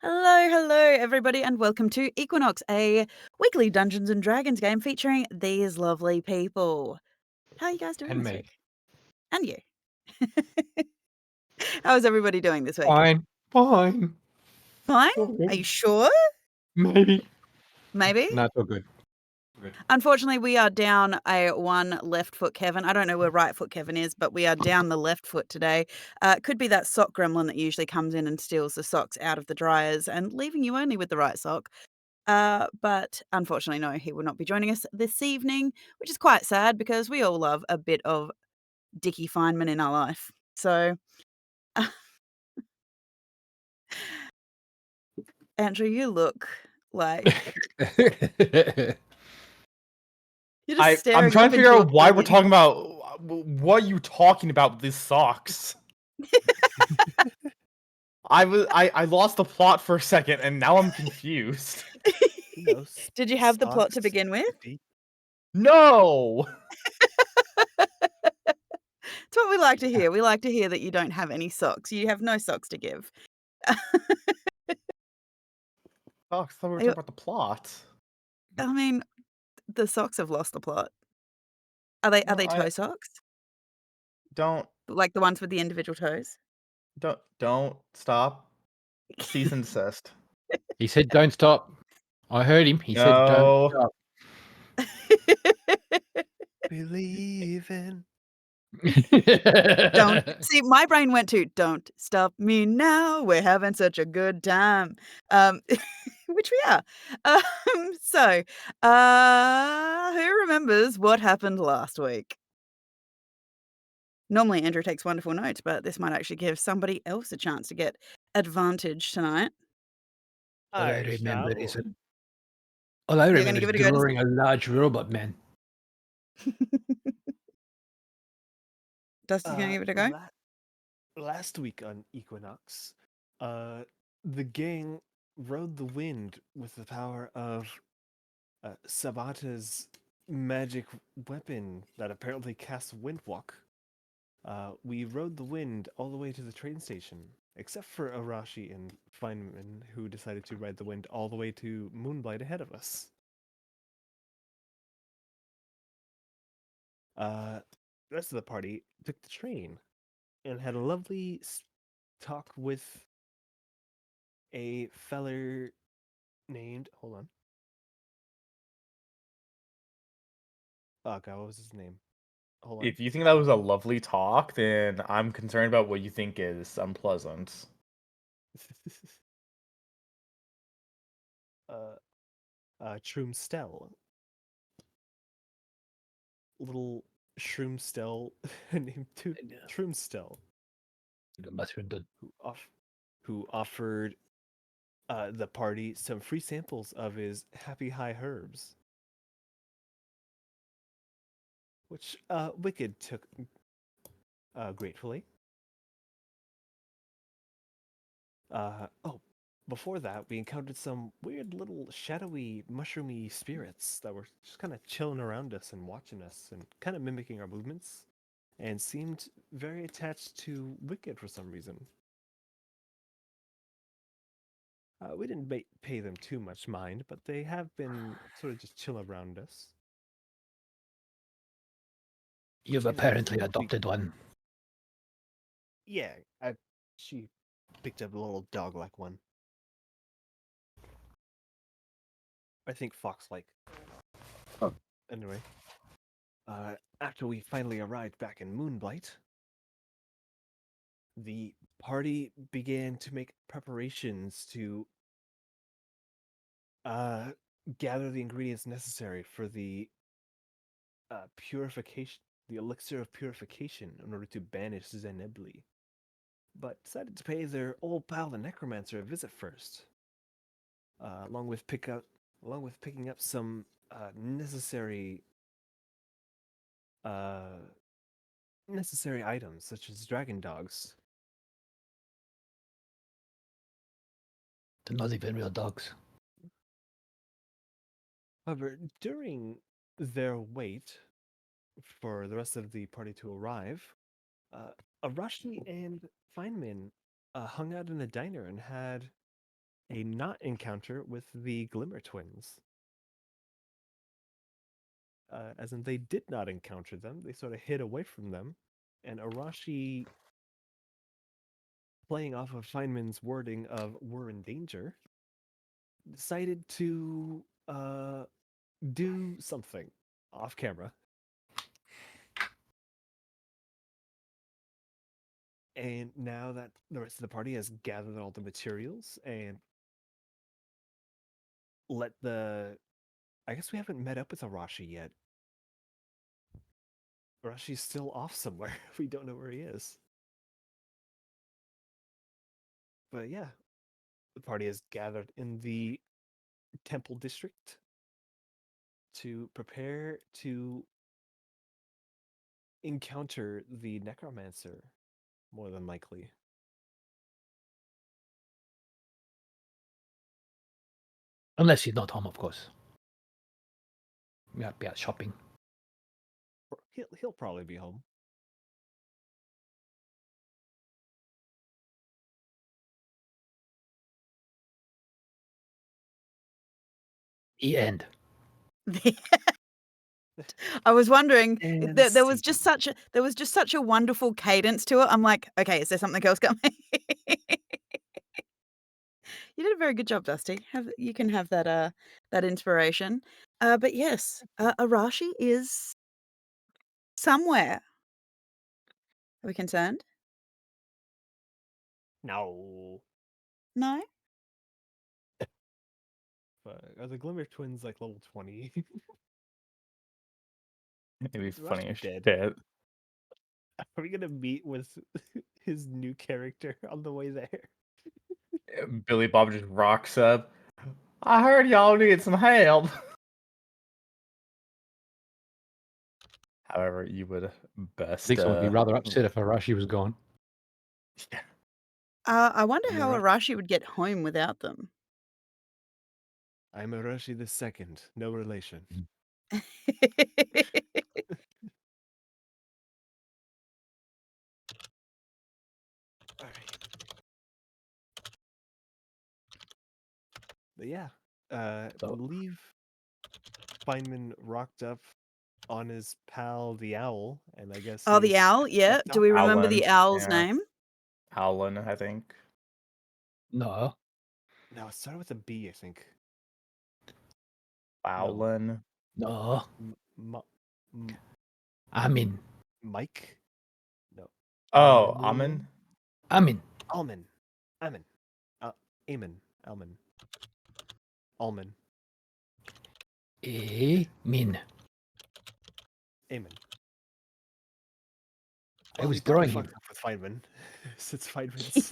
Hello, everybody, and welcome to Equinox, a weekly Dungeons and Dragons game featuring these lovely people. How are you guys doing And this me. week? And you. How is everybody doing this week? Fine. Fine. Fine? All Are you good. sure? Maybe. Maybe? No, it's all good. Good. Unfortunately, we are down a one left foot Kevin. I don't know where right foot Kevin is, but we are down the left foot today. It could be that sock gremlin that usually comes in and steals the socks out of the dryers and leaving you only with the right sock. But unfortunately, no, he will not be joining us this evening, which is quite sad because we all love a bit of Dickie Feynman in our life. So, Andrew, you look like you're just I'm staring trying up to figure into out why we're oblivion. talking about what are you talking about with these socks? I lost the plot for a second and now I'm confused. Did you have the plot to Socks. begin with? No. It's what we like to hear. We like to hear that you don't have any socks. You have no socks to give. Socks, I thought we were I talking about the plot. I mean, the socks have lost the plot. Are they I toe socks? don't Like the ones with the individual toes? don't stop. Cease and desist. He said, "Don't stop." I heard him. He said, "Don't No. stop." Believe in. Don't see, my brain went to, "Don't stop me now, we're having such a good time." Which we are. So, who remembers what happened last week? Normally, Andrew takes wonderful notes, but this might actually give somebody else a chance to get advantage tonight. All I I remember shall. is all I You're remember gonna is give it a go drawing a large robot man. Dusty's gonna give it a go? Last week on Equinox, the gang rode the wind with the power of Sabata's magic weapon that apparently casts Windwalk. We rode the wind all the way to the train station, except for Arashi and Feynman, who decided to ride the wind all the way to Moonblight ahead of us. The rest of the party took the train and had a lovely talk with a feller named. Hold on. Oh god, what was his name? Hold on. If you think that was a lovely talk, then I'm concerned about what you think is unpleasant. Shroomstel. Little Shroomstel named Shroomstel, The mushroom done. who offered the party some free samples of his Happy High Herbs, which Wicked took gratefully. Oh, before that, we encountered some weird little shadowy, mushroomy spirits that were just kind of chilling around us and watching us and kind of mimicking our movements and seemed very attached to Wicked for some reason. We didn't pay them too much mind, but they have been sort of just chill around us. You've And apparently we- adopted one. Yeah, she picked up a little dog-like one. I think fox-like. Oh. Anyway, after we finally arrived back in Moonblight, the party began to make preparations to gather the ingredients necessary for the purification, the elixir of purification, in order to banish Zenebli. But decided to pay their old pal the necromancer a visit first, along with picking up some necessary items such as dragon dogs. They're not even real dogs. However, during their wait for the rest of the party to arrive, Arashi and Feynman hung out in a diner and had a not encounter with the Glimmer twins. As in, they did not encounter them. They sort of hid away from them. And Arashi, playing off of Feynman's wording of "we're in danger," decided to do something off camera. And now that the rest of the party has gathered all the materials and let the... I guess we haven't met up with Arashi yet. Arashi's still off somewhere. We don't know where he is. But yeah, the party has gathered in the temple district to prepare to encounter the necromancer, more than likely. Unless he's not home, of course. We might be out shopping. He'll probably be home. The end. I was wondering, And there was just scene. such a wonderful cadence to it. I'm like, okay, is there something else coming? You did a very good job, Dusty. You can have that inspiration. But yes, Arashi is somewhere. Are we concerned? No. No. Are the Glimmer twins like level 20? It'd be Is funny Arashi as dead? shit. Are we gonna meet with his new character on the way there? Billy Bob just rocks up. I heard y'all need some help. However, you would I best. think someone would be rather upset if Arashi was gone. Yeah. I wonder I'm how Arashi. Arashi would get home without them. I'm Arashi the second. No relation. Alright. But yeah, I So- believe Feynman rocked up on his pal the owl, and I guess Oh, the he's owl. Yeah. fucked Do up. we remember Alan. the owl's Yeah. name? Alan, I think. No. No, it started with a B, I think. Alan. No. M- M- M- I'm in. Mike? No. Oh, Malin? Amen. I'm in. Alman. Amen. Amen. Alman. Alman. Min. Amen. I Well, was he probably drawing him. fucked up with Feynman. Since Feynman's...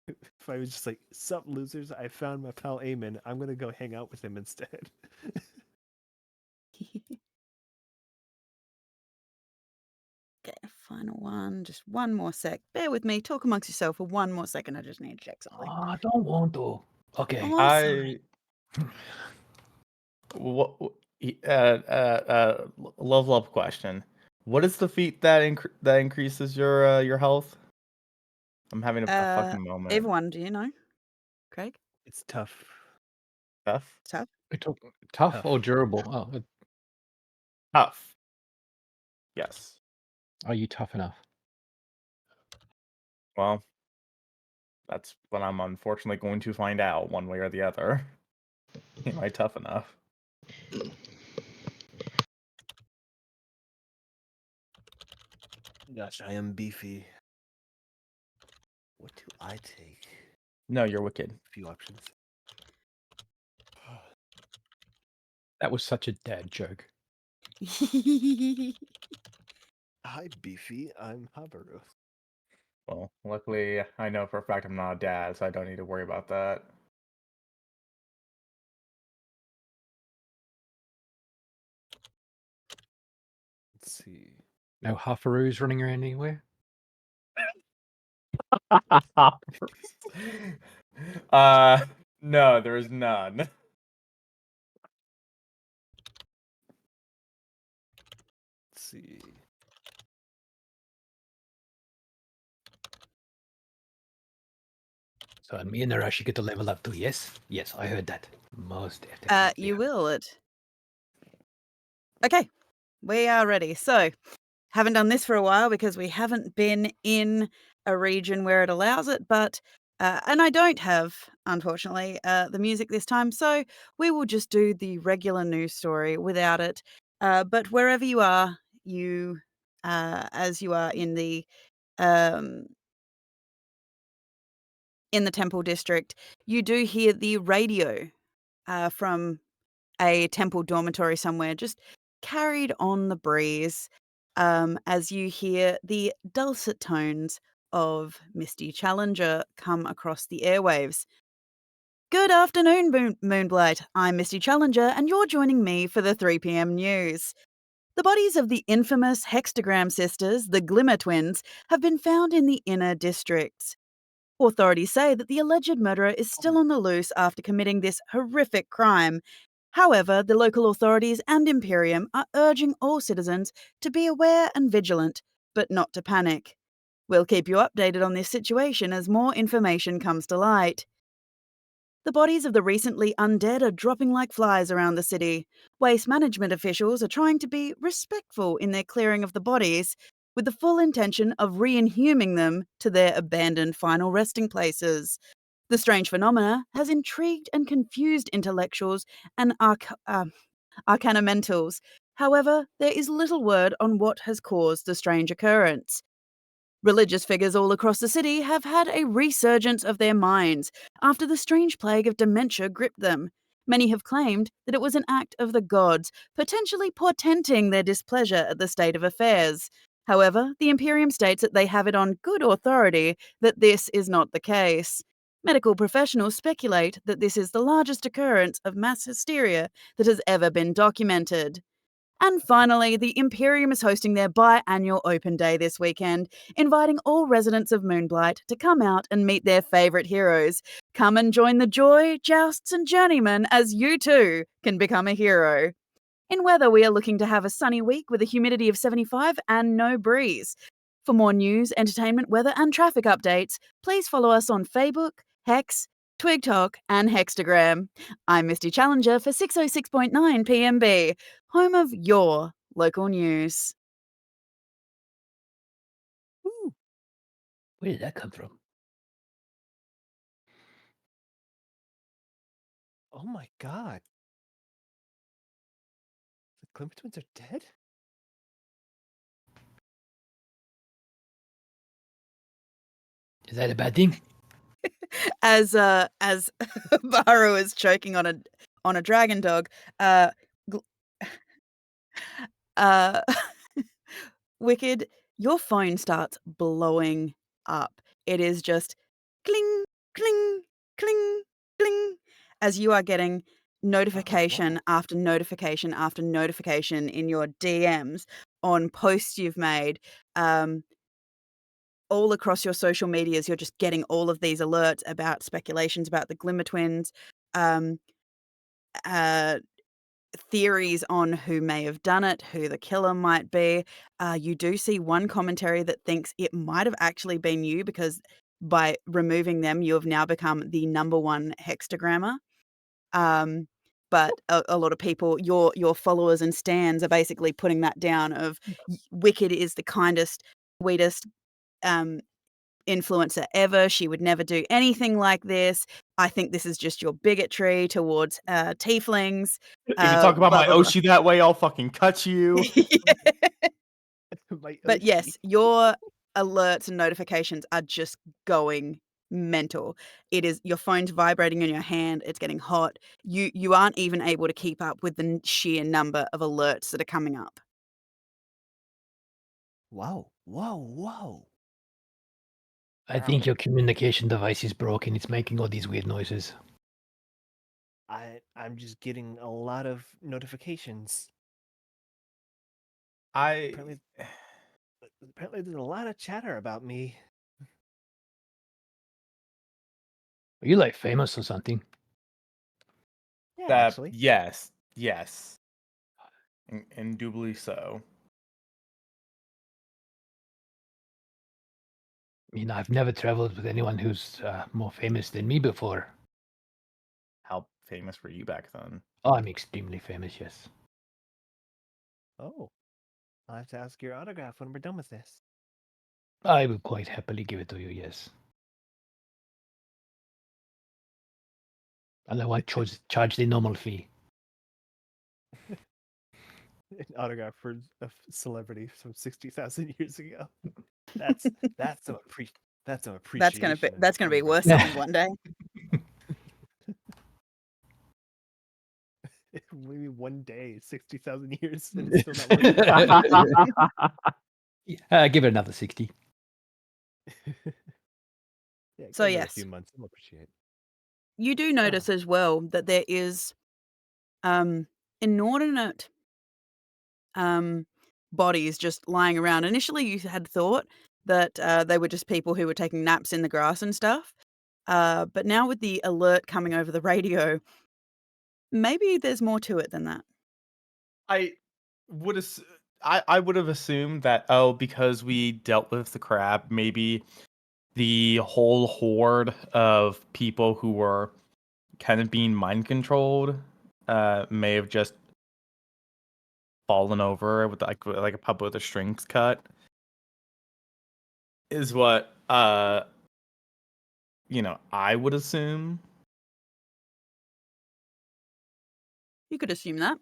If I was just like, sup, losers, I found my pal Eamon. I'm gonna go hang out with him instead. Okay, final one. Just one more sec. Bear with me. Talk amongst yourself for one more second. I just need to check something. I don't want to. Okay. Oh, sorry. What? Love question. What is the feat that increases your health? I'm having a fucking moment. Everyone, do you know? Craig? It's tough. Tough. It's tough. We talk tough or Tough. durable? Oh, Tough. Yes. are you tough enough? Well, that's what I'm unfortunately going to find out one way or the other. Am I tough enough? Gosh, I am beefy. What do I take? No, you're wicked. A few options. That was such a dad joke. Hi, beefy. I'm Habaru. Well, luckily, I know for a fact I'm not a dad, so I don't need to worry about that. Let's see. No Huffaroos running around anywhere? No, there is none. Let's see. So me and Nara should get to level up too, yes? Yes, I heard that. Most definitely. You will it. Okay, we are ready. So, haven't done this for a while because we haven't been in a region where it allows it, but and I don't have, unfortunately, the music this time, so we will just do the regular news story without it. But wherever you are, as you are um, in the Temple District, you do hear the radio from a temple dormitory somewhere, just carried on the breeze, as you hear the dulcet tones of Misty Challenger come across the airwaves. Good afternoon, Moonblight. I'm Misty Challenger, and you're joining me for the 3 p.m. news. The bodies of the infamous hexagram sisters, the Glimmer Twins, have been found in the inner districts. Authorities say that the alleged murderer is still on the loose after committing this horrific crime. However, the local authorities and Imperium are urging all citizens to be aware and vigilant, but not to panic. We'll keep you updated on this situation as more information comes to light. The bodies of the recently undead are dropping like flies around the city. Waste management officials are trying to be respectful in their clearing of the bodies, with the full intention of reinhuming them to their abandoned final resting places. The strange phenomena has intrigued and confused intellectuals and arcanamentals. However, there is little word on what has caused the strange occurrence. Religious figures all across the city have had a resurgence of their minds after the strange plague of dementia gripped them. Many have claimed that it was an act of the gods, potentially portending their displeasure at the state of affairs. However, the Imperium states that they have it on good authority that this is not the case. Medical professionals speculate that this is the largest occurrence of mass hysteria that has ever been documented. And finally, the Imperium is hosting their biannual open day this weekend, inviting all residents of Moonblight to come out and meet their favourite heroes. Come and join the joy, jousts, and journeymen as you too can become a hero. In weather, we are looking to have a sunny week with a humidity of 75 and no breeze. For more news, entertainment, weather, and traffic updates, please follow us on Facebook, Hex, TwigTalk, and Hextagram. I'm Misty Challenger for 606.9 PMB, home of your local news. Ooh, Where did that come from? oh my god. The Glimmer Twins are dead? Is that a bad thing? As Baru is choking on a dragon dog, uh, gl- uh, Wicked, your phone starts blowing up. It is just cling, cling, cling, cling, as you are getting notification wow. after notification after notification in your DMs on posts you've made. All across your social medias, you're just getting all of these alerts about speculations about the Glimmer Twins, um, uh, theories on who may have done it, who the killer might be. You do see one commentary that thinks it might have actually been you because by removing them, you have now become the number one hextagrammer. But a lot of people, your followers and stans, are basically putting that down. Of Wicked is the kindest, sweetest um, influencer ever. She would never do anything like this. I think this is just your bigotry towards tieflings. If you talk about Blah my blah blah. Oshi that way, I'll fucking cut you. My But Oshi. yes, your alerts and notifications are just going mental. It is your phone's vibrating in your hand. It's getting hot. You aren't even able to keep up with the sheer number of alerts that are coming up. Whoa, whoa, whoa. I think your communication device is broken. It's making all these weird noises. I'm just getting a lot of notifications. I Apparently, apparently there's a lot of chatter about me. Are you like famous or something? Yeah, that actually. yes, indubitably so. I've never traveled with anyone who's more famous than me before. How famous were you back then? Oh, I'm extremely famous, yes. Oh, I'll have to ask your autograph when we're done with this. I would quite happily give it to you, yes. And I won't charge the normal fee. An autograph for a celebrity from 60,000 years ago. That's that's some appreciation in That's gonna be worth conversation. something one day. Maybe one day, 60,000 years, and it's still not worth it. Give it another 60. Yeah, So, give it a yes. few months. I'll appreciate. You do notice as well that there is, inordinate, um, bodies just lying around. Initially, you had thought that, they were just people who were taking naps in the grass and stuff, but now with the alert coming over the radio, maybe there's more to it than that. I would ass- I would have assumed that because we dealt with the crab, maybe the whole horde of people who were kind of being mind controlled may have just fallen over with like a puppet with a strings cut is what I would assume. You could assume that.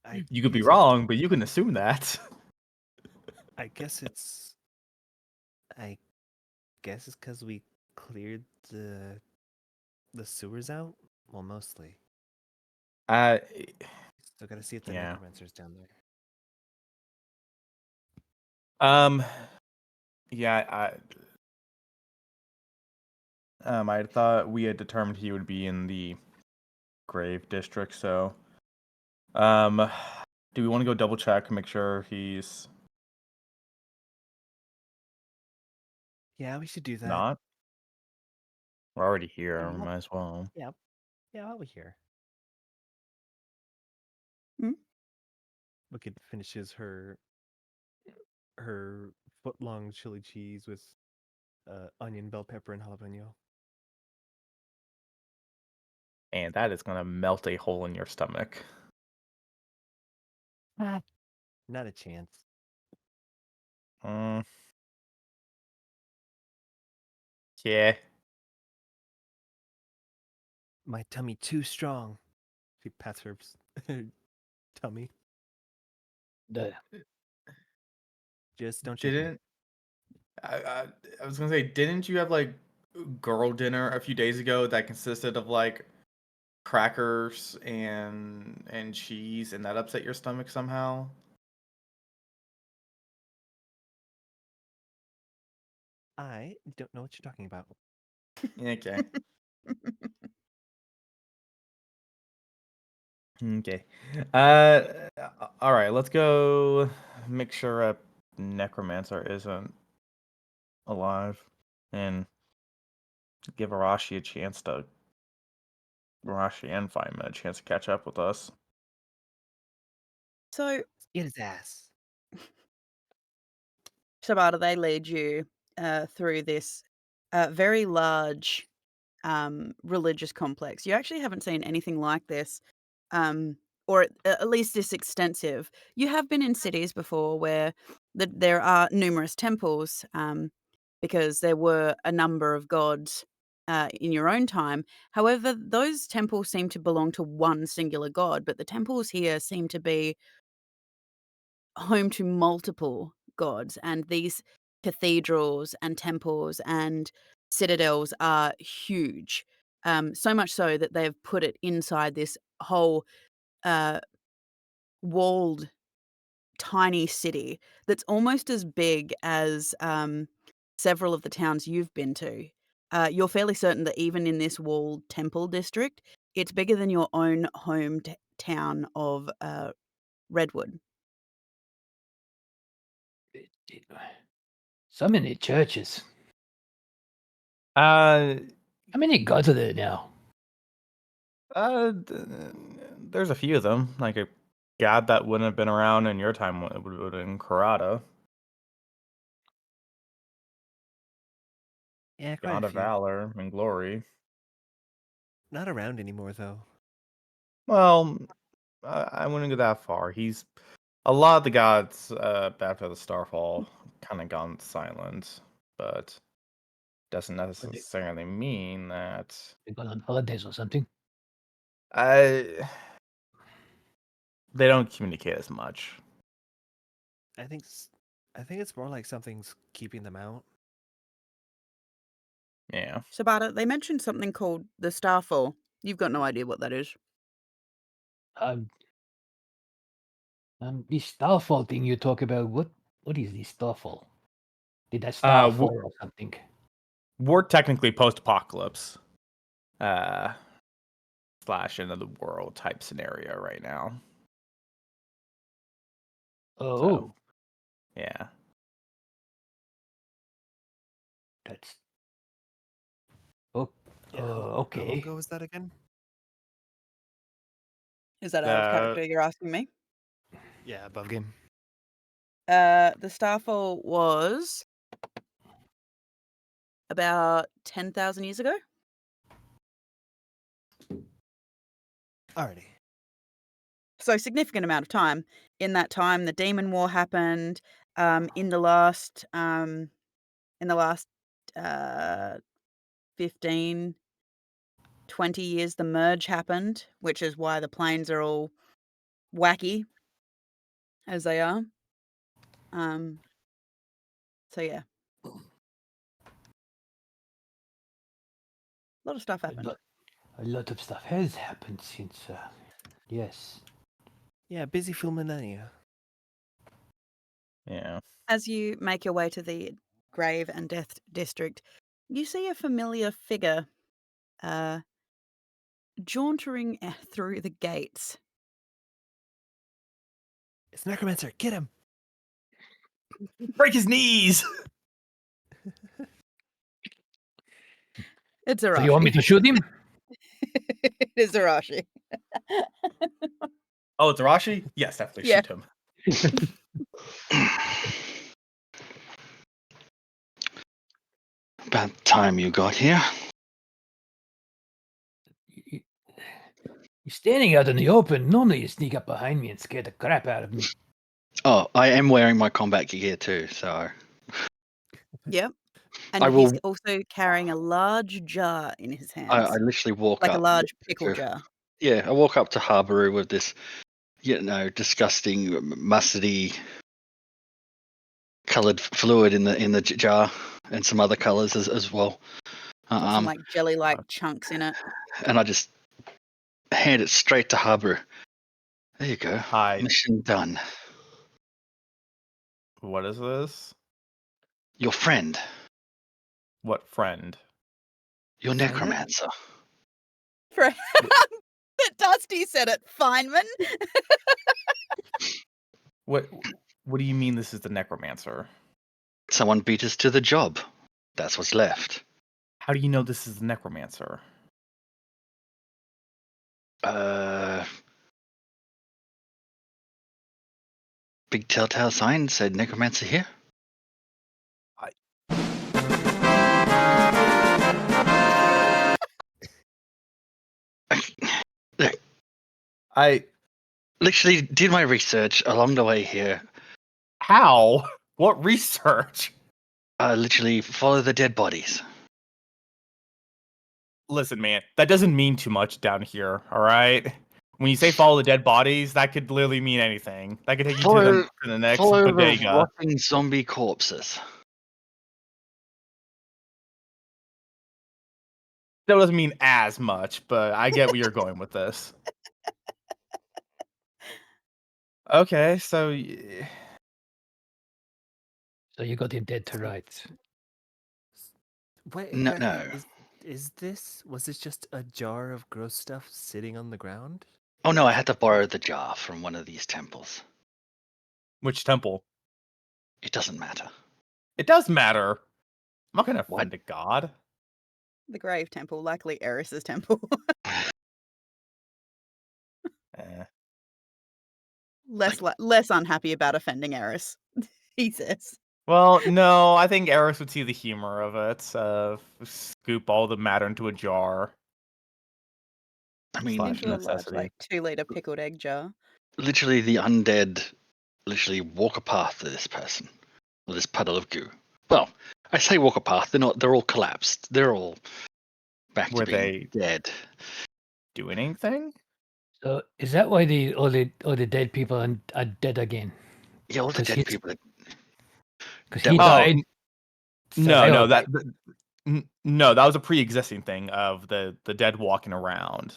I You could be guess it's wrong, but you can assume that. I guess it's I guess it's because we cleared the sewers out. Well, mostly. uh Still gotta see if the yeah. necromancer's down there. Um yeah, I thought we had determined he would be in the grave district, so do we want to go double check, make sure he's Yeah, we should do that. not? We're already here, Yeah, we might as well. yeah, yeah. While we're here, Mm. we could finishes her foot long chili cheese with onion, bell pepper, and jalapeno. And that is gonna melt a hole in your stomach. Not a chance. Mm, yeah. My tummy too strong. She pats her tummy. The, Just don't shake me. Didn't I was gonna say, didn't you have like girl dinner a few days ago that consisted of like crackers and cheese, and that upset your stomach somehow? I don't know what you're talking about. Okay. Okay. Uh, all right. Let's go make sure a necromancer isn't alive, and give Arashi and Feynman a chance to catch up with us. So, Get his ass. Shabata, they lead you, through this, very large, religious complex. You actually haven't seen anything like this, um, or at least this extensive. You have been in cities before where there are numerous temples, because there were a number of gods, in your own time. However, those temples seem to belong to one singular god, but the temples here seem to be home to multiple gods, and these cathedrals and temples and citadels are huge. So much so that they've put it inside this whole, uh, walled tiny city that's almost as big as, several of the towns you've been to. You're fairly certain that even in this walled temple district, it's bigger than your own home town of, Redwood. so many churches. Uh, How many gods are there now? there's a few of them. Like a god that wouldn't have been around in your time would have been Karada. Yeah, quite a God of few. valor and glory. Not around anymore, though. Well, I wouldn't go that far. He's a lot of the gods after the Starfall kind of gone silent, but doesn't But necessarily mean that they gone on holidays or something. I they don't communicate as much. I think it's more like something's keeping them out. Yeah. Sabata, they mentioned something called the Starfall. You've got no idea what that is. Um, this starfall thing you talk about. What is this starfall? Did that star w- fall or something? We're technically post-apocalypse, slash end of the world type scenario right now. Oh, So, yeah. that's oh, Yeah. How long okay. ago was that again? Is that out of Uh, character you're asking me? Yeah, above game. The Starfall was about 10,000 years ago. Alrighty. So significant amount of time. In that time, the Demon War happened. In the last uh, 15, 20 years, the merge happened, which is why the planes are all wacky as they are. So yeah, a lot of stuff happened. A lot of stuff has happened since. Yes. Yeah, busy full millennia. yeah. As you make your way to the Grave and Death District, you see a familiar figure uh, jauntering through the gates. It's Necromancer. Get him. Break his knees. It's So you want me Arashi. to shoot him? It is Arashi. Oh, it's Arashi? Yes, definitely Yeah. shoot him. About time you got here. You're standing out in the open. Normally you sneak up behind me and scare the crap out of me. Oh, I am wearing my combat gear too, so Yep. I And he's will. also carrying a large jar in his I hands, literally walk like a up. large pickle to- jar. Yeah, I walk up to Habaru with this, disgusting mustardy coloured fluid in the jar, and some other colours as well. Got some like jelly-like chunks in it. And I just hand it straight to Habaru. There you go. Hi. Mission done. What is this? Your friend, What friend? your Feynman? necromancer. Dusty said it, Feynman. What do you mean this is the necromancer? Someone beat us to the job. That's what's left. How do you know this is the necromancer? Big telltale sign said necromancer here. Look, I literally did my research along the way here. How? What research? Literally follow the dead bodies. Listen, man, that doesn't mean too much down here, all right? When you say follow the dead bodies, that could literally mean anything. That could take you to the next follow the bodega. rotting zombie corpses. That doesn't mean as much, but I get where you're going with this. Okay, so So you got him dead to rights. Wait, No, exactly. no. Was this just a jar of gross stuff sitting on the ground? Oh no, I had to borrow the jar from one of these temples. which temple? It doesn't matter. It does matter. I'm not gonna What? offend a god. The Grave Temple, likely Eris's temple. Eh. Less unhappy about offending Eris, he says. Well, no, I think Eris would see the humor of it. Scoop all the matter into a jar. I mean, Slash Into a large, necessity. like, 2-liter pickled egg jar. literally the undead literally walk a path to this person or this puddle of goo. Well, I say walk a path. They're all collapsed. They're all back to Were being they dead. doing anything? So is that why all the dead people are dead again? Yeah, all the Because dead people. That he was died. So they all No, died. no, that was a pre-existing thing of the dead walking around.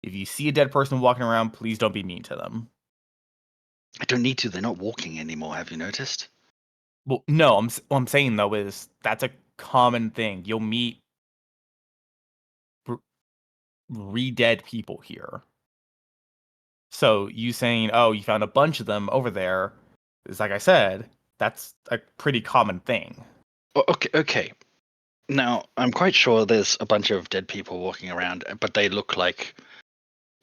If you see a dead person walking around, please don't be mean to them. I don't need to. They're not walking anymore. Have you noticed? Well, no, what I'm saying though is that's a common thing. You'll meet re-dead people here. So you saying, "Oh, you found a bunch of them over there," is like I said, that's a pretty common thing. Okay. Now, I'm quite sure there's a bunch of dead people walking around, but they look like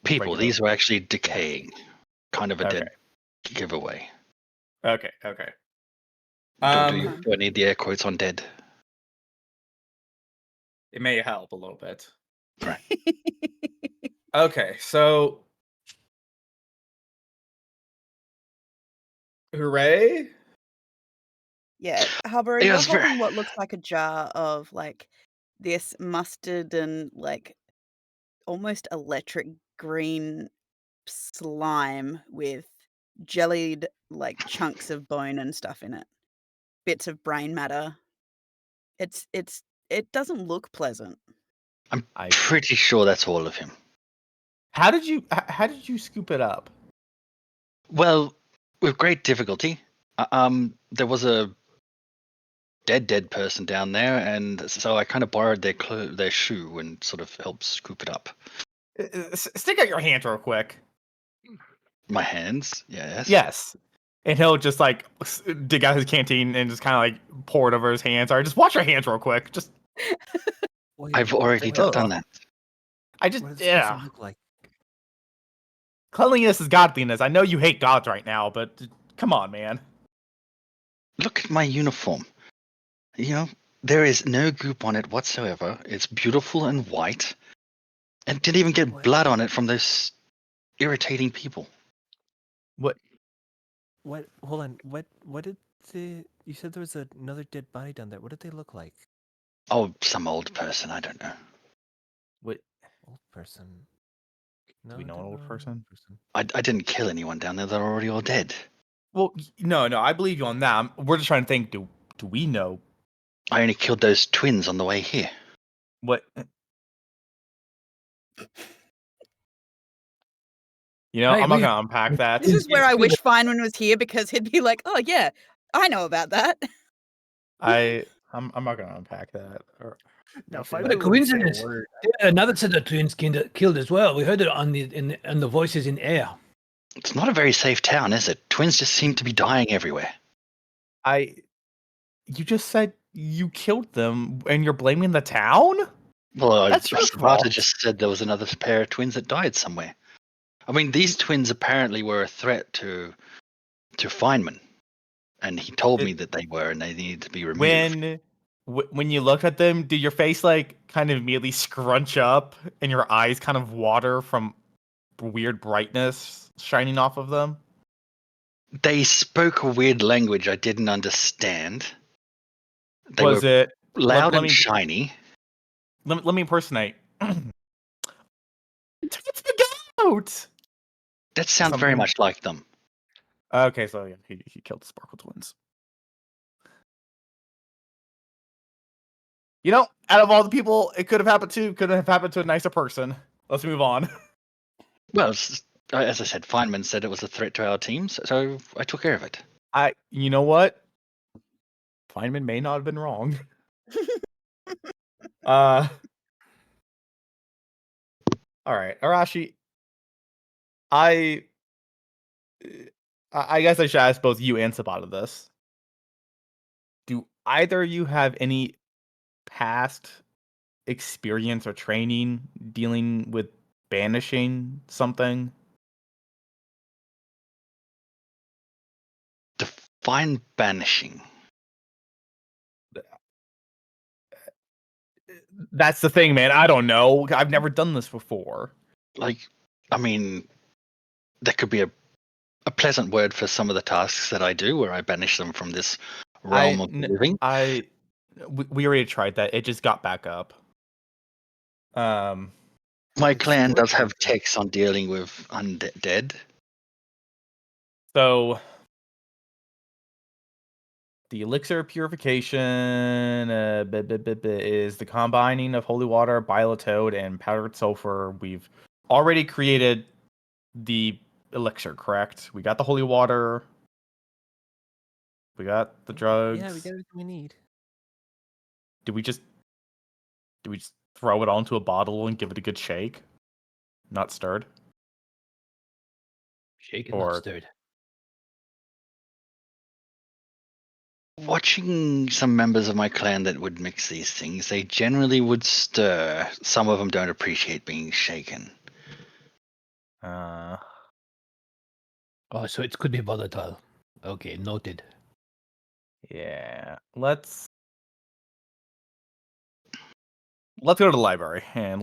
people. Regular. These were actually decaying. Kind of a Okay. dead giveaway. Okay. Do I need the air quotes on dead? It may help a little bit. Right. Okay, so hooray! Yeah, Harbury, It you're was very. holding what looks like a jar of, like, this mustard and, like, almost electric green slime with jellied, like, chunks of bone and stuff in it. Bits of brain matter. It doesn't look pleasant. I'm I pretty sure that's all of him. how did you scoop it up? Well, with great difficulty. There was a dead person down there, and so I kind of borrowed their shoe and sort of helped scoop it up. Stick out your hand real quick. My hands, yes. Yes. And he'll just like dig out his canteen and just kind of like pour it over his hands. Or just wash your hands real quick. Just Wait, I've already what, done that. I just what does this person look like? Cleanliness is godliness. I know you hate gods right now, but come on, man. Look at my uniform. You know, there is no goop on it whatsoever. It's beautiful and white, and didn't even get What? blood on it from those irritating people. What? What? Hold on. What did the? You said there was another dead body down there. What did they look like? Oh, some old person. I don't know. What? Old person. No, Do we I know an don't old know an person? I didn't kill anyone down there. They're already all dead. Well, no, I believe you on that. We're just trying to think. Do we know I only killed those twins on the way here. what? You know, Hey, I'm not we gonna unpack that. This is where I wish Feynman was here because he'd be like, "Oh, yeah, I know about that." I'm not gonna unpack that. Now, Okay. What a Feynman wouldn't say a coincidence. word. Another set of twins killed as well. We heard it on the voices in air. It's not a very safe town, is it? Twins just seem to be dying everywhere. You just said you killed them and you're blaming the town? Well, That's your Savata fault. just said there was another pair of twins that died somewhere. I mean, these twins apparently were a threat to Feynman, and he told me that they were, and they needed to be removed. When you look at them, did your face like kind of immediately scrunch up and your eyes kind of water from weird brightness shining off of them? They spoke a weird language I didn't understand. They Was were it loud let and me shiny. let me impersonate. It's the goat. That sounds very Something. much like them. Okay, so yeah, he killed the Sparkle Twins. You know, out of all the people it could have happened to, could have happened to a nicer person. Let's move on. Well, as I said, Feynman said it was a threat to our team, so I took care of it. You know what? Feynman may not have been wrong. All right, Arashi. I guess I should ask both you and Sabata this. Do either of you have any past experience or training dealing with banishing something? Define banishing. That's the thing, man. I don't know. I've never done this before. Like, I mean, there could be a pleasant word for some of the tasks that I do, where I banish them from this realm of the living. We already tried that. It just got back up. My It's clan does torture, have though. techs on dealing with undead. So the elixir purification is the combining of holy water, toad, and powdered sulfur. We've already created the elixir, correct? We got the holy water. We got the drugs. Yeah, we got everything we need. Do we just throw it all into a bottle and give it a good shake? Not stirred? Shaken, Or- not stirred. Watching some members of my clan that would mix these things, they generally would stir. Some of them don't appreciate being shaken. Uh, Oh, so it could be volatile. Okay, noted. yeah. Let's go to the library and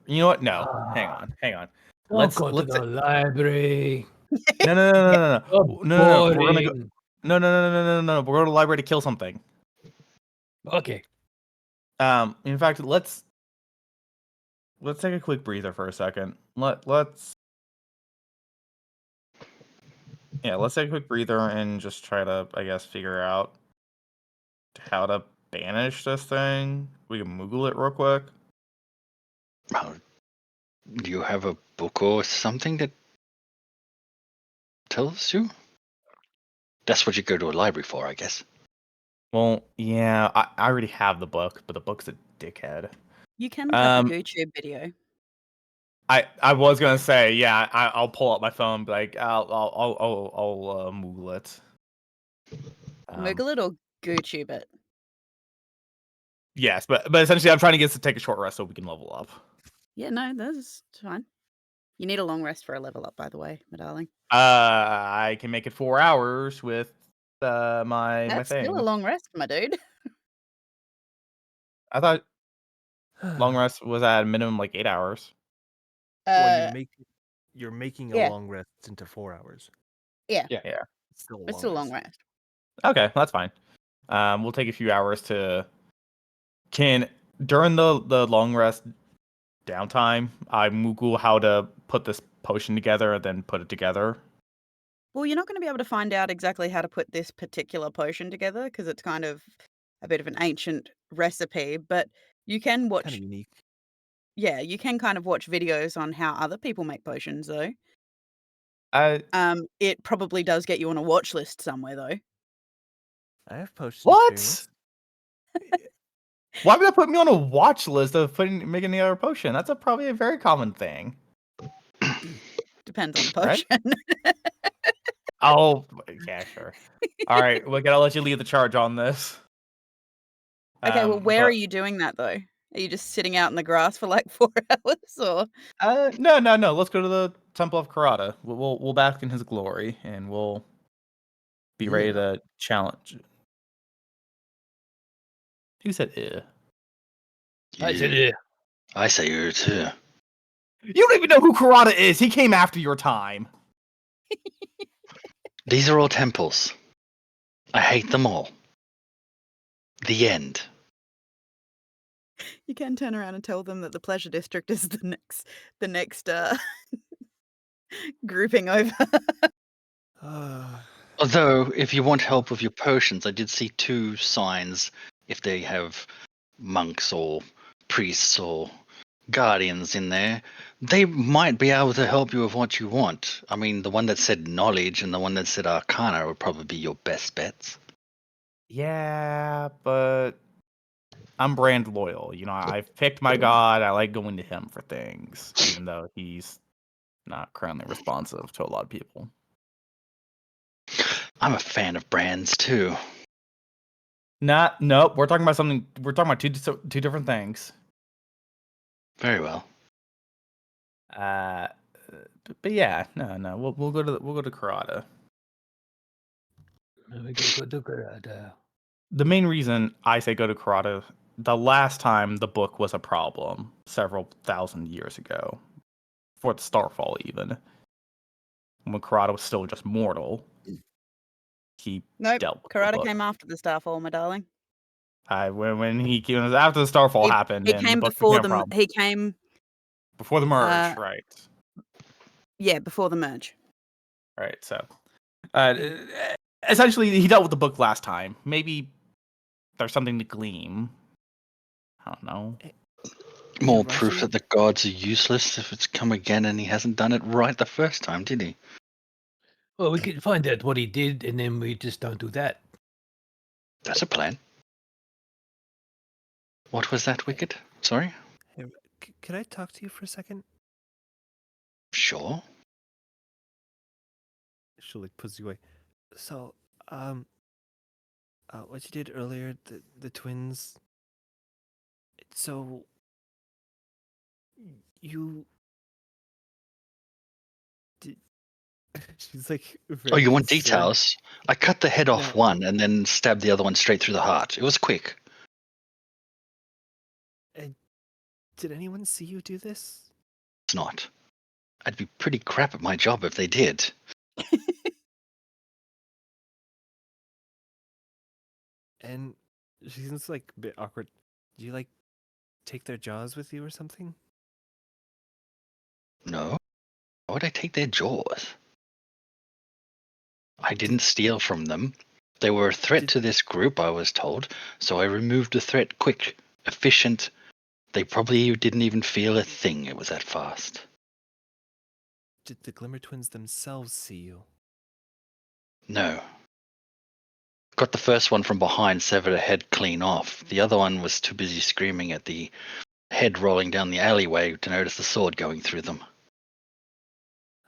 you know what? No. Hang on. Don't Let's go to the library. No. Oh, No. We're gonna go. boring. No. We're going to the library to kill something. Okay. In fact, let's take a quick breather for a second. Let's take a quick breather and just try to, I guess, figure out how to banish this thing. We can Moogle it real quick. Do you have a book or something that tells you? That's what you go to a library for, I guess. Well, yeah, I already have the book, but the book's a dickhead. You can look up a YouTube video. I was gonna say, yeah, I'll pull up my phone, but like I'll Moogle it. Moogle it or GooTube it. Yes, but essentially, I'm trying to get us to take a short rest so we can level up. Yeah, no, that's fine. You need a long rest for a level up, by the way, my darling. I can make it 4 hours with my That's thing. still a long rest, my dude. I thought long rest was at a minimum like 8 hours. Well, you're making a yeah. long rest into 4 hours. Yeah. It's still It's still a long rest. Okay, that's fine. We'll take a few hours to. During the long rest downtime, I Moogle how to put this potion together and then put it together. Well, you're not going to be able to find out exactly how to put this particular potion together because it's kind of a bit of an ancient recipe, but you can Kind watch. of unique. Yeah, you can kind of watch videos on how other people make potions, though. It probably does get you on a watch list somewhere, though. I have potion What? experience. Why would that put me on a watch list of making the other potion? That's probably a very common thing. Depends on the Right? potion. Oh, yeah, sure. All right, I'll let you lead the charge on this. Okay, well, where are you doing that, though? Are you just sitting out in the grass for like 4 hours, or? No. Let's go to the Temple of Karada. We'll bask in his glory, and we'll be ready to challenge. Who said "eh"? I said, yeah. I say you too. You don't even know who Karada is. He came after your time. These are all temples. I hate them all. The end. You can turn around and tell them that the Pleasure District is the next grouping over. Although, if you want help with your potions, I did see 2 signs if they have monks or priests or guardians in there. They might be able to help you with what you want. I mean, the one that said knowledge and the one that said arcana would probably be your best bets. Yeah, but I'm brand loyal. You know, I've picked my god. I like going to him for things, even though he's not currently responsive to a lot of people. I'm a fan of brands too. Nope. We're talking about something. We're talking about two different things. Very well. But yeah, no. We'll go to Karada. We go to Karada. The main reason I say go to Karada the last time the book was a problem, several thousand years ago, before the Starfall even, when Karada was still just mortal, he Nope. dealt with the Karada book. came after the Starfall, my darling. When he came after the Starfall happened He and the came book before became a problem. he came Before the merge, right? yeah, before the merge. Right. So, essentially, he dealt with the book last time. Maybe there's something to glean. I don't know. More Yeah, proof that the gods are useless if it's come again and he hasn't done it right the first time, did he? Well, we can find out what he did, and then we just don't do that. That's a plan. What was that, Wicked? Sorry? Hey, can I talk to you for a second? Sure. She'll like pulls you away. So, what you did earlier, the twins. So, you did. She's like Oh, very you want concerned. details? I cut the head off No, one and then stabbed the other one straight through the heart. It was quick. did anyone see you do this? It's not. I'd be pretty crap at my job if they did. And she seems like a bit awkward. Do you like take their jaws with you or something? No. Why would I take their jaws? I didn't steal from them. They were a threat Did to this group, I was told, so I removed the threat quick, efficient. They probably didn't even feel a thing. It was that fast. did the Glimmer twins themselves see you? No. Got the first one from behind, severed a head clean off. The other one was too busy screaming at the head rolling down the alleyway to notice the sword going through them.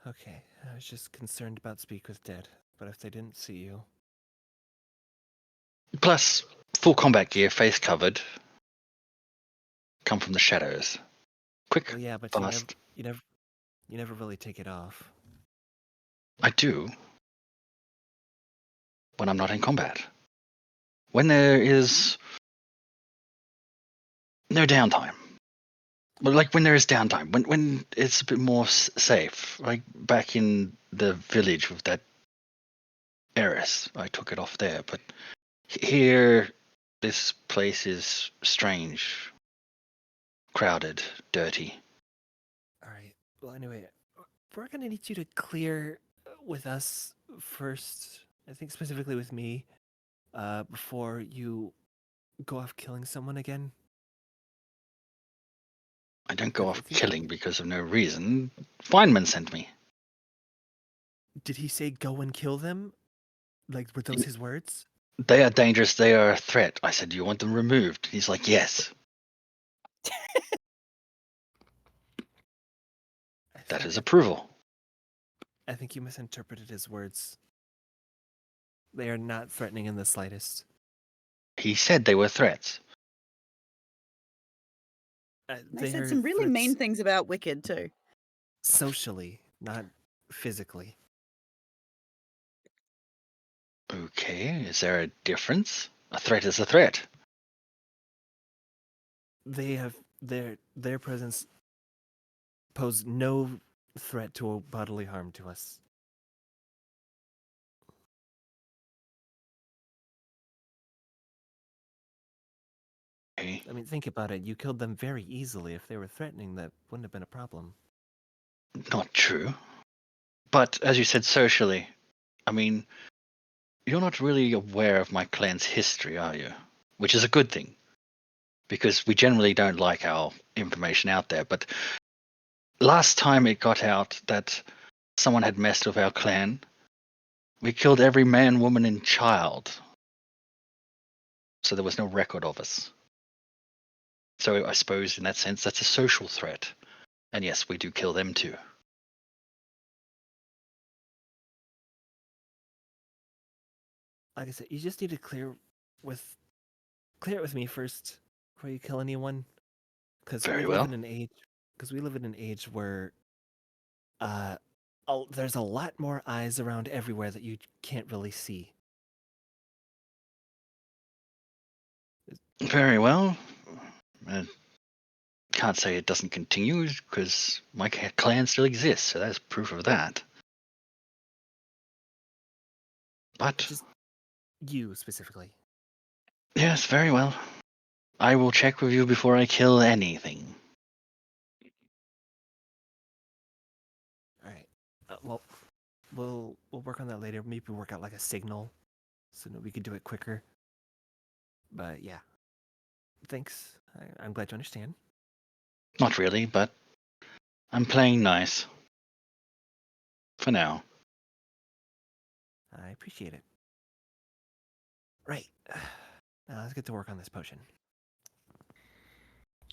Okay, I was just concerned about Speak with Dead, but if they didn't see you, Plus, full combat gear, face covered, come from the shadows. Quick, well, yeah, but fast. you never really take it off. I do when I'm not in combat. When there is no downtime. But like when there is downtime, when it's a bit more safe, like back in the village with that heiress, I took it off there. But here, this place is strange, crowded, dirty. All right. Well, anyway, we're gonna need you to clear with us first. I think specifically with me, before you go off killing someone again. I don't go I off think killing because of no reason. Feynman sent me. did he say go and kill them? Like were those his words? They are dangerous. They are a threat. I said, do you want them removed? He's like, yes. That is approval. I think you misinterpreted his words. They are not threatening in the slightest. He said they were threats. They They said are some really threats mean things about Wicked too. socially, not physically. Okay, is there a difference? A threat is a threat. They have their presence pose no threat to bodily harm to us. Okay, I mean, think about it. You killed them very easily. If they were threatening, that wouldn't have been a problem. not true. But as you said, socially, I mean, you're not really aware of my clan's history, are you? Which is a good thing, because we generally don't like our information out there. But last time it got out that someone had messed with our clan, we killed every man, woman, and child. So there was no record of us. So I suppose in that sense, that's a social threat. And yes, we do kill them too. Like I said, you just need to clear it with me first before you kill anyone, because we Very live well. in an age where there's a lot more eyes around everywhere that you can't really see. Very well. Can't say it doesn't continue because my clan still exists, so that's proof of that. But Just you specifically. yes, very well. I will check with you before I kill anything. All right. Well, we'll work on that later. Maybe work out like a signal, so that we could do it quicker. But yeah, thanks. I'm glad you understand. Not really, but I'm playing nice. For now. I appreciate it. Right. Now let's get to work on this potion.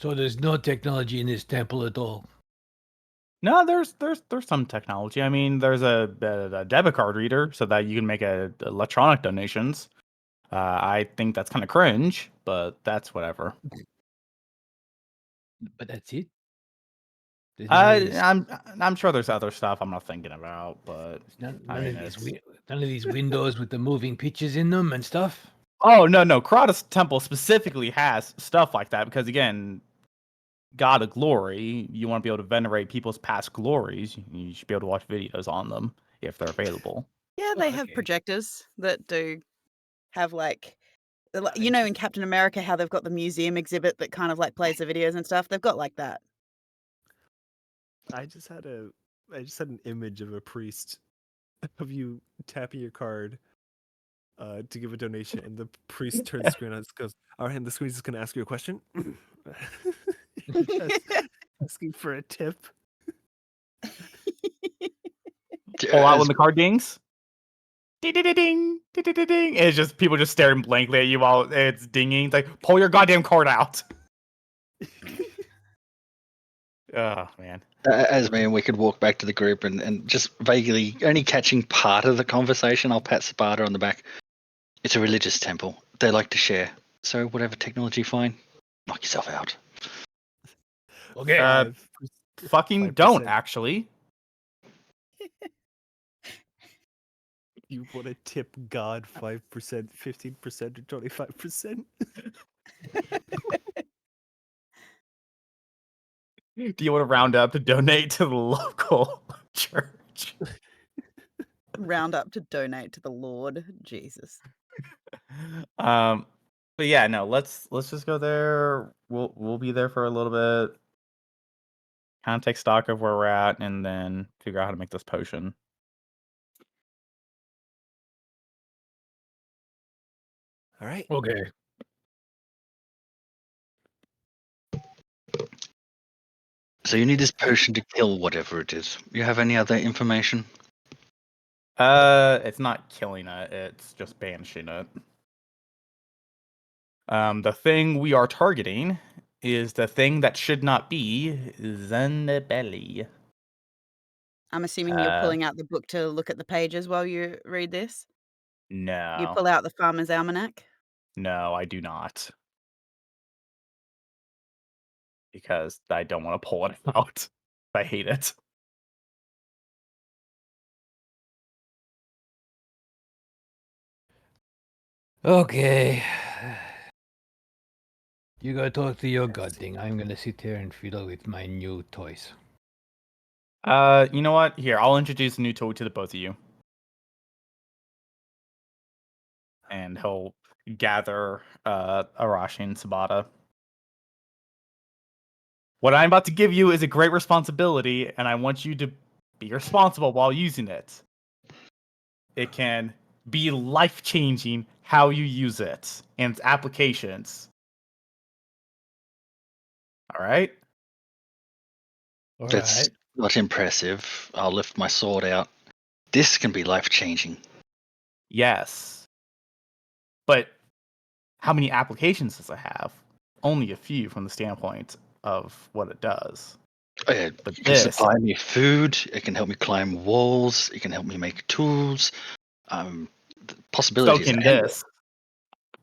So there's no technology in this temple at all. No, there's some technology. I mean, there's a debit card reader so that you can make electronic donations. I think that's kind of cringe, but that's whatever. But that's it. There's none of this, I'm sure there's other stuff I'm not thinking about, but none, I none mean, of these, it's... none of these windows with the moving pictures in them and stuff. Oh no, Kratos Temple specifically has stuff like that because again, God of Glory, you want to be able to venerate people's past glories. You should be able to watch videos on them if they're available. Yeah, Oh, they have okay. projectors that do have, like, I you know, in just- Captain America, how they've got the museum exhibit that kind of, like, plays the videos and stuff? They've got like that. I just had an image of a priest of you tapping your card to give a donation, and the priest turns the screen on and goes, "All right, and the screen's just gonna ask you a question." Just asking for a tip. Pull out when As- the card dings. Ding, ding, ding, ding, ding, ding, ding, ding. It's just people just staring blankly at you while it's dinging. It's like, pull your goddamn card out. Oh man. As me, and we could walk back to the group and just vaguely, only catching part of the conversation, I'll pat Sparta on the back. It's a religious temple. They like to share. So whatever technology, fine. Knock yourself out. Okay. 5%. Fucking don't actually. You want to tip God 5%, 15%, or 25%? Do you want to round up to donate to the local church? Round up to donate to the Lord. Jesus. But yeah, no, let's just go there. We'll be there for a little bit. Kind of take stock of where we're at, and then figure out how to make this potion. All right. Okay. So you need this potion to kill whatever it is. You have any other information? It's not killing it; it's just banishing it. The thing we are targeting is the thing that should not be Zendebelly. I'm assuming you're pulling out the book to look at the pages while you read this? You No, pull out the Farmer's Almanac? no, I do not. Because I don't want to pull it out. I hate it. Okay. You go talk to your god thing. I'm gonna sit here and fiddle with my new toys. You know what? Here, I'll introduce a new toy to the both of you. And he'll gather Arashi and Sabata. What I'm about to give you is a great responsibility, and I want you to be responsible while using it. It can be life-changing how you use it and its applications. All right? All That's right. not impressive. I'll lift my sword out. This can be life-changing. Yes. But how many applications does it have? Only a few from the standpoint of what it does. It But can this, supply me food. It can help me climb walls. It can help me make tools. The so possibilities can are endless. this,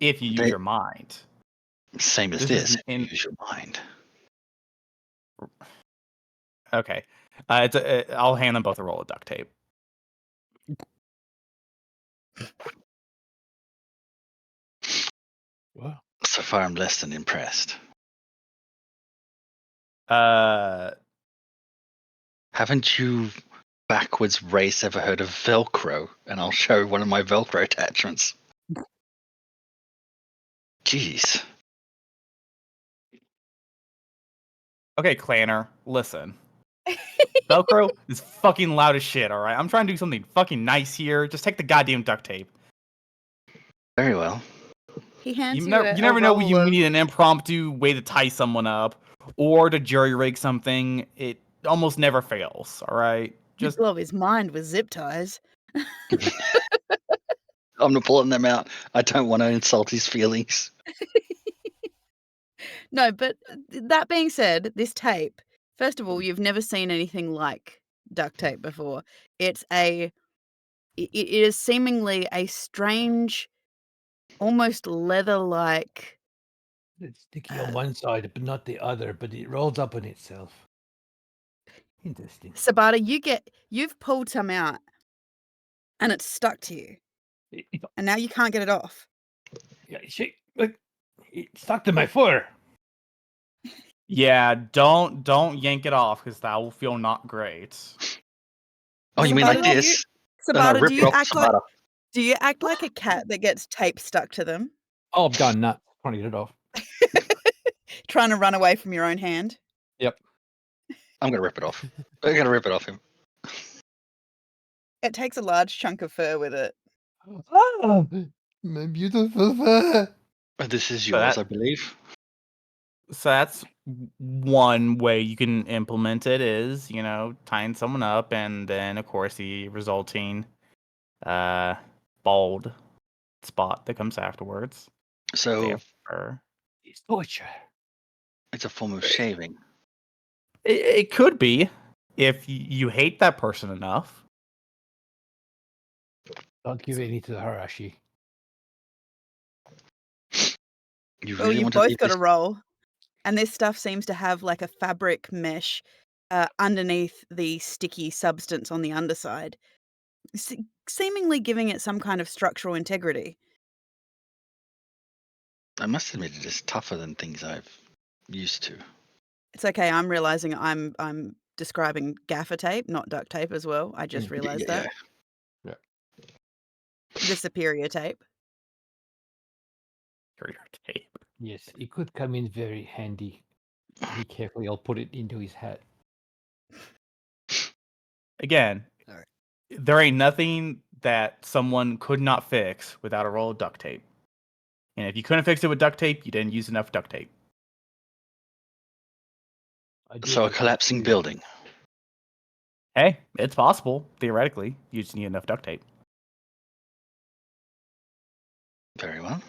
if you use They, your mind. same as This this. is If you use your mind. okay. I'll hand them both a roll of duct tape. Wow. So far, I'm less than impressed. Haven't you backwards race ever heard of Velcro? And I'll show one of my Velcro attachments. Jeez. Okay, Clanner, listen. Velcro is fucking loud as shit, alright? I'm trying to do something fucking nice here. Just take the goddamn duct tape. Very well. He hands You you never, a, you a never know when roll you of. need an impromptu way to tie someone up or to jury rig something. It almost never fails, alright? You Just blow his mind with zip ties. I'm not pulling them out. I don't want to insult his feelings. No, but that being said, this tape, first of all, you've never seen anything like duct tape before. It is seemingly a strange, almost leather-like. It's sticky on one side, but not the other, but it rolls up on itself. Interesting. Sabata, you've pulled some out, and it's stuck to you, and now you can't get it off. Yeah, look, it stuck to my fur. yeah, don't yank it off because that will feel not great. Oh, you mean like Sabata, do this? And I Sabata, rip do it you off act like Sabata. do you act like a cat that gets tape stuck to them, Oh, I've gone nuts trying to get it off. trying to run away from your own hand? Yep. I'm gonna rip it off. I'm gonna rip it off him. It takes a large chunk of fur with it. Oh, my beautiful fur. This is So yours, that- I believe. So that's one way you can implement it is, tying someone up and then of course the resulting bald spot that comes afterwards. They So have fur. It's torture. it's a form of shaving. It could be if you hate that person enough. Don't give any to the Harashi. You Well, really you've want to both leave got this? a roll, and this stuff seems to have like a fabric mesh underneath the sticky substance on the underside, seemingly giving it some kind of structural integrity. I must admit, it is tougher than things I've used to. It's okay. I'm realizing I'm describing gaffer tape, not duct tape as well. I just realized that. Yeah. The superior tape. Your tape. Yes, it could come in very handy. Be careful, I'll put it into his hat. Again, Alright. there ain't nothing that someone could not fix without a roll of duct tape. And if you couldn't fix it with duct tape, you didn't use enough duct tape. So a collapsing building. Hey, it's possible, theoretically. You just need enough duct tape. Very well.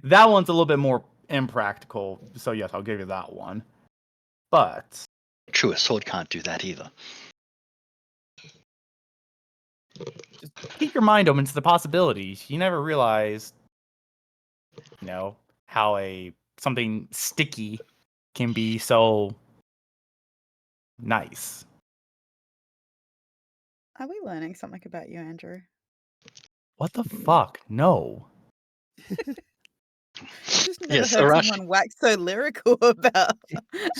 That one's a little bit more impractical, so yes, I'll give you that one. But True, a sword can't do that either. just keep your mind open to the possibilities. You never realize, how something sticky can be so nice. Are we learning something about you, Andrew? What the fuck? No. I've just never Yes, heard Arashi. someone wax so lyrical about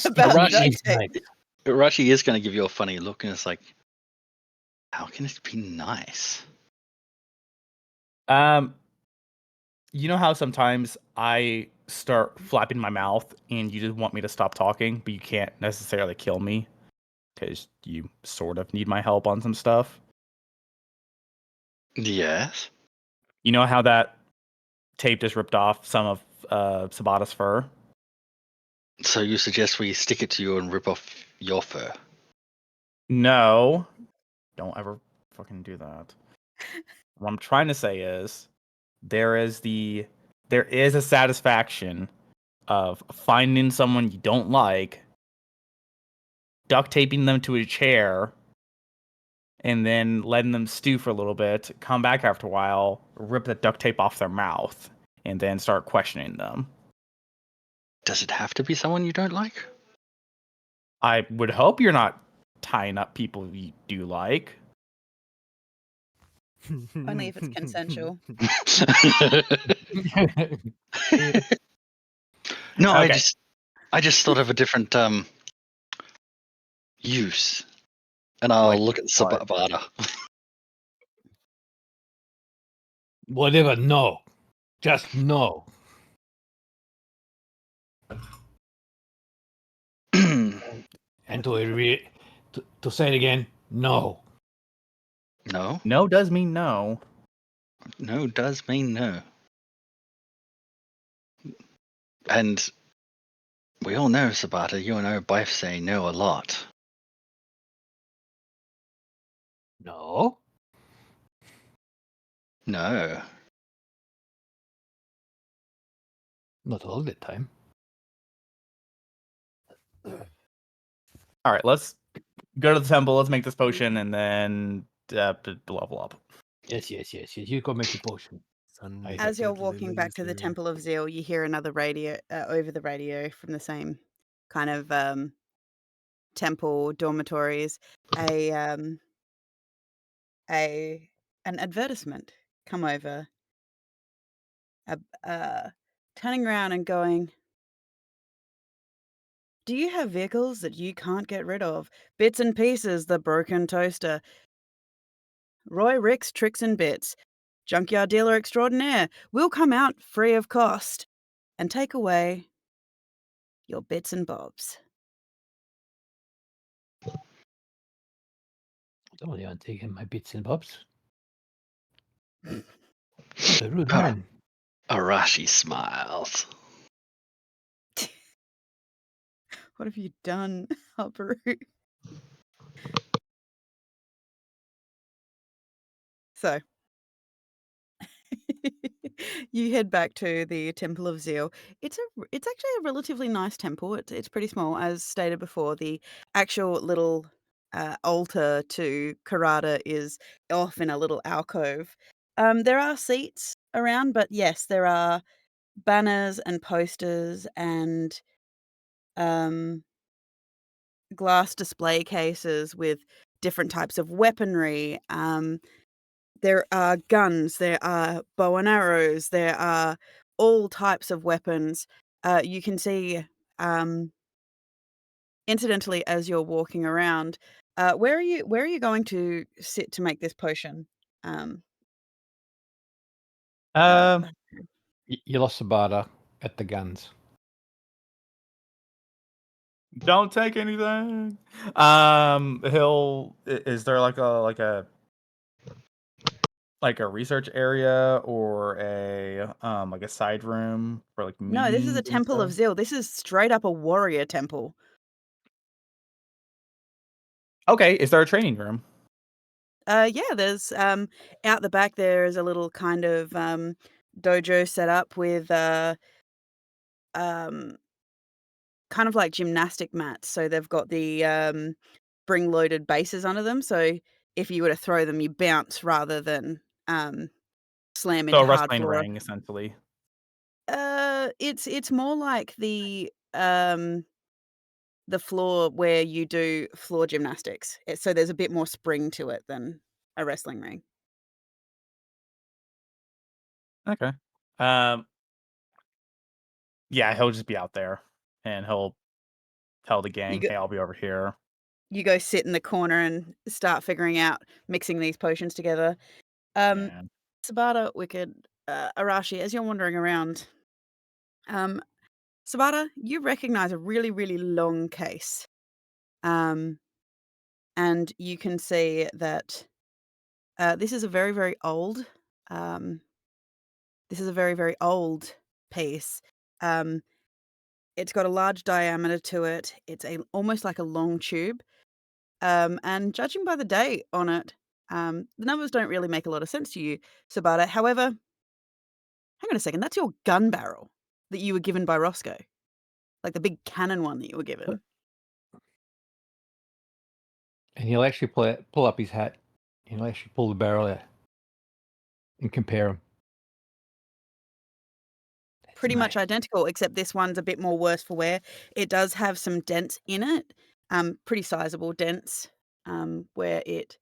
Arashi. duct tape. Arashi is going to give you a funny look, and it's like, how can it be nice? You know how sometimes I start flapping my mouth and you just want me to stop talking, but you can't necessarily kill me because you sort of need my help on some stuff. Yes. You know how that tape just ripped off some of Sabata's fur? So you suggest we stick it to you and rip off your fur? No. Don't ever fucking do that. What I'm trying to say is there is a satisfaction of finding someone you don't like, duct taping them to a chair, and then letting them stew for a little bit, come back after a while, rip the duct tape off their mouth, and then start questioning them. Does it have to be someone you don't like? I would hope you're not tying up people you do like. Only if it's consensual. No, Okay. I just thought of a different use, and I'll Like look at what? Sabata. Whatever, no. Just no. And to say it again, no. No, No does mean no. no does mean no, and we all know, Sabata. You and I both say no a lot. No. No. Not all the time. All right, let's go to the temple. Let's make this potion, and then level up. Yes. You go make the potion. Sun I- As you're naked walking back to the lilies Temple of Zeal, you hear another radio over the radio from the same kind of temple dormitories. A an advertisement come over, turning around and going, "Do you have vehicles that you can't get rid of? Bits and pieces, the broken toaster. Roy Rick's Tricks and Bits, junkyard dealer extraordinaire, will come out free of cost and take away your bits and bobs." I don't want to take my bits and bobs. What a rude Ah. man. Arashi smiles. What have you done, Habaru? So, you head back to the Temple of Zeal. It's actually a relatively nice temple. It's pretty small, as stated before. The actual little altar to Karada is off in a little alcove. There are seats around, but yes, there are banners and posters and um, glass display cases with different types of weaponry. There are guns, there are bow and arrows, there are all types of weapons. You can see, um, incidentally, as you're walking around, where are you going to sit to make this potion? Um, uh, Um, You lost Sabata at the guns. don't take anything. Is there like a research area or a like a side room for like no, this is a meetings and Temple of stuff? Zeal. This is straight up a warrior temple. Okay, is there a training room? Yeah, there's out the back there is a little kind of dojo set up with um kind of like gymnastic mats. So they've got the spring loaded bases under them. So if you were to throw them, you bounce rather than um slam So into a hard wrestling floor. ring, essentially. It's more like the floor where you do floor gymnastics. So there's a bit more spring to it than a wrestling ring. Okay. Um, yeah, he'll just be out there, and he'll tell the You gang, go "Hey, I'll be over here." you go sit in the corner and start figuring out mixing these potions together. Um, Yeah. Sabata, Wicked, Arashi, as you're wandering around, um, Sabata, you recognize a really, really long case. Um, and you can see that this is a very, very old. Um, this is a very, very old piece. Um, it's got a large diameter to it. It's almost like a long tube. And judging by the date on it, the numbers don't really make a lot of sense to you, Sabata. However, hang on a second. That's your gun barrel that you were given by Roscoe, like the big cannon one that you were given. And he'll actually pull up his hat. He'll actually pull the barrel out and compare them. Pretty much identical, except this one's a bit more worse for wear. It does have some dents in it, pretty sizable dents, where it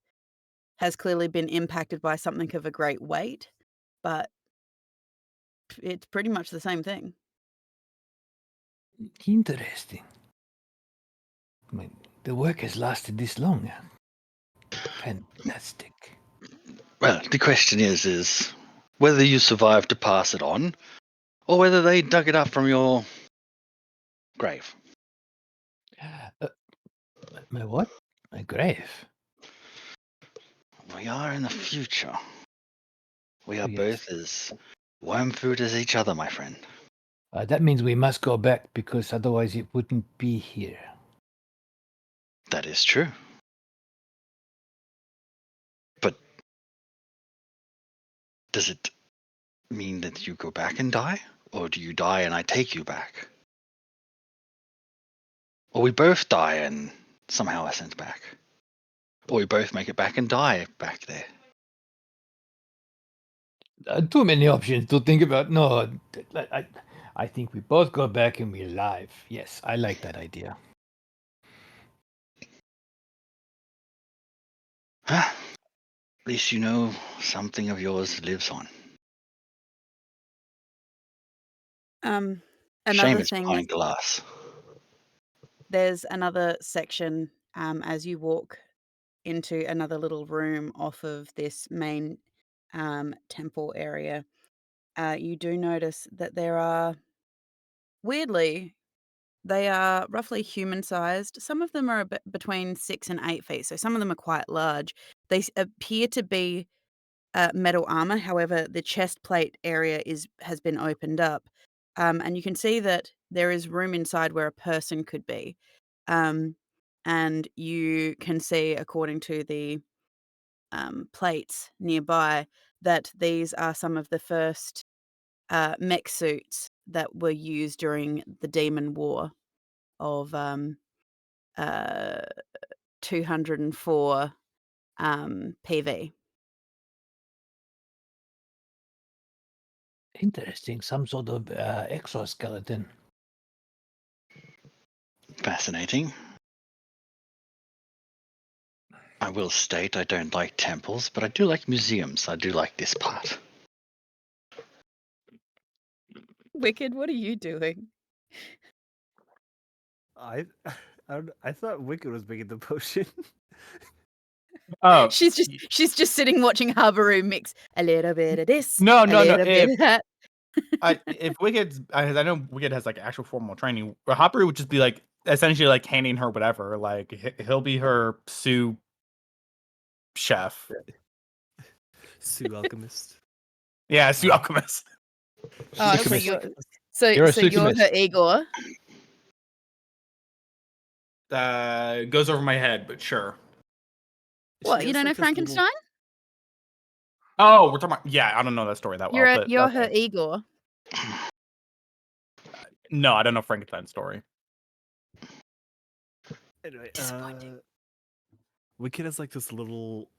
has clearly been impacted by something of a great weight, but it's pretty much the same thing. Interesting. I mean, the work has lasted this long. Fantastic. Well, the question is whether you survived to pass it on, or whether they dug it up from your grave. My what? My grave. We are in the future. We are Yes. both as worm food as each other, my friend. That means we must go back because otherwise it wouldn't be here. That is true. But does it mean that you go back and die? Or do you die and I take you back? Or we both die and somehow are sent back? Or we both make it back and die back there? Too many options to think about. No, I think we both go back and we're alive. Yes, I like that idea. At least you know something of yours lives on. Shame Shame another it's thing is behind glass. there's another section as you walk into another little room off of this main temple area. You do notice that there are, weirdly, they are roughly human-sized. Some of them are a bit between 6 and 8 feet, so some of them are quite large. They appear to be metal armor. However, the chest plate area has been opened up, and you can see that there is room inside where a person could be. Um, and you can see, according to the plates nearby, that these are some of the first mech suits that were used during the Demon War of uh, 204 PV. Interesting. Some sort of exoskeleton. Fascinating. I will state I don't like temples, but I do like museums. I do like this part. Wicked, what are you doing? I I thought Wicked was making the potion. Oh, She's just sitting watching Habaru mix a little bit of this, no, a no, no. little bit of that. If Wicked's, I know Wicked has like actual formal training. But Hopper would just be like essentially like handing her whatever. Like he'll be her sous chef. Sue Alchemist. Yeah, sous alchemist. Oh, so Alchemist. you're You're a so you're her alchemist. Igor. Goes over my head, but sure. What, She you has, don't know like, this little- Frankenstein? Oh, we're talking about. Yeah, I don't know that story that well, but You're her okay. Igor. No, I don't know Frankenstein's story. Anyway, Disappointing. Wicked has like this little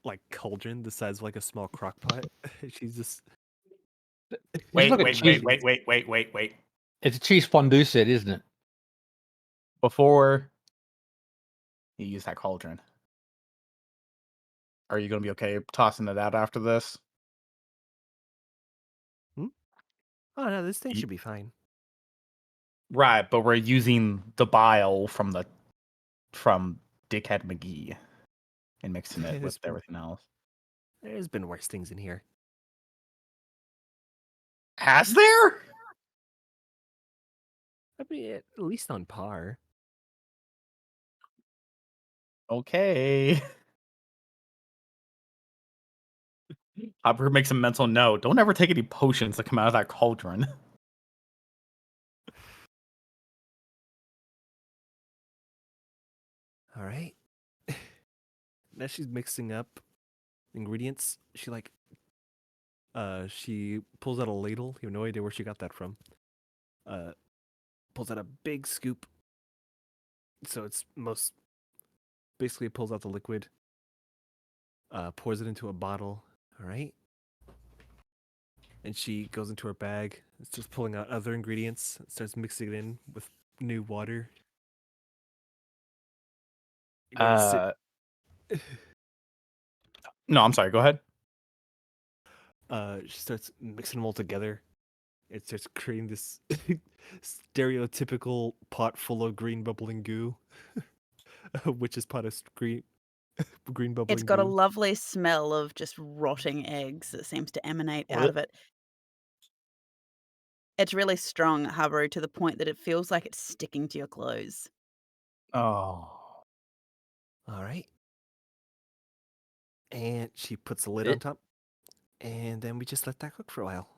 like cauldron the size of like a small crock pot. She's just Wait, like a wait, cheese. wait. It's a cheese fondue set, isn't it? Before you use that cauldron, are you gonna be okay tossing it out after this? oh no, this thing Ye- should be fine. Right, but we're using the bile from Dickhead McGee and mixing it with everything else. There's been worse things in here. Has there? I mean, at least on par. Okay. Hopper makes a mental note. Don't ever take any potions that come out of that cauldron. All right. Now she's mixing up ingredients. She pulls out a ladle. You have no idea where she got that from. Pulls out a big scoop. So it's basically pulls out the liquid. Pours it into a bottle. All right. And she goes into her bag. It's just pulling out other ingredients. Starts mixing it in with new water. You notice it- No, I'm sorry. Go ahead. she starts mixing them all together. It starts creating this stereotypical pot full of green bubbling goo, which is pot of green It's bubbling got a goo. lovely smell of just rotting eggs that seems to emanate out What? of it. It's really strong, Habaru, to the point that it feels like it's sticking to your clothes. Oh. All right. And she puts the lid Eh. on top, and then we just let that cook for a while.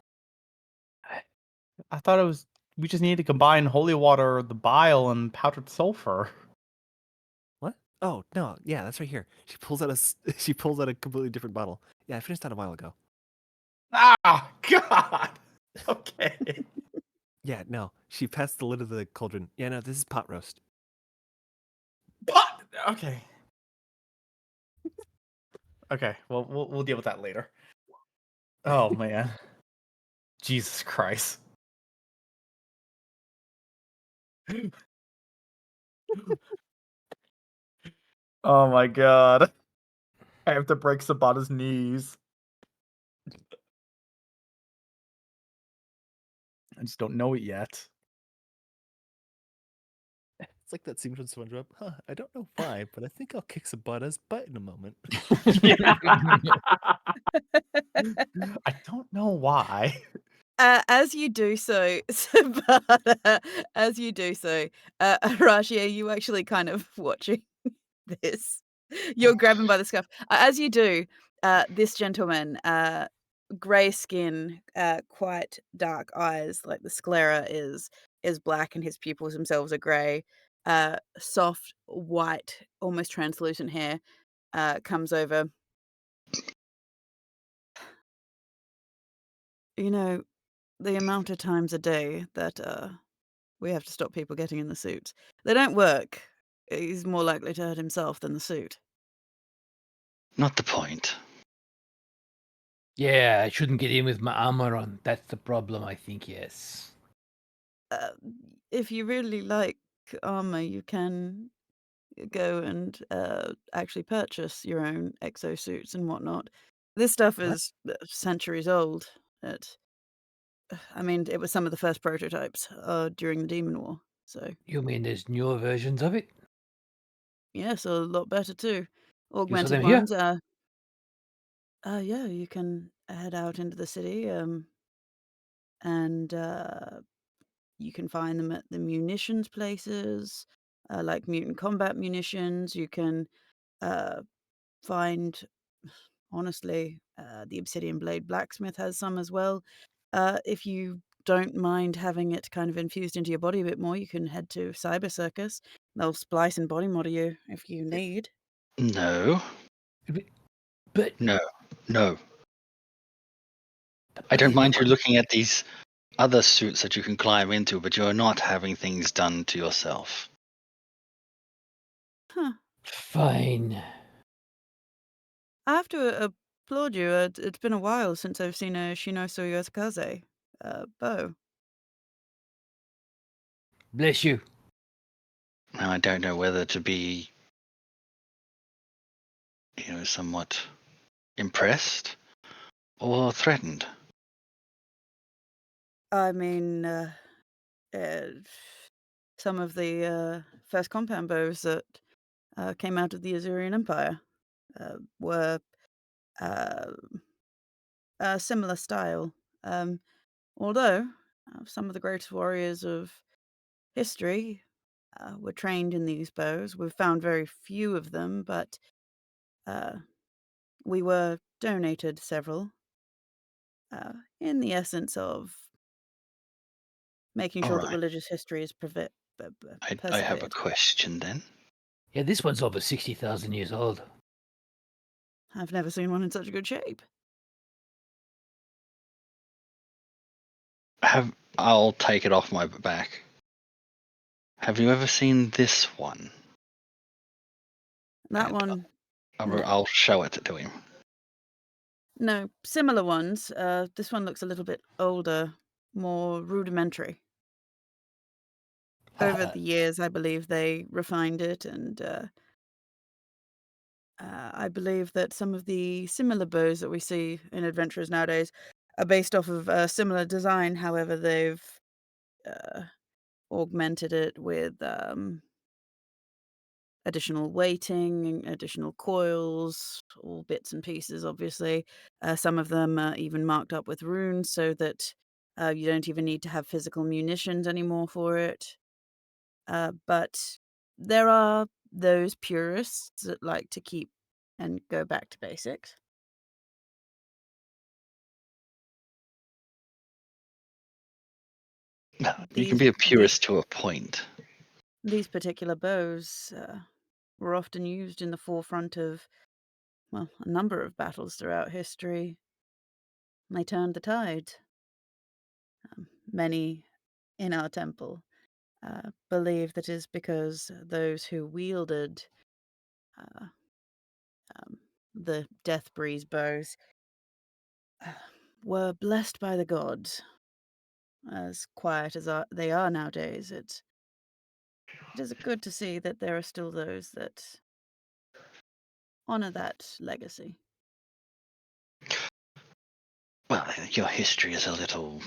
I thought it was we just need to combine holy water, the bile, and powdered sulfur. What? Oh no, yeah, that's right here. She pulls out she pulls out a completely different bottle. Yeah, I finished that a while ago. Ah, God. Okay. Yeah, no, she passed the lid of the cauldron. Yeah, no, this is pot roast. But okay. Okay. Well, we'll deal with that later. Oh man. Jesus Christ. Oh my God. I have to break Sabata's knees. I just don't know it yet. It's like that scene from SpongeBob. Huh, I don't know why, but I think I'll kick Sabata's butt in a moment. I don't know why. As you do so, Sabata, as you do so, Arashi, are you actually kind of watching this? You're grabbing by the scarf. As you do, this gentleman, grey skin, quite dark eyes, like the sclera is black and his pupils themselves are grey. Soft, white, almost translucent hair, comes over. You know, the amount of times a day that we have to stop people getting in the suits. They don't work. He's more likely to hurt himself than the suit. Not the point. Yeah, I shouldn't get in with my armor on. That's the problem, I think, yes. Uh, if you really like armor, you can go and actually purchase your own exosuits and whatnot. This stuff What? is centuries old. I mean, it was some of the first prototypes during the Demon War. So, You mean there's newer versions of it? yes, a lot better too. You saw Augmented them here? ones. Yeah, you can head out into the city, and you can find them at the munitions places, like mutant combat munitions. You can uh, find, honestly, the Obsidian Blade Blacksmith has some as well. If you don't mind having it kind of infused into your body a bit more, you can head to Cyber Circus. They'll splice and body model you if you need. No, But no, no. I but don't the mind you Equinox. looking at these other suits that you can climb into, but you're not having things done to yourself. Huh. Fine. I have to applaud you. It's been a while since I've seen a Shinosu Yosukaze bow. Bless you. Now I don't know whether to be, somewhat impressed or threatened. I mean, uh, some of the first compound bows that came out of the Azurian Empire were uh, a similar style. Um, although some of the greatest warriors of history were trained in these bows. We've found very few of them, but uh, we were donated several in the essence of making All sure that right, religious history is I have a persevered. question then. Yeah, this one's over 60,000 years old. I've never seen one in such good shape. I'll take it off my back. Have you ever seen this one? That And one, no. I'll show it to him. No, similar ones. This one looks a little bit older, more rudimentary. Over the years, I believe they refined it, and I believe that some of the similar bows that we see in adventurers nowadays are based off of a similar design. However, they've augmented it with additional weighting, additional coils, all bits and pieces, obviously. Some of them are even marked up with runes so that you don't even need to have physical munitions anymore for it. But there are those purists that like to keep and go back to basics. No, you can These be a these purist to a point. these particular bows were often used in the forefront of, well, a number of battles throughout history. They turned the tide. Many in our temple believe that is because those who wielded uh, the death breeze bows uh, were blessed by the gods. As quiet as they are nowadays, it is good to see that there are still those that honor that legacy. Well, your history is a little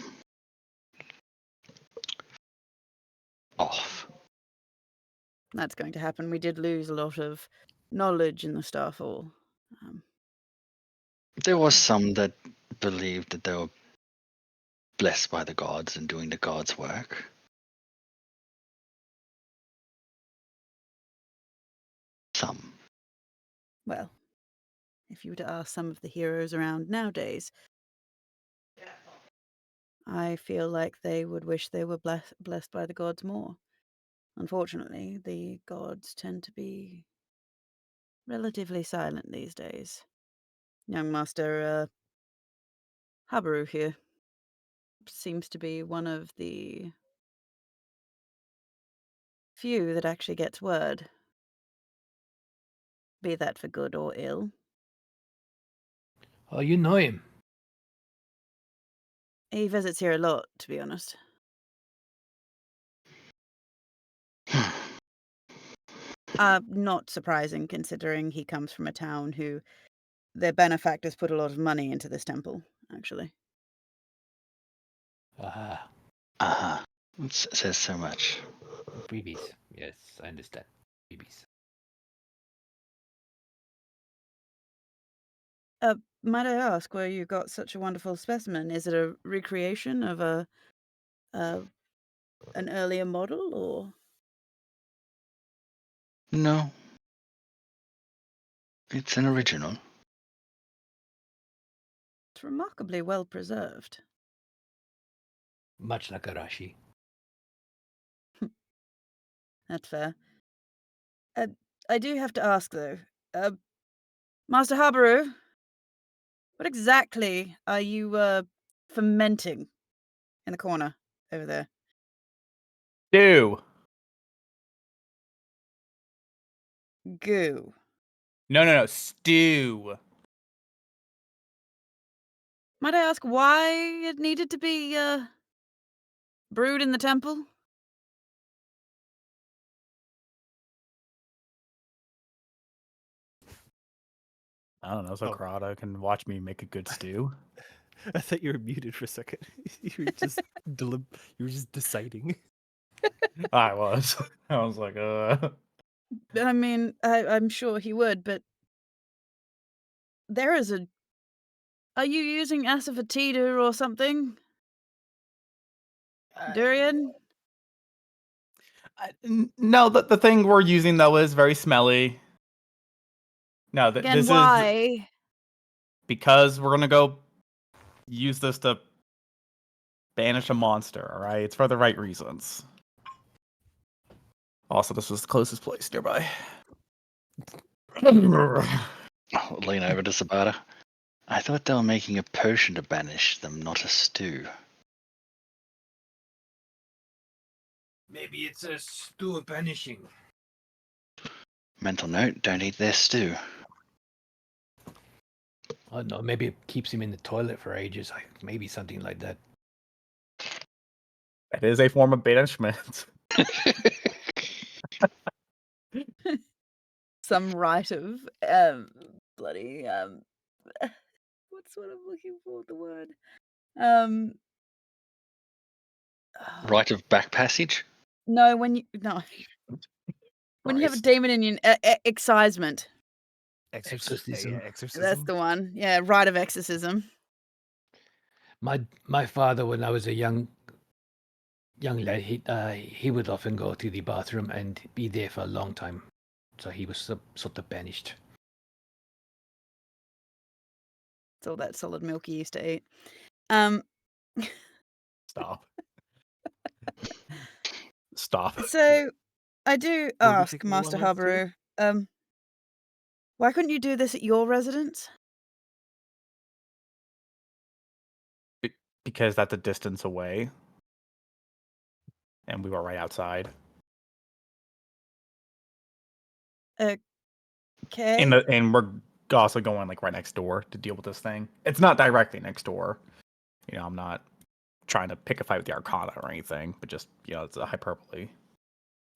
off. That's going to happen. We did lose a lot of knowledge in the Starfall. There was some that believed that they were blessed by the gods and doing the gods' work. Some. Well, if you were to ask some of the heroes around nowadays, I feel like they would wish they were blessed by the gods more. Unfortunately, the gods tend to be relatively silent these days. Young Master Habaru here seems to be one of the few that actually gets word, be that for good or ill. Oh, you know him. He visits here a lot, to be honest. Not surprising, considering he comes from a town who their benefactors put a lot of money into this temple, actually. Ah, Uh-huh. It says so much. freebies. Yes, I understand. Freebies. Might I ask where you got such a wonderful specimen? Is it a recreation of an earlier model, or No, it's an original. it's remarkably well preserved? Much like Arashi. That's fair. I do have to ask though, Master Habaru, what exactly are you fermenting in the corner over there? Stew. Goo. No. Stew. Might I ask why it needed to be brewed in the temple? I don't know, so Oh. Karada can watch me make a good stew. I thought you were muted for a second. You were just you were just deciding. I was. I was like, I mean, I'm sure he would, but there is a. Are you using asafoetida or something? Durian? No, the thing we're using though is very smelly. No, Again, this is why? because we're gonna go use this to banish a monster. All right, it's for the right reasons. Also, this was the closest place nearby. I'll lean over to Sabata. I thought they were making a potion to banish them, not a stew. Maybe it's a stew of banishing. Mental note, don't eat their stew. Oh no, maybe it keeps him in the toilet for ages. Maybe something like that. That is a form of banishment. Some rite of bloody what's what I'm looking for? The word. Um, Rite of back passage. no, when you have a Christ. demon in you, excisement. Exorcism. Yeah, That's exorcism. the one. Yeah, rite of exorcism. My father, when I was a young lad, he would often go to the bathroom and be there for a long time, so he was sort of banished. It's all that solid milk you used to eat. Um, Stop. Stop. so I do Were we ask, taking a long Master rest too? Habaru, why couldn't you do this at your residence? Because that's a distance away. And we were right outside. Okay. And we're also going like right next door to deal with this thing. It's not directly next door. I'm not trying to pick a fight with the Arcana or anything, but just it's a hyperbole.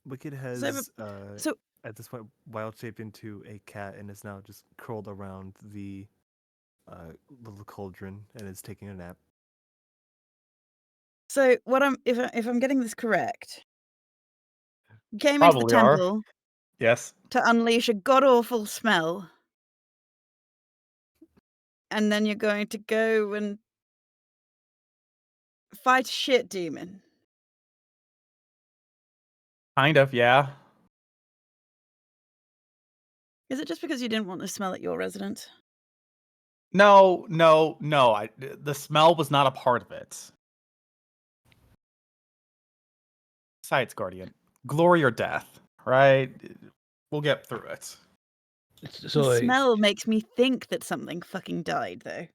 Wicked So, has so at this point wild shaped into a cat and is now just curled around the little cauldron and is taking a nap. So what if I'm getting this correct, you came into the Probably are. temple Yes. to unleash a god awful smell, and then you're going to go and fight a shit demon. Kind of, yeah. Is it just because you didn't want the smell at your residence? No. The smell was not a part of it. Besides, Guardian, glory or death, right? We'll get through it. So The smell makes me think that something fucking died, though.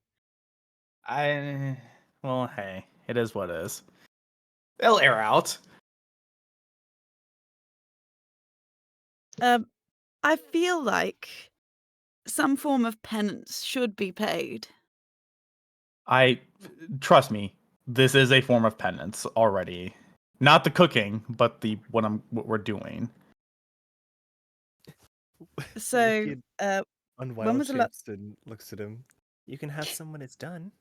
Well, hey, it is what it is. They'll air out. I feel like some form of penance should be paid. Trust me, this is a form of penance already. Not the cooking, but what we're doing. So, Wicked when unwild was the shapes and looks at him. You can have some when it's done.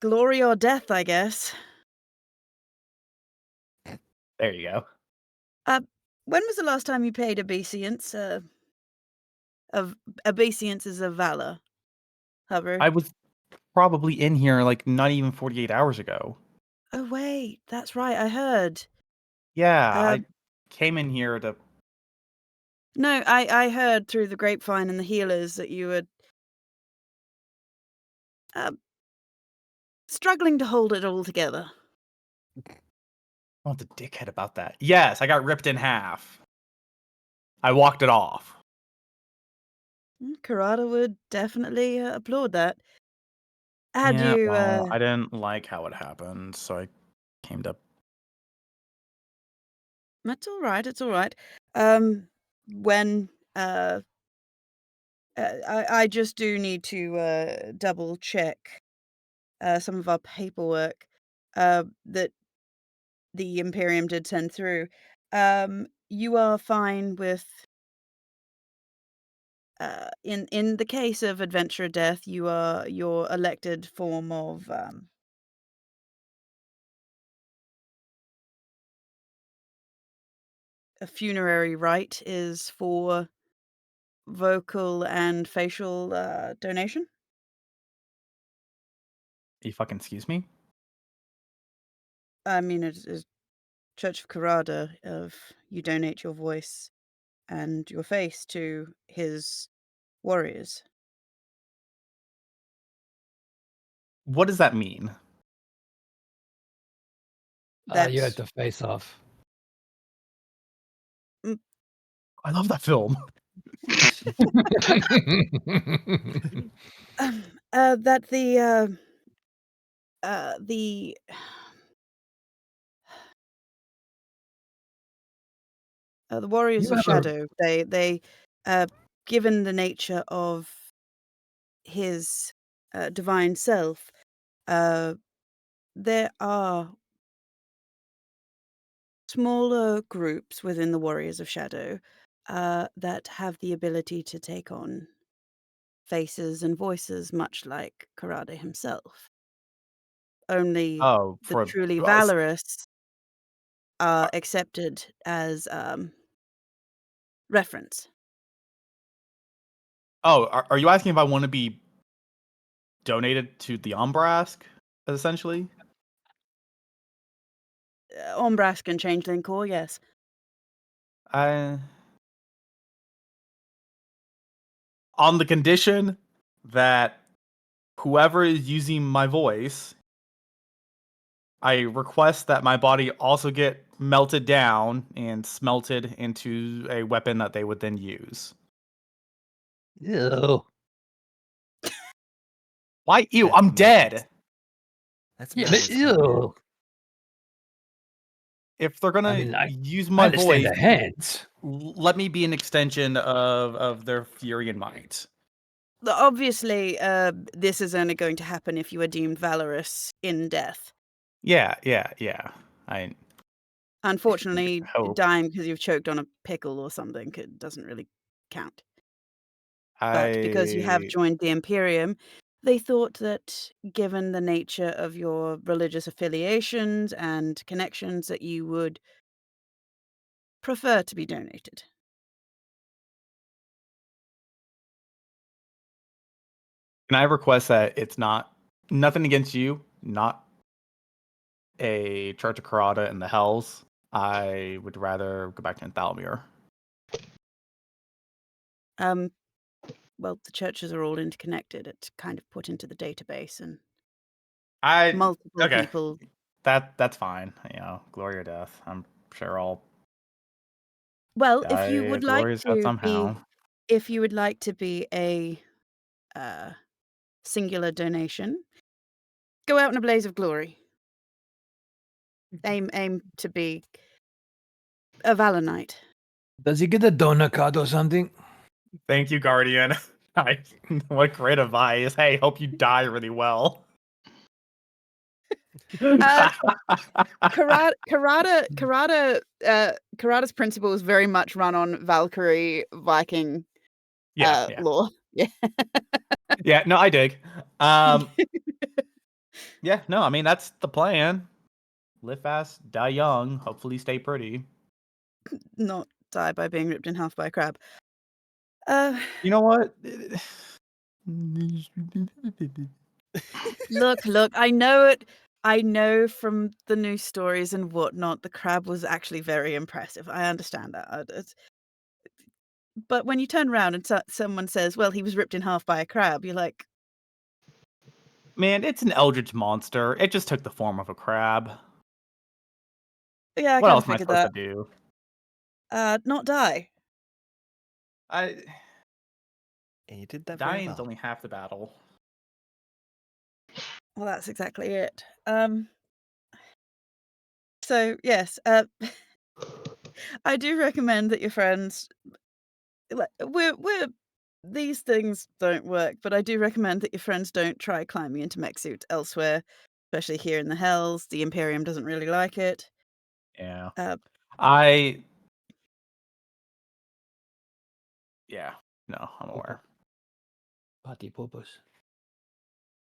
glory or death, I guess. There you go. When was the last time you paid obeisance? Of obeisance is a valor, Hubbard. I was probably in here like not even 48 hours ago. Oh wait, that's right. I heard. Yeah, Uh, I came in here to. no, I heard through the grapevine and the healers that you were uh, struggling to hold it all together. Oh, the dickhead about that. Yes, I got ripped in half. I walked it off. Karada would definitely applaud that. Had Yeah, you? well, I didn't like how it happened, so I came to. It's all right. It's all right. When I just do need to double check some of our paperwork that the Imperium did send through. You are fine with in the case of adventure or death, your elected form of a funerary rite is for vocal and facial donation. You fucking excuse me? I mean, it is Church of Karada of you donate your voice and your face to his warriors. What does that mean? you had That's to face off. I love that film. that the the Warriors You of have a Shadow, they given the nature of his divine self, uh, there are smaller groups within the Warriors of Shadow that have the ability to take on faces and voices, much like Karade himself. Only Oh, the for truly well, valorous are uh, accepted as reference. are you asking if I want to be donated to the Umbrask, essentially? Ombrask and Changeling Core, yes. I On the condition that whoever is using my voice, I request that my body also get melted down and smelted into a weapon that they would then use. Ew. Why? Ew, That's I'm madness. dead. That's Yeah, but madness, Conan. ew. If they're I gonna mean, I use I my understand voice, the hands. let me be an extension of their fury and might. Obviously, this is only going to happen if you are deemed valorous in death. Yeah. I Unfortunately, hope. dying because you've choked on a pickle or something doesn't really count. But because you have I joined the Imperium, they thought that given the nature of your religious affiliations and connections, that you would prefer to be donated. Can I request that it's nothing against you, not a Church of Karada in the Hells. I would rather go back to Thalmir. Um, well, the churches are all interconnected. It's kind of put into the database, and multiple Okay. people. That's fine. Glory or death. I'm sure I'll Well, die a glorious death somehow. if you would like to be a uh, singular donation, go out in a blaze of glory. Aim to be a Valor Knight. Does he get a donut card or something? Thank you, Guardian. What great advice. Hey, hope you die really well. Karada's principle is very much run on Valkyrie Viking Yeah. lore. Yeah. Yeah, no, I dig. Yeah, no, I mean that's the plan. Live fast, die young, hopefully stay pretty. Not die by being ripped in half by a crab. You know what? Look, I know it. I know from the news stories and whatnot, the crab was actually very impressive. I understand that. But when you turn around and someone says, well, he was ripped in half by a crab, you're like, Man, it's an eldritch monster. It just took the form of a crab. yeah, I What kind of else am I figured supposed to that. do? Not die. I And you did that very Dying's well. only half the battle. Well, that's exactly it. So yes, I do recommend that your friends, we're these things don't work, but I do recommend that your friends don't try climbing into mech suits elsewhere, especially here in the Hells. The Imperium doesn't really like it. Yeah. Uh, Yeah. No, I'm aware. Party purpose.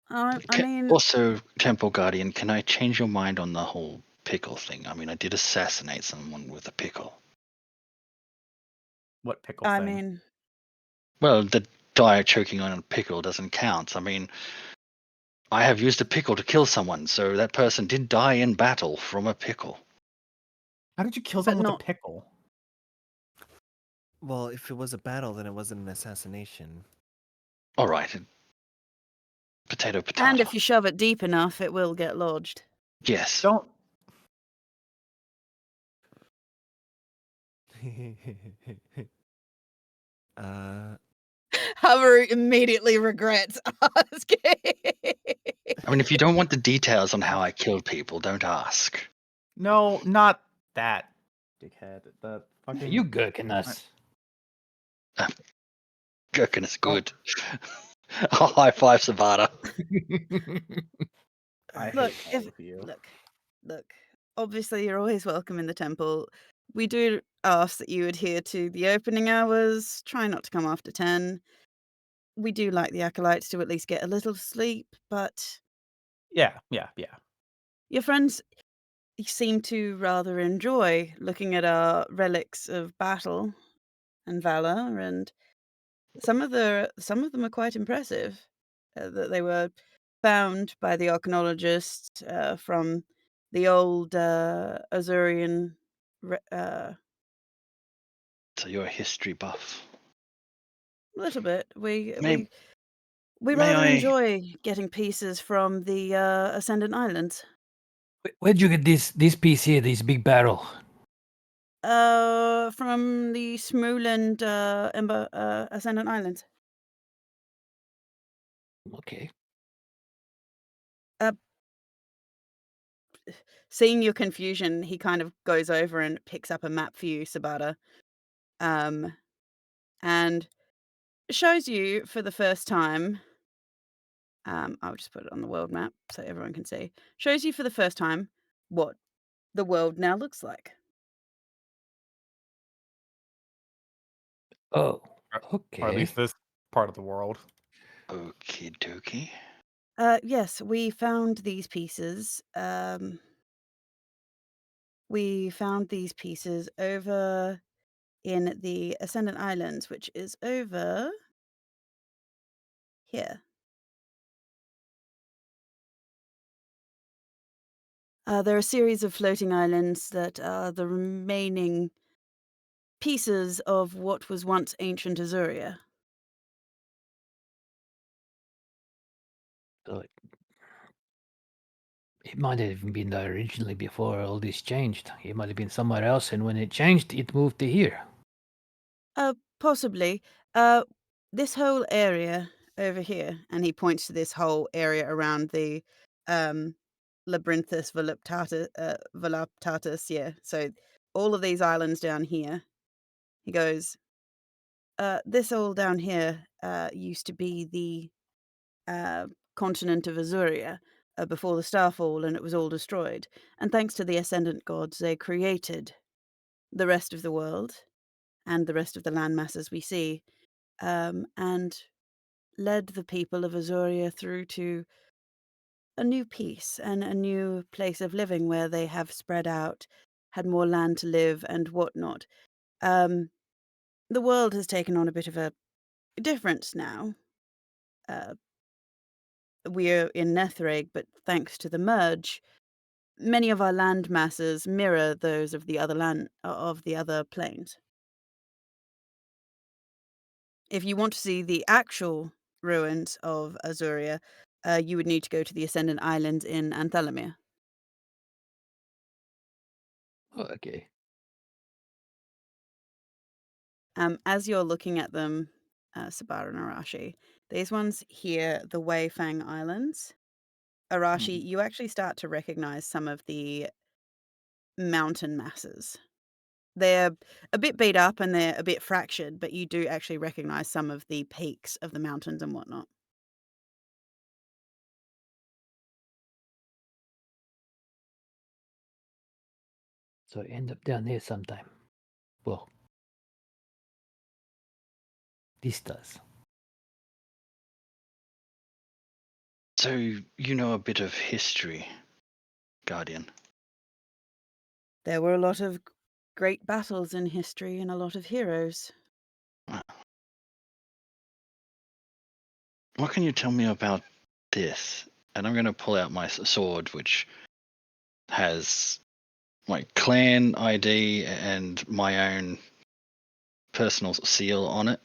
I mean, Also, Temple Guardian, can I change your mind on the whole pickle thing? I mean, I did assassinate someone with a pickle. What pickle I thing? mean, Well, the die choking on a pickle doesn't count. I mean, I have used a pickle to kill someone, so that person did die in battle from a pickle. How did you kill but someone with a not. pickle? Well, if it was a battle, then it wasn't an assassination. All right. Potato, potato. And if you shove it deep enough, it will get lodged. Yes. Don't. uh, Haveru immediately regrets asking. I mean, if you don't want the details on how I killed people, don't ask. No, not that, dickhead. The fucking. You gherkin us. Gherkin is good. Oh, high five, Savannah. I Look, hate all of you. look. Obviously, you're always welcome in the temple. We do ask that you adhere to the opening hours, try not to come after 10. We do like the acolytes to at least get a little sleep, but Yeah, yeah, yeah. your friends seem to rather enjoy looking at our relics of battle and valor, and some of them are quite impressive, that they were found by the archaeologists, from the old, Azurian re So you're a history buff. little bit. May We may rather I? enjoy getting pieces from the, Ascendant Islands. Where'd you get this piece here, this big barrel? From the Smootland, Ascendant Islands. Okay. Uh, Seeing your confusion, he kind of goes over and picks up a map for you, Sabata, um, and shows you for the first time. I'll just put it on the world map so everyone can see. Shows you for the first time what the world now looks like. Oh, Or at least okay. this part of the world. Okie dokie. Yes, we found these pieces. We found these pieces over in the Ascendant Islands, which is over here. There are a series of floating islands that are the remaining pieces of what was once ancient Azuria. So it might have even been there originally before all this changed. It might have been somewhere else, and when it changed, it moved to here. Possibly. Uh, this whole area over here, and he points to this whole area around the um, Labyrinthus voluptatus. Yeah, so all of these islands down here. He goes, this all down here used to be the continent of Azuria before the Starfall, and it was all destroyed. And thanks to the Ascendant gods, they created the rest of the world and the rest of the land masses we see, and led the people of Azuria through to a new peace and a new place of living where they have spread out, had more land to live, and whatnot. Um, the world has taken on a bit of a difference now. Uh, we're in Nethereg, but thanks to the merge, many of our land masses mirror those of the other planes. If you want to see the actual ruins of Azuria, you would need to go to the Ascendant Islands in Anthalamir. Oh, okay. As you're looking at them, Sabara and Arashi, these ones here, the Weifang Islands, Arashi, you actually start to recognize some of the mountain masses. They're a bit beat up and they're a bit fractured, but you do actually recognize some of the peaks of the mountains and whatnot. So end up down there sometime. Well, this does. So you know a bit of history, Guardian. There were a lot of great battles in history and a lot of heroes. What can you tell me about this? And I'm going to pull out my sword, which has my clan ID and my own personal seal on it.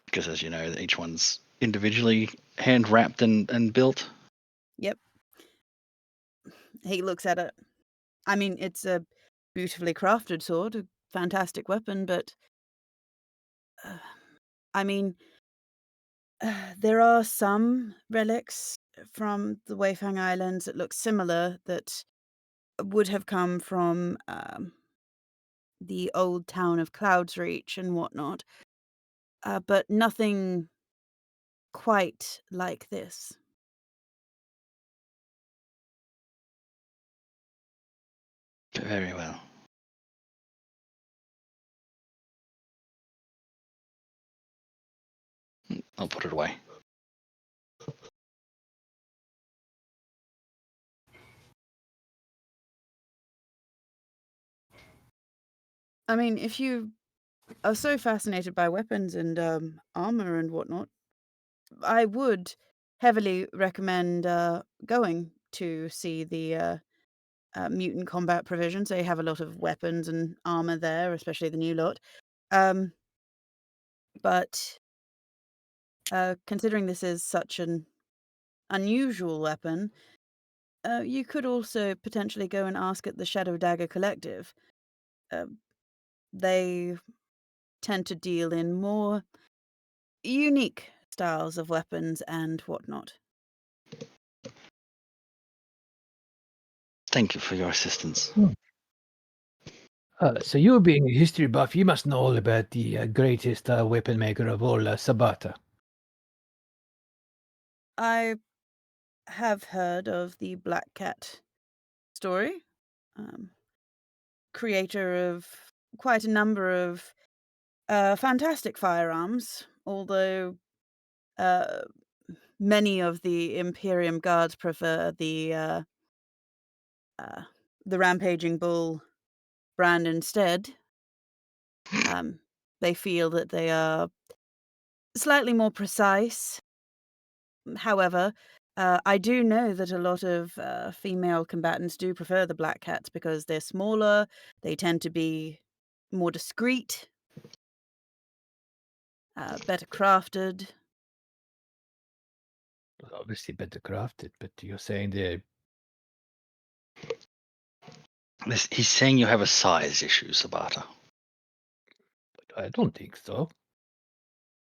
Because, as you know, each one's individually hand wrapped and built. Yep. He looks at it. I mean, it's a beautifully crafted sword, a fantastic weapon, but uh, I mean, there are some relics from the Weifang Islands that look similar that would have come from the old town of Clouds Reach and whatnot, but nothing quite like this. Very well. I'll put it away. I mean, if you are so fascinated by weapons and armor and whatnot, I would heavily recommend going to see the mutant combat provisions. They have a lot of weapons and armor there, especially the new lot. But considering this is such an unusual weapon, you could also potentially go and ask at the Shadow Dagger Collective. They tend to deal in more unique styles of weapons and whatnot. Thank you for your assistance. So you being a history buff, you must know all about the greatest weapon maker of all, Sabata. I have heard of the Black Cat story. Creator of quite a number of fantastic firearms, although many of the Imperium guards prefer the Rampaging Bull brand instead. They feel that they are slightly more precise. However, I do know that a lot of female combatants do prefer the Black Cats because they're smaller, they tend to be more discreet, better crafted. Obviously better crafted, but you're saying they're He's saying you have a size issue, Sabata. I don't think so. Well,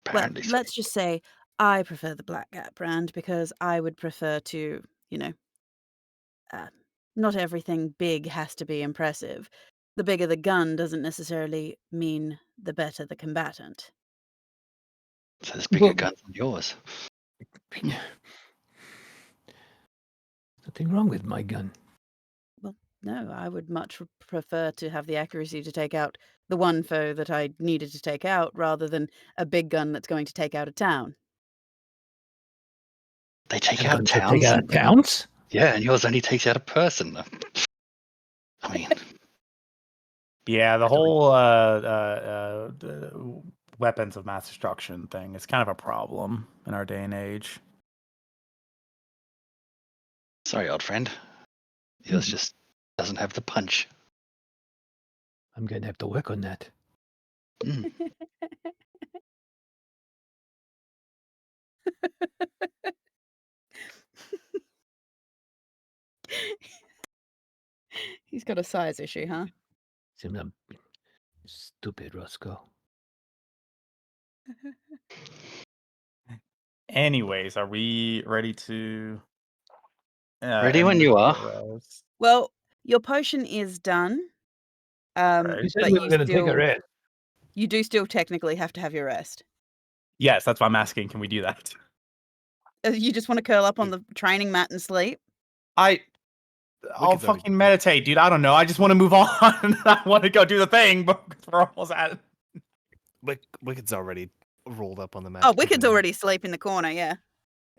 Apparently so. let's just say I prefer the Black Cat brand because I would prefer to, not everything big has to be impressive. The bigger the gun doesn't necessarily mean the better the combatant. So there's bigger Well- guns than yours. Nothing wrong with my gun. Well, no, I would much prefer to have the accuracy to take out the one foe that I needed to take out rather than a big gun that's going to take out a town. They take A out gun to towns. take out towns? Yeah, and yours only takes out a person. I mean, Yeah, the whole weapons of mass destruction thing is kind of a problem in our day and age. sorry, old friend. Yours just doesn't have the punch. I'm going to have to work on that. Mm. He's got a size issue, huh? Seems I'm stupid, Roscoe. Anyways, are we ready to? Ready when you are. rest? Well, your potion is done. Right. You said But we were going to take a rest. you do still technically have to have your rest. Yes, that's why I'm asking. Can we do that? You just want to curl up on the training mat and sleep? I'll Wicked's already fucking done. meditate, dude. I don't know. I just want to move on. I want to go do the thing, but we're almost at it. Wicked's already rolled up on the mat. Oh, to keep Wicked's an eye. already asleep in the corner, yeah.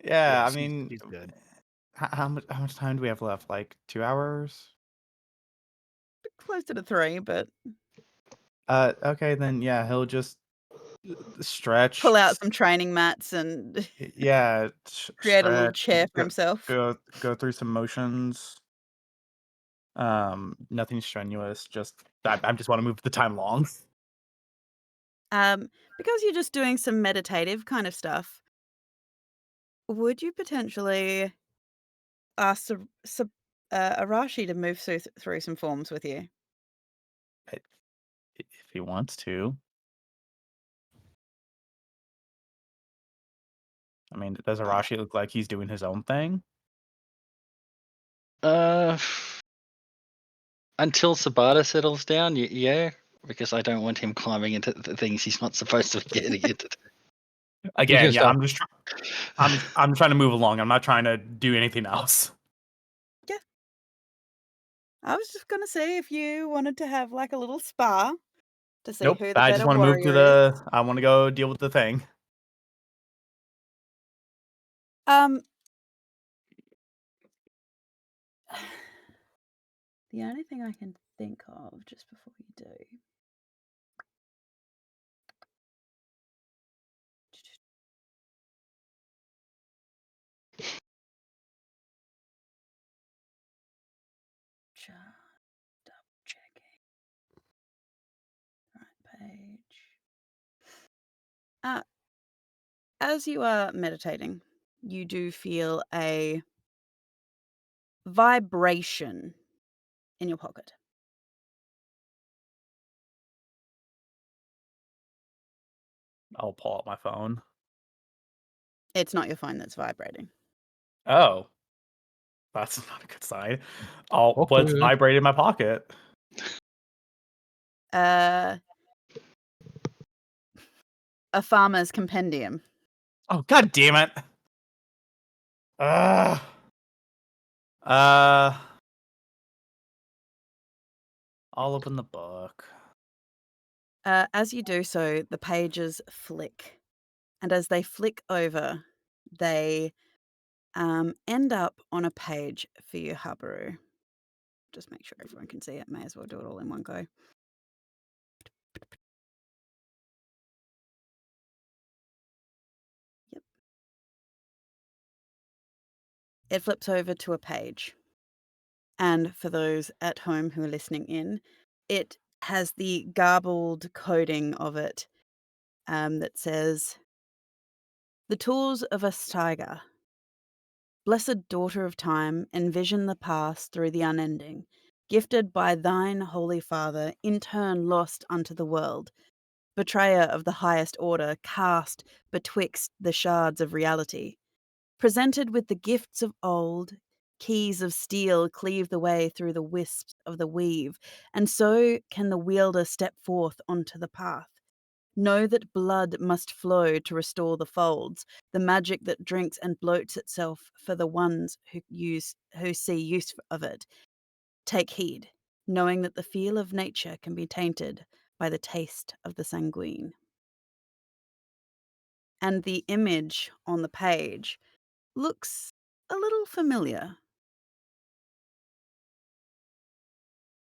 Yeah, I she's- mean, she's good. how much time do we have left? Like 2 hours? Closer to 3, but Okay, then yeah, he'll just stretch. pull out some training mats and Yeah, create a little stretch, chair for himself. Go through some motions. Nothing strenuous. Just I just want to move the time along. Because you're just doing some meditative kind of stuff, would you potentially ask Arashi to move through some forms with you? If he wants to. I mean, does Arashi look like he's doing his own thing? Until Sabata settles down, yeah, because I don't want him climbing into the things he's not supposed to be getting into. Again, just yeah, I'm trying to move along. I'm not trying to do anything else. I was just gonna say if you wanted to have like a little spa to see Nope. who the I just better want to move to warrior is. the. I want to go deal with the thing. Um, the only thing I can think of just before you do. Just double checking. Right page. Uh, as you are meditating, you do feel a vibration in your pocket. I'll pull out my phone. It's not your phone that's vibrating. Oh, that's not a good sign. Oh, but it's Awkward. vibrating in my pocket. A farmer's compendium. Oh, god damn it. Uh, uh, I'll open the book. As you do so, the pages flick. And as they flick over, they end up on a page for you, Habaru. Just make sure everyone can see it. May as well do it all in one go. Yep. It flips over to a page. And for those at home who are listening in, it has the garbled coding of it that says, "The tools of a Steiger. Blessed daughter of time, envision the past through the unending, gifted by thine holy father, in turn lost unto the world, betrayer of the highest order, cast betwixt the shards of reality, presented with the gifts of old, keys of steel cleave the way through the wisps of the weave, and so can the wielder step forth onto the path. Know that blood must flow to restore the folds, the magic that drinks and bloats itself for the ones who see use of it. Take heed, knowing that the feel of nature can be tainted by the taste of the sanguine." And the image on the page looks a little familiar.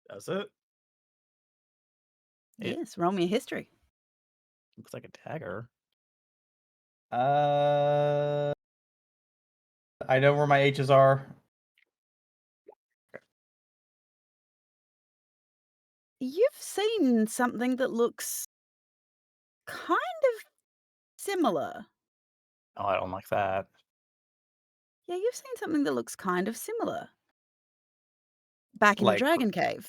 Does it? It Yes, roll me a history. looks like a dagger. Uh, I know where my H's are. You've seen something that looks kind of similar. Oh, I don't like that. Yeah, you've seen something that looks kind of similar. Back in the Like, dragon cave.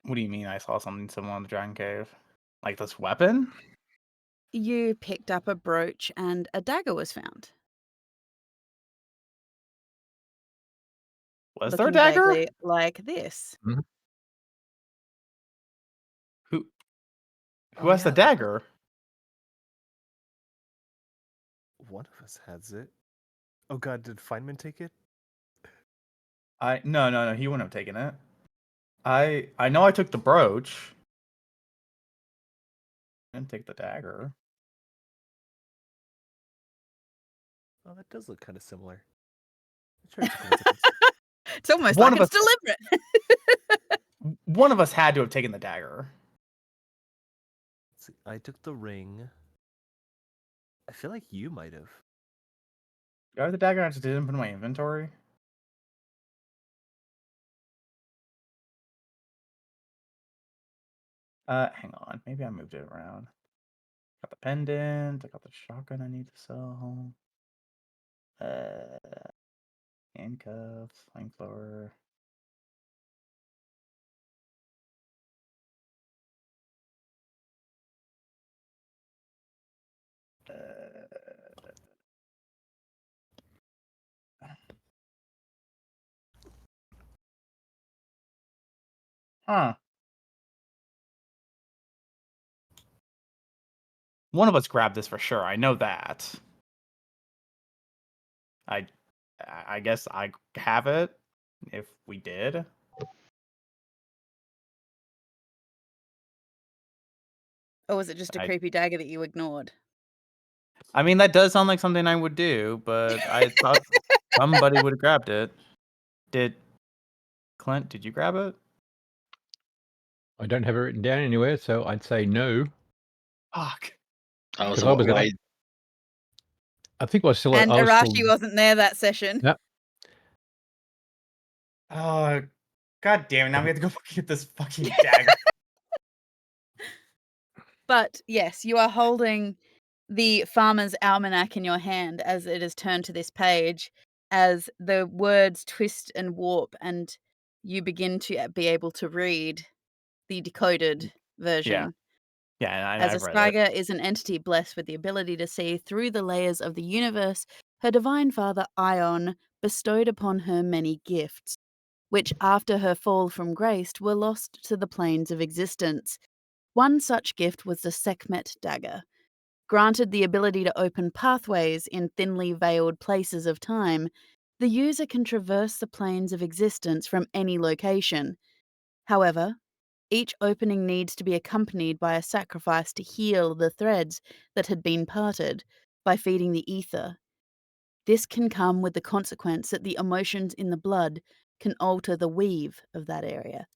what do you mean? I saw something similar in the Dragon Cave. Like this weapon? You picked up a brooch and a dagger was found. Was there a Looking dagger? vaguely like this. Who Oh has the yeah, dagger? one of us has it. Oh god, did Feynman take it? No, he wouldn't have taken it. I know I took the brooch. I didn't take the dagger. Oh, that does look kind of similar. I'm sure it's a coincidence. It's almost One like of it's us deliberate. one of us had to have taken the dagger. Let's see, I took the ring. I feel like you might have. Do I have the dagger? I just didn't put in my inventory. Hang on. Maybe I moved it around. Got the pendant. I got the shotgun I need to sell. Uh, handcuffs, flamethrower. Uh, huh. One of us grabbed this for sure. I know that. I I guess I have it if we did. Or was it just a I creepy dagger that you ignored? I mean, that does sound like something I would do, but I thought somebody would have grabbed it. Did Clint? Did you grab it? I don't have it written down anywhere, so I'd say no. Fuck. Oh, Because so I what? was Why? I think And I was still. Arashi wasn't there that session. Yep. Oh, god damn it! Now we have to go get this fucking dagger. But yes, you are holding the Farmer's Almanac in your hand as it is turned to this page, as the words twist and warp, and you begin to be able to read the decoded Yeah, version. yeah, As a I've read it. Spiga is an entity blessed with the ability to see through the layers of the universe, her divine father Ion bestowed upon her many gifts, which after her fall from grace were lost to the planes of existence. One such gift was the Sekhmet dagger. Granted the ability to open pathways in thinly veiled places of time, the user can traverse the planes of existence from any location. However, each opening needs to be accompanied by a sacrifice to heal the threads that had been parted by feeding the ether. This can come with the consequence that the emotions in the blood can alter the weave of that area.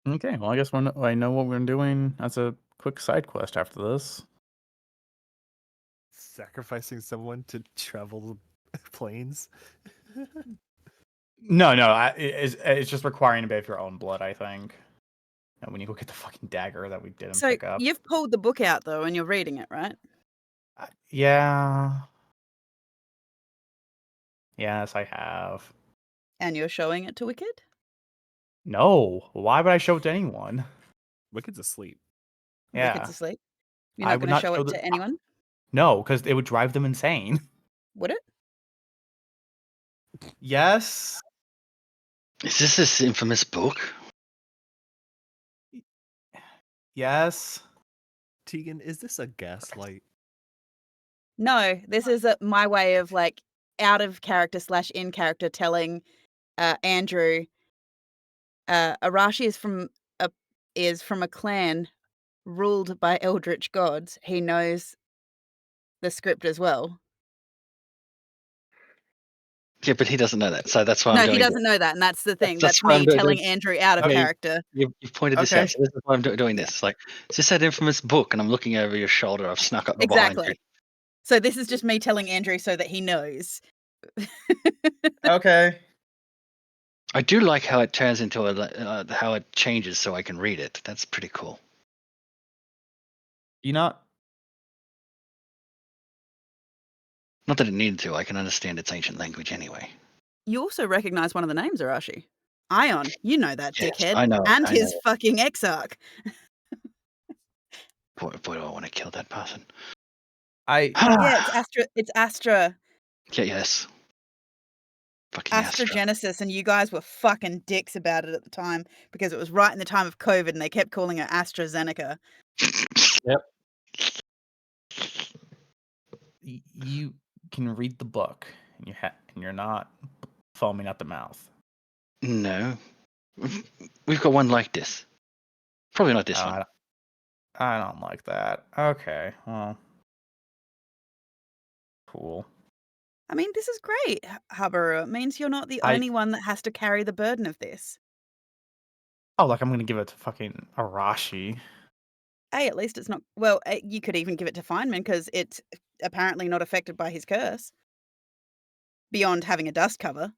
Okay, well, I guess I know what we're doing as a quick side quest after this. Sacrificing someone to travel planes. No, it's just requiring a bit of your own blood, I think. And when you go get the fucking dagger that we didn't So pick up. you've pulled the book out though and you're reading it, right? Yeah. Yes, I have. And you're showing it to Wicked? No, why would I show it to anyone? Wicked's asleep. Wicked's Yeah, asleep. You're I not would going to not show show it the. to anyone? No, because it would drive them insane. Would it? Yes. Is this infamous book? Yes. Tegan, is this a gaslight? No, this is my way of like out of character / in character telling Andrew Arashi is from a clan ruled by eldritch gods. He knows the script as well. Yeah, but he doesn't know that, so that's why I'm No, he doing. doesn't know that, and that's the thing. That's That's why I'm me doing telling this. Andrew out of Okay. character. You've pointed this Okay. out, so this is why I'm doing Yeah. this. Like, is this that infamous book? And I'm looking over your shoulder. I've snuck up behind you. Exactly. So this is just me telling Andrew so that he knows. Okay. I do like how it turns into how it changes so I can read it. That's pretty cool. You not? Not that it needed to. I can understand its ancient language anyway. You also recognize one of the names, Arashi. Ion. You know that Yes, dickhead. I know. And I his know. fucking exarch. Boy, do I want to kill that person. Yeah, it's Astra. Yeah, yes. Fucking Astra. Astrogenesis, and you guys were fucking dicks about it at the time because it was right in the time of COVID and they kept calling it AstraZeneca. You can read the book, and you're not foaming at the mouth. No. We've got one like this. Probably not this one. I don't like that. Okay, well, cool. I mean, this is great, Habaru. It means you're not the I- only one that has to carry the burden of this. Oh, like I'm gonna give it to fucking Arashi. Hey, at least it's not. Well, you could even give it to Feynman because it's apparently not affected by his curse. Beyond having a dust cover.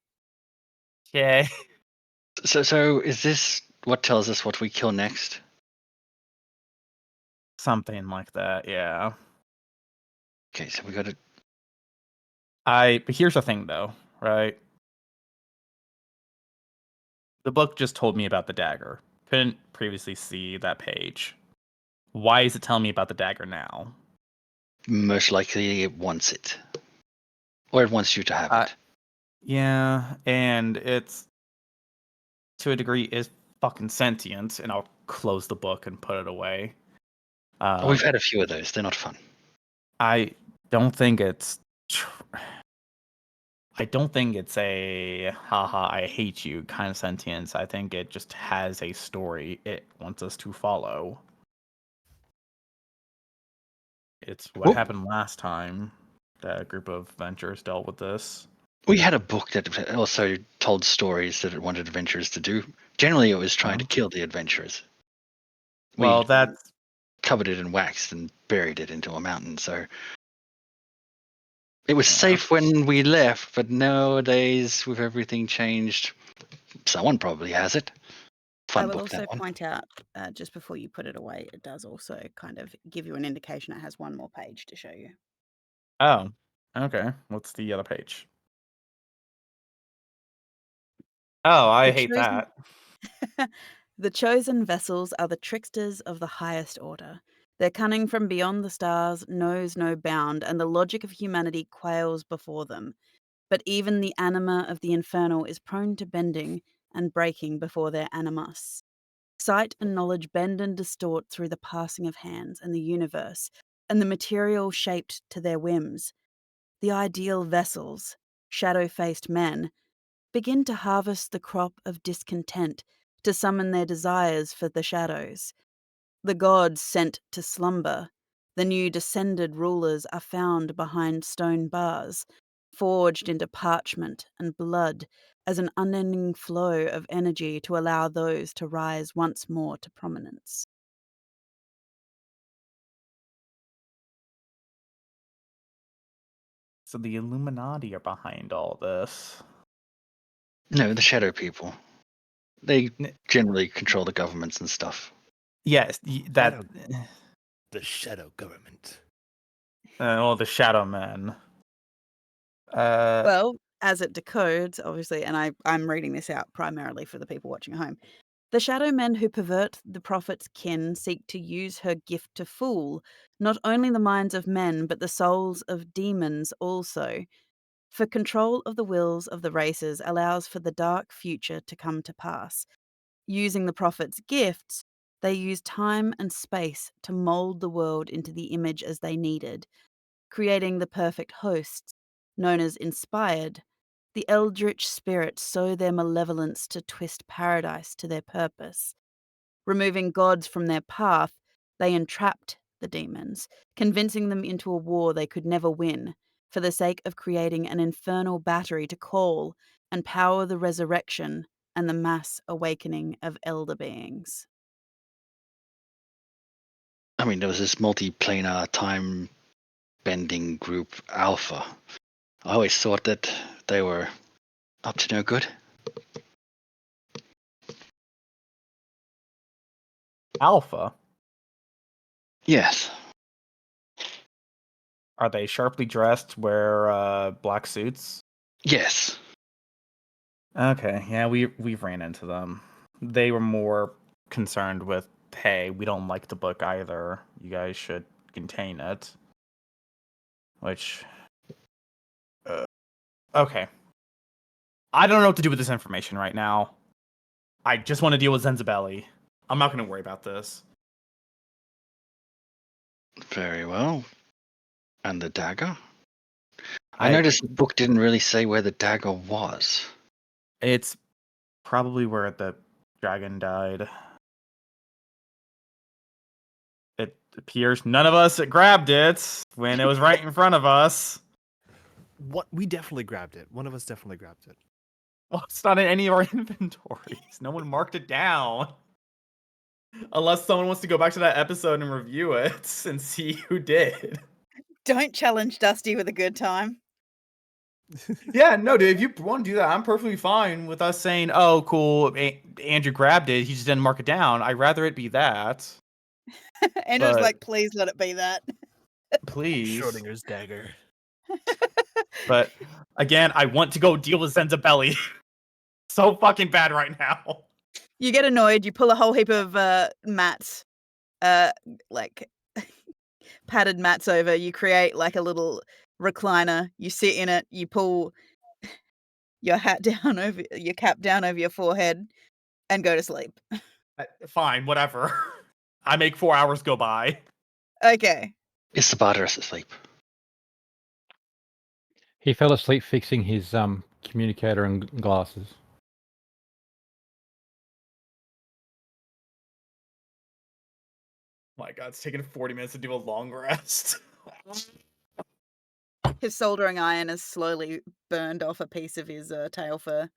Okay. So is this what tells us what we kill next? Something like that, yeah. Okay, so we got to. But here's the thing, though, right? The book just told me about the dagger. Couldn't previously see that page. Why is it telling me about the dagger now? Most likely it wants it. Or it wants you to have it. Yeah, and it's to a degree is fucking sentient, and I'll close the book and put it away. We've had a few of those. They're not fun. I don't think it's. I don't think it's a haha I hate you kind of sentience. I think it just has a story it wants us to follow. It's what Well, happened last time that a group of adventurers dealt with this. we had a book that also told stories that it wanted adventurers to do. Generally, it was trying to kill the adventurers. Well, We that's covered it in wax and buried it into a mountain, so it was yeah. safe when we left, but nowadays, with everything changed, someone probably has it. I Fun will book, also that one. point out, just before you put it away, it does also kind of give you an indication it has one more page to show you. Oh, okay. What's the other page? Oh, I The hate chosen that. The chosen vessels are the tricksters of the highest order. Their cunning from beyond the stars knows no bound, and the logic of humanity quails before them. But even the anima of the infernal is prone to bending and breaking before their animus. Sight and knowledge bend and distort through the passing of hands and the universe, and the material shaped to their whims. The ideal vessels, shadow-faced men, begin to harvest the crop of discontent, to summon their desires for the shadows. The gods sent to slumber, the new descended rulers are found behind stone bars, forged into parchment and blood as an unending flow of energy to allow those to rise once more to prominence. So the Illuminati are behind all this. No, the shadow people. They N- generally control the governments and stuff. Yes, that. Shadow. The shadow government. Well, the Shadow Men. Uh, Well, as it decodes, obviously, and I'm reading this out primarily for the people watching at home. The shadow men who pervert the prophet's kin seek to use her gift to fool not only the minds of men, but the souls of demons also. For control of the wills of the races allows for the dark future to come to pass. Using the prophet's gifts, they used time and space to mold the world into the image as they needed, creating the perfect hosts, known as inspired. The eldritch spirits sow their malevolence to twist paradise to their purpose. Removing gods from their path, they entrapped the demons, convincing them into a war they could never win, for the sake of creating an infernal battery to call and power the resurrection and the mass awakening of elder beings. I mean, there was this multi-planar time bending group Alpha. I always thought that they were up to no good. Alpha. Yes. Are they sharply dressed, wear black suits? Yes. Okay, yeah, we've ran into them. They were more concerned with, hey, we don't like the book either. You guys should contain it. Which, okay. I don't know what to do with this information right now. I just want to deal with Zenzabelli. I'm not going to worry about this. Very well. And the dagger? I noticed the book didn't really say where the dagger was. It's probably where the dragon died. It appears none of us grabbed it when it was right in front of us. What? We definitely grabbed it. One of us definitely grabbed it. Well, it's not in any of our inventories. No one marked it down. Unless someone wants to go back to that episode and review it and see who did. Don't challenge Dusty with a good time. Yeah, no, dude, if you want to do that, I'm perfectly fine with us saying, oh, cool, Andrew grabbed it, he just didn't mark it down. I'd rather it be that. Andrew's But- like, please let it be that. Please. Schrodinger's dagger. But again, I want to go deal with Zenzabelli. So fucking bad right now. You get annoyed, you pull a whole heap of mats, like padded mats over, you create like a little recliner, you sit in it, you pull your hat down over your cap down over your forehead and go to sleep. Fine, whatever. I make 4 hours go by. Okay. Is the Barterus asleep? He fell asleep fixing his communicator and glasses. My God, it's taking 40 minutes to do a long rest. His soldering iron has slowly burned off a piece of his tail fur.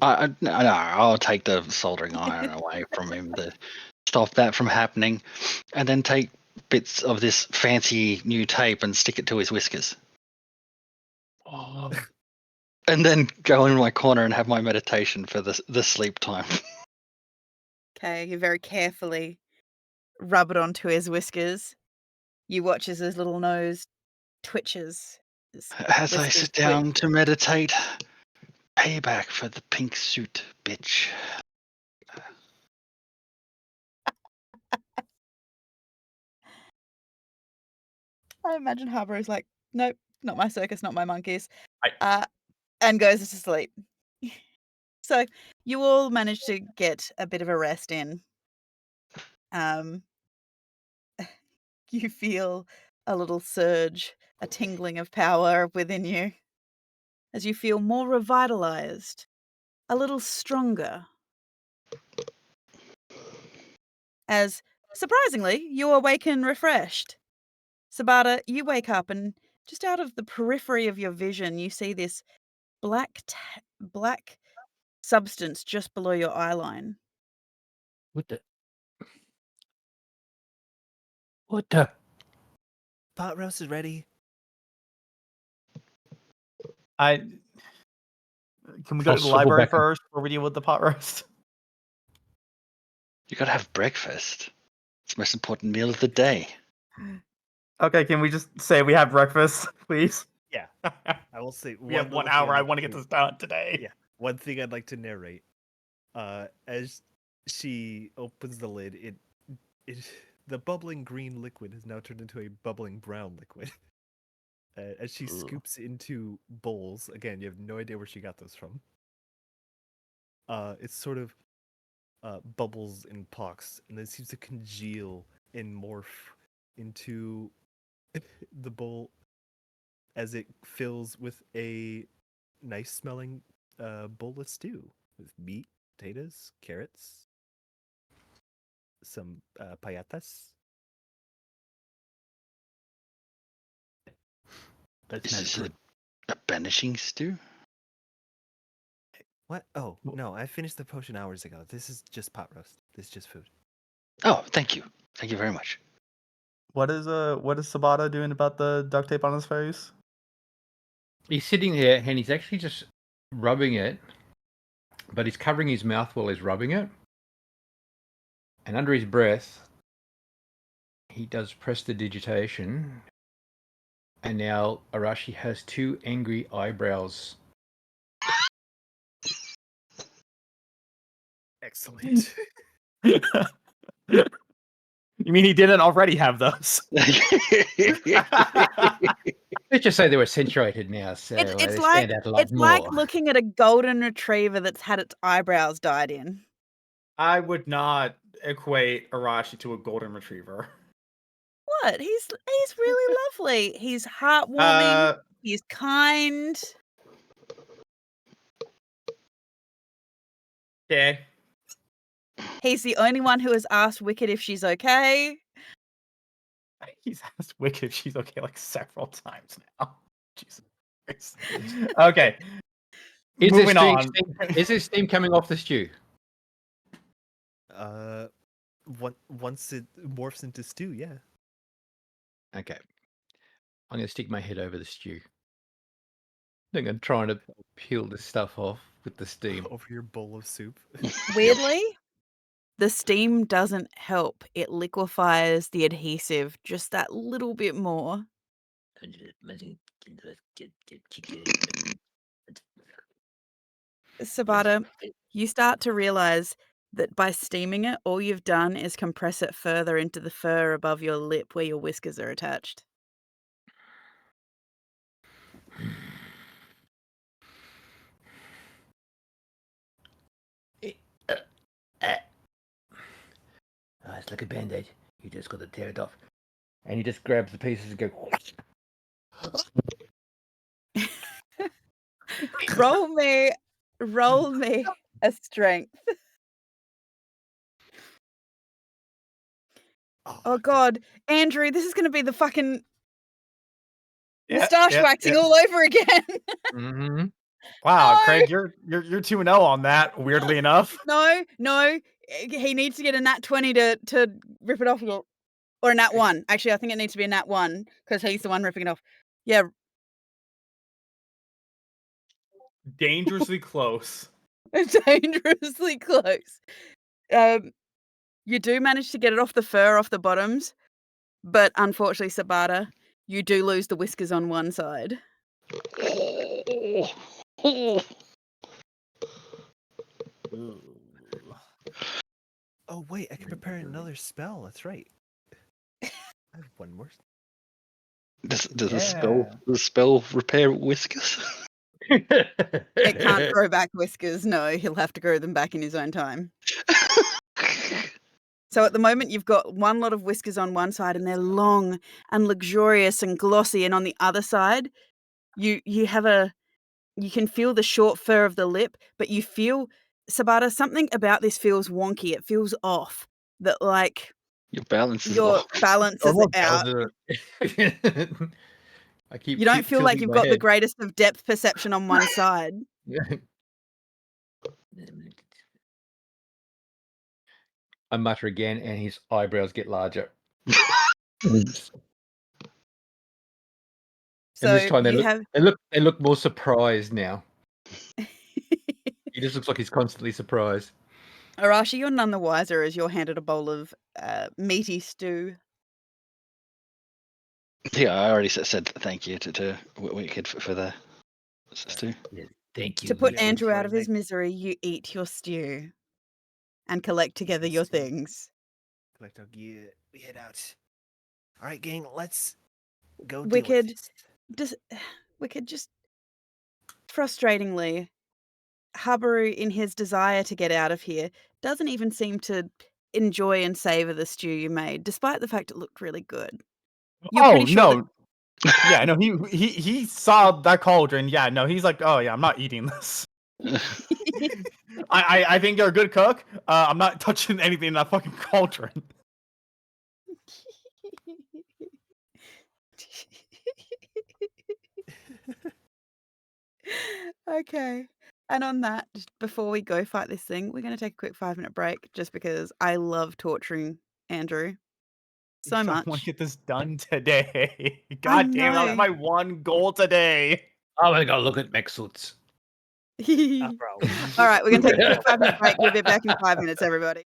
No, I'll take the soldering iron away from him to stop that from happening, and then take bits of this fancy new tape and stick it to his whiskers. Oh. And then go in my corner and have my meditation for the sleep time. Okay, you very carefully rub it onto his whiskers. You watch as his little nose twitches. His As I whiskers sit twitch. down to meditate, payback for the pink suit, bitch. I imagine Harbour's like, nope, not my circus, not my monkeys, I- and goes to sleep. So you all manage to get a bit of a rest in. You feel a little surge, a tingling of power within you as you feel more revitalized, a little stronger. As, surprisingly, you awaken refreshed. Sabata, you wake up and just out of the periphery of your vision, you see this black substance just below your eye line. What the? What the? Pot roast is ready. Can we go I'll to the swivel library back and- first before we deal with the pot roast? You gotta have breakfast. It's the most important meal of the day. Okay, can we just say we have breakfast, please? Yeah, I will say We have 1 little thing hour. I'd I like want to get this done today. Yeah, one thing I'd like to narrate. As she opens the lid, it the bubbling green liquid has now turned into a bubbling brown liquid. As she Ugh. scoops into bowls, again, you have no idea where she got those from. It's sort of bubbles and pox, and then seems to congeal and morph into the bowl as it fills with a nice smelling bowl of stew with meat, potatoes, carrots, some payatas. That Is smells this good. a banishing stew? What? Oh, no, I finished the potion hours ago. This is just pot roast. This is just food. Oh, thank you. Thank you very much. What is Sabata doing about the duct tape on his face? He's sitting there and he's actually just rubbing it, but he's covering his mouth while he's rubbing it. And under his breath, he does prestidigitation. And now Arashi has 2 angry eyebrows. Excellent. You mean he didn't already have those? Let's just say they were accentuated now, so It's they like stand out a lot it's more. like looking at a golden retriever that's had its eyebrows dyed in. I would not equate Arashi to a golden retriever. What? He's really lovely. He's heartwarming. He's kind. Okay. He's the only one who has asked Wicked if she's okay. He's asked Wicked if she's okay like several times now. Jesus Christ. Okay. Moving on. Is there steam coming off the stew? Once it morphs into stew, yeah. Okay. I'm going to stick my head over the stew. I'm going to try to peel this stuff off with the steam. Over your bowl of soup. Weirdly, the steam doesn't help. It liquefies the adhesive just that little bit more. Sabata, you start to realize that by steaming it, all you've done is compress it further into the fur above your lip where your whiskers are attached. It's like a band-aid. You just got to tear it off. And he just grabs the pieces and go... roll me a strength. Oh god, Andrew, this is gonna be the fucking moustache waxing all over again. Mm-hmm. Wow, No! Craig, you're 2-0 on that. Weirdly enough. No, he needs to get a nat 20 to rip it off again. Or a nat 1. Actually, I think it needs to be a nat 1 because he's the one ripping it off. Yeah, Dangerously close. dangerously close. You do manage to get it off the fur off the bottoms, but unfortunately, Sabata, you do lose the whiskers on one side. Ooh. Oh wait, I can prepare another spell. That's right. I have one more. Does Yeah. the spell repair whiskers? It can't grow back whiskers. No, he'll have to grow them back in his own time. So at the moment, you've got one lot of whiskers on one side, and they're long and luxurious and glossy, and on the other side, you can feel the short fur of the lip, but you feel, Sabata, something about this feels wonky. It feels off. That like Your balance is your off. balance is Almost out. nails it. I keep You don't feel like tilting you've my got the head. greatest of depth perception on one side. I mutter again, and his eyebrows get larger. So And this time you have they look more surprised now. He just looks like he's constantly surprised. Arashi, you're none the wiser as you're handed a bowl of meaty stew. Yeah, I already said thank you to Wicked for the stew. Thank To put Andrew out sorry, of his Nick. misery, you eat your stew and collect together your stew. things. Collect our gear. We head out. All right, gang. Let's go deal with Wicked, this. Wicked, just frustratingly, Habaru, in his desire to get out of here, doesn't even seem to enjoy and savor the stew you made, despite the fact it looked really good. You're Oh pretty sure that no. Yeah, no, he saw that cauldron. Yeah, no, he's like, oh yeah, I'm not eating this. I think you're a good cook. I'm not touching anything in that fucking cauldron. Okay. And on that, just before we go fight this thing, we're going to take a quick 5-minute break just because I love torturing Andrew so I want much. to get this done today. I God damn, that was know. my one goal today. Oh, I gotta look at mech suits. Bro. All right, we're going to take a quick 5-minute break. We'll be back in 5 minutes, everybody.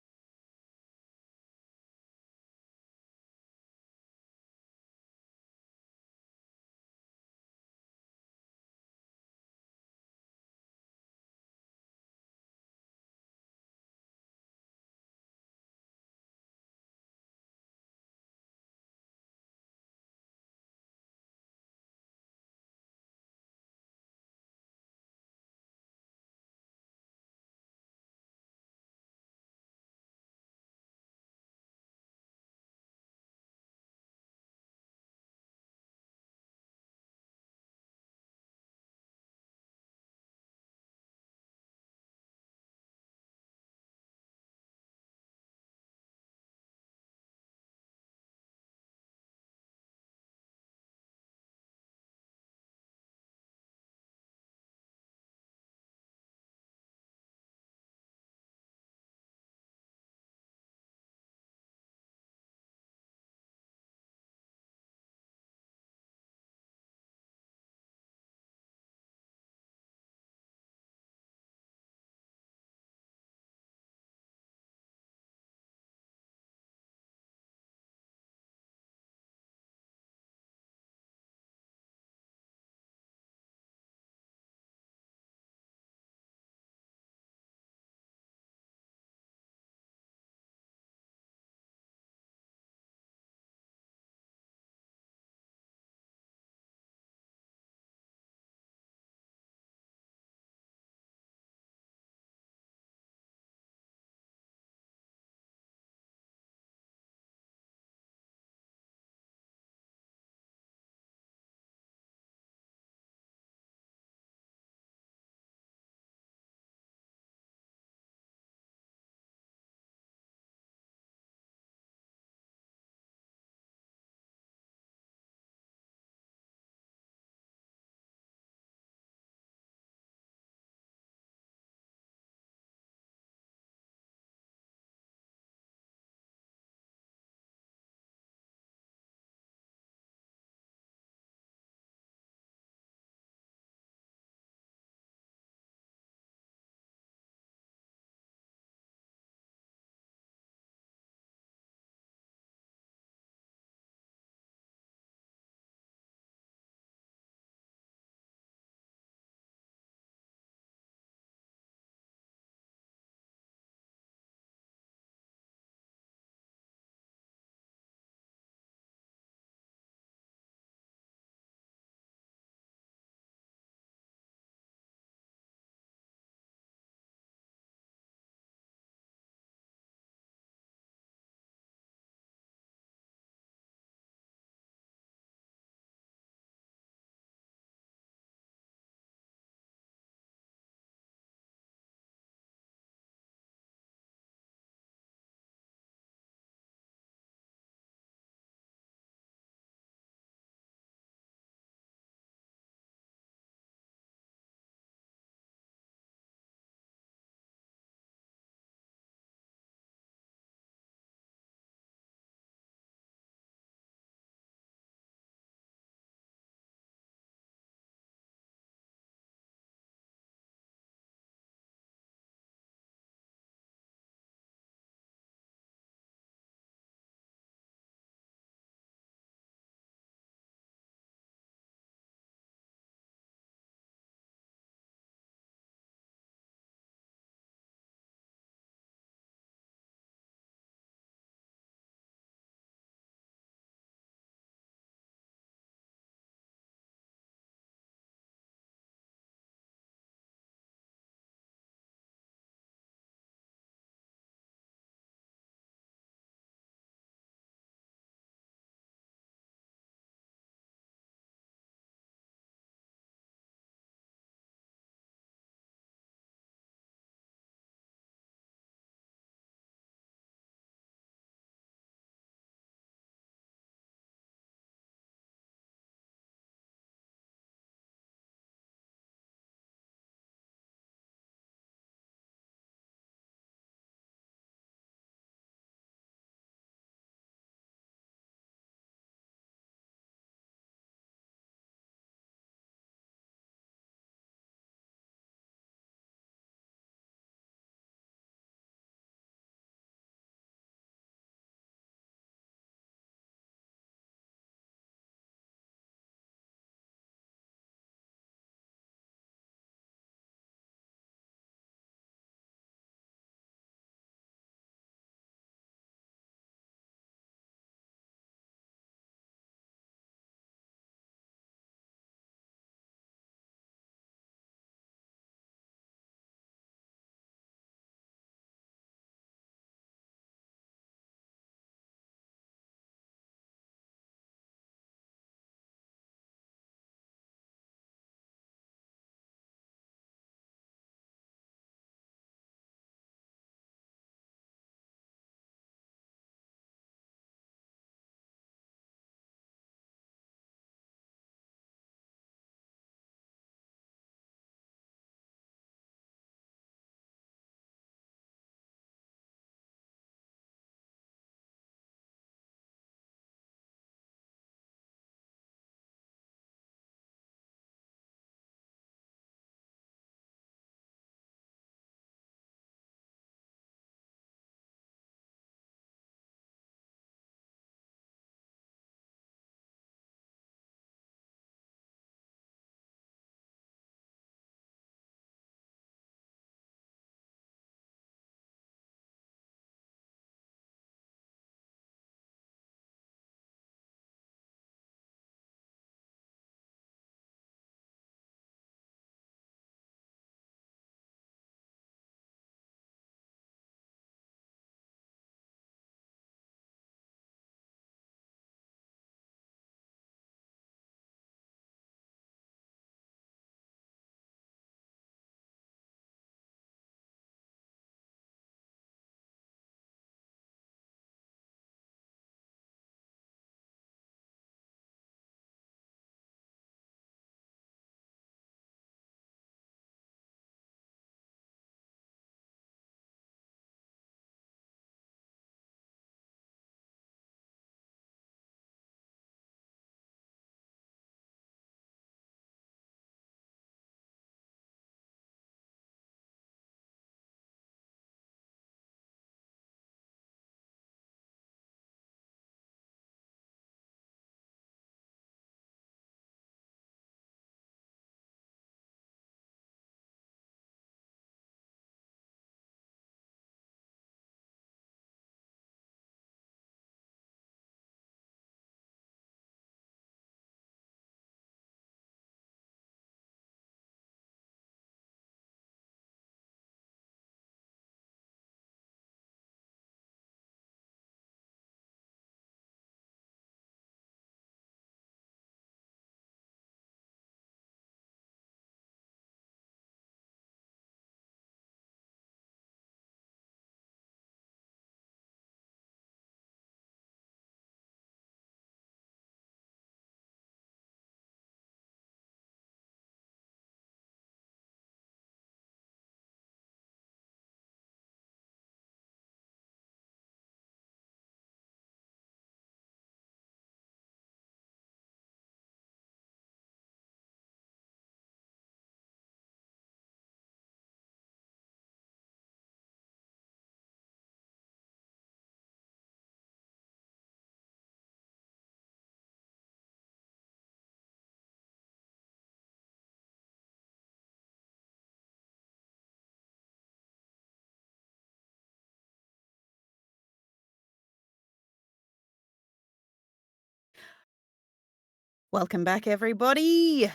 Welcome back, everybody.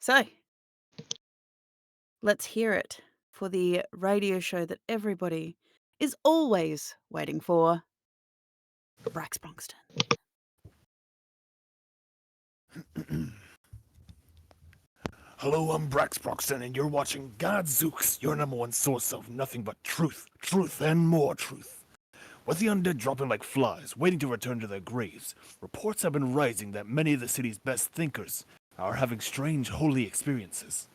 So, let's hear it for the radio show that everybody is always waiting for. Brax Bronxton. Hello, I'm Brax Broxton, and you're watching Gadzooks, your number one source of nothing but truth, truth, and more truth. With the undead dropping like flies, waiting to return to their graves, reports have been rising that many of the city's best thinkers are having strange holy experiences.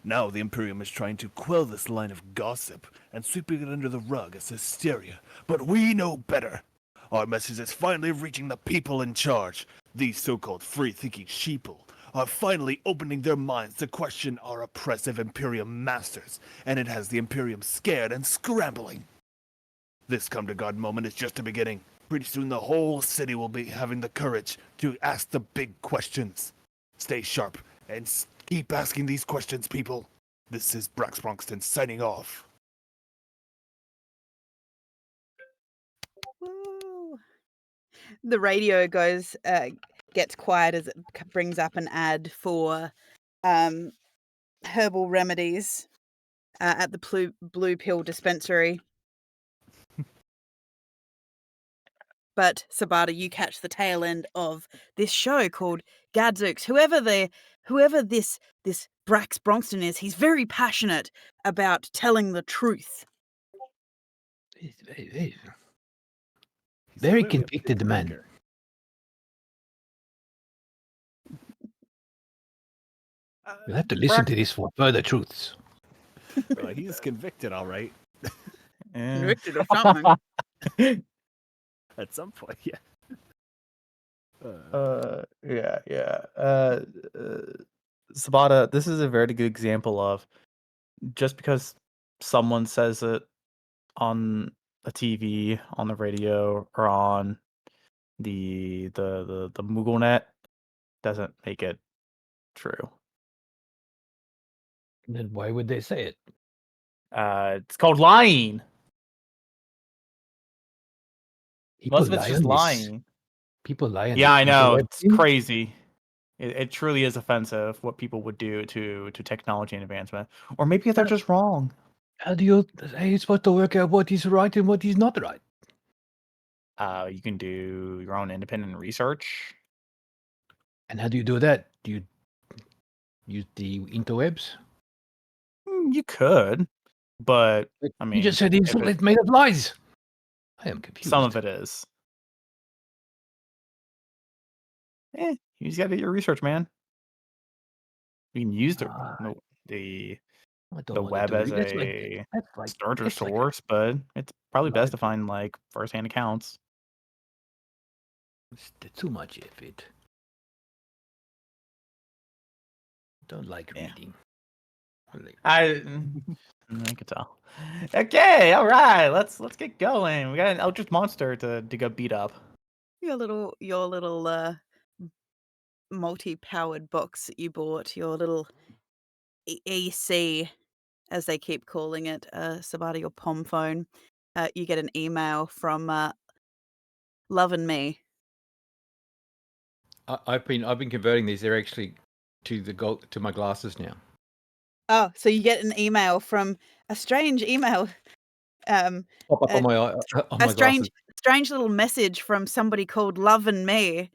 Now the Imperium is trying to quell this line of gossip and sweeping it under the rug as hysteria, but we know better. Our message is finally reaching the people in charge. These so-called free-thinking sheeple are finally opening their minds to question our oppressive Imperium masters, and it has the Imperium scared and scrambling. This come-to-God moment is just a beginning. Pretty soon the whole city will be having the courage to ask the big questions. Stay sharp and keep asking these questions, people. This is Brax Bronxton signing off. Woo. The radio gets quiet as it brings up an ad for herbal remedies at the Blue Pill Dispensary. But Sabata, you catch the tail end of this show called Gadzooks. Whoever this Brax Bronxton is, he's very passionate about telling the truth. Very convicted man. You'll have to listen to this for further truths. He's convicted, all right. Convicted of something. At some point, yeah. Sabata, this is a very good example of just because someone says it on a TV, on the radio, or on the MoogleNet doesn't make it true. Then why would they say it? It's called lying. People Most of it's lie just on this. lying. People lie on Yeah, I this know. interweb It's thing. crazy. It truly is offensive what people would do to technology and advancement. Or maybe they're just wrong. How are you supposed to work out what is right and what is not right? You can do your own independent research. And how do you do that? Do you use the interwebs? You could, but I mean, You just said if it's made of lies. I am confused. some of it is. You just gotta do your research, man. You can use the I don't the want web to as read. a That's like starter that's like source, but it's probably best to library. find like first-hand accounts. It's too much effort. Don't like Yeah. reading. I could tell. Okay, all right. Let's get going. We got an Eldritch monster to go beat up. Your little multi-powered box that you bought, your little EC, as they keep calling it, Sabata, your POM phone. You get an email from Love and Me. I've been converting these. They're actually to my glasses now. Oh, so you get an email from a strange email. Pop up Uh, on my glasses. strange little message from somebody called Love and Me.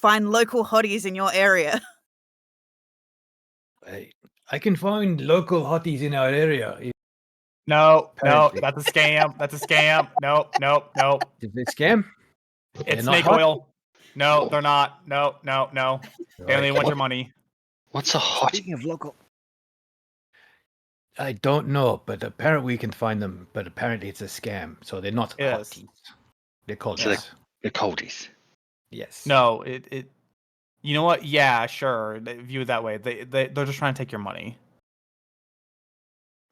Find local hotties in your area. Hey, I can find local hotties in our area. No, Apparently. that's a scam. That's a scam. Nope. Is it a scam? It's They're not snake hot? oil. No, they're not. No. They only Right. want your money. What's a hot? Speaking of local, I don't know, but apparently we can find them. But apparently it's a scam, so they're not Yes. hotties. They're called Yeah. The coldies. Yes. No, it. You know what? Yeah, sure. They view it that way. They're just trying to take your money.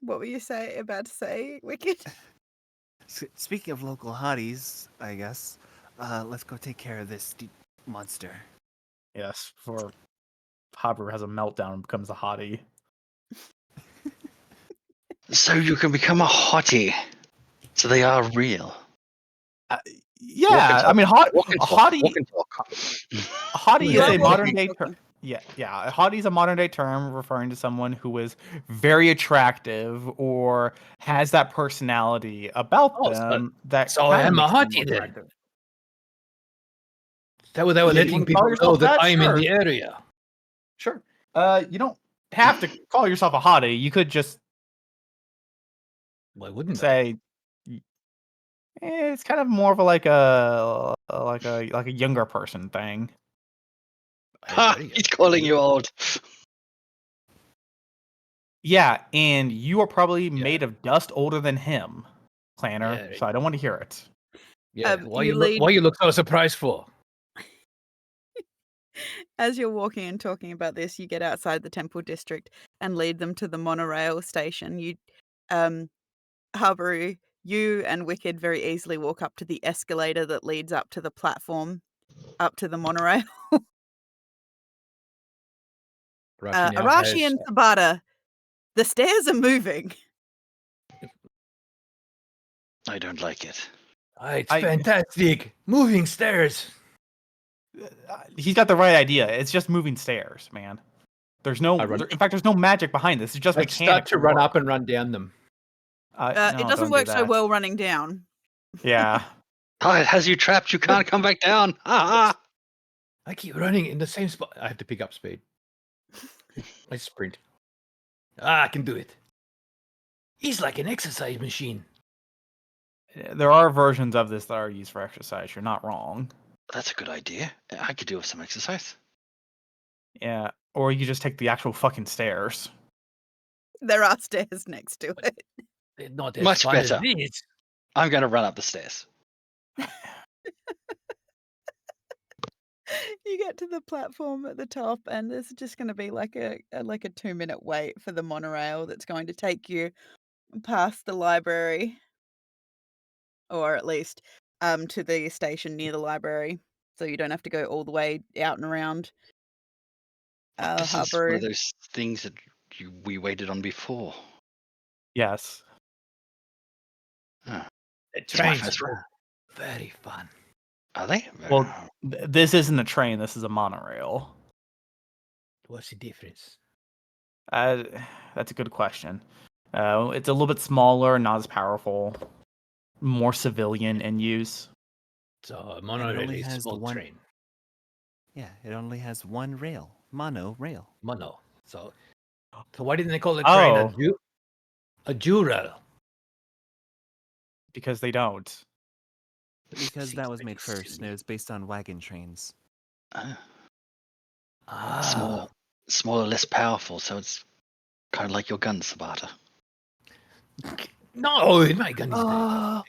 What were you about to say, Wicked? speaking of local hotties, I guess, let's go take care of this monster. Yes, before Hopper has a meltdown and becomes a hottie. So you can become a hottie. So they are real. Yeah, I mean, Walk and talk. haughty, Walk and talk. haughty You is are a walking modern and day talking. term. Yeah. Haughty is a modern day term referring to someone who is very attractive or has that personality about Oh, them that so I kind of am a makes them more hottie then. attractive. That way, You letting can people call know yourself that that, I'm in sure. the area. Sure. You don't have to call yourself a hottie. You could just Why wouldn't I? say it's kind of more of a younger person thing. Ha! He's calling you old. Yeah, and you are probably made of dust older than him, Planner. Yeah. So I don't want to hear it. Yeah. You lead Why you look so surprised for? as you're walking and talking about this. You get outside the temple district and lead them to the monorail station. Habaru, you and Wicked very easily walk up to the escalator that leads up to the platform, up to the monorail. Rashi now Arashi has. and Tabata, the stairs are moving. I don't like it. It's fantastic. Moving stairs. He's got the right idea. It's just moving stairs, man. There's no, in fact, there's no magic behind this. It's just I start mechanics. to run up and run down them. It No, doesn't don't work do so that. well running down. Yeah. Oh, it has you trapped. You can't come back down. Ha ha! I keep running in the same spot. I have to pick up speed. I sprint. I can do it. He's like an exercise machine. There are versions of this that are used for exercise. You're not wrong. That's a good idea. I could do with some exercise. Yeah. Or you just take the actual fucking stairs. There are stairs next to it. They're not as Much fun as better. these. I'm going to run up the stairs. You get to the platform at the top, and there's just going to be like a 2-minute wait for the monorail that's going to take you past the library, or at least to the station near the library, so you don't have to go all the way out and around. This is one of Habaru. those things that we waited on before. Yes. Huh. The It's my trains first are very fun. Are they? Well, this isn't a train. This is a monorail. What's the difference? That's a good question. It's a little bit smaller, not as powerful, more civilian in use. So a It monorail only is has small one- train. Yeah, it only has one rail. Mono rail. Mono. So why didn't they call the train Oh. a Jura? Because they don't. Because Seems that was pretty made first, and silly. it was based on wagon trains. Smaller, less powerful, so it's kind of like your gun, Sabata. No, my gun is Oh.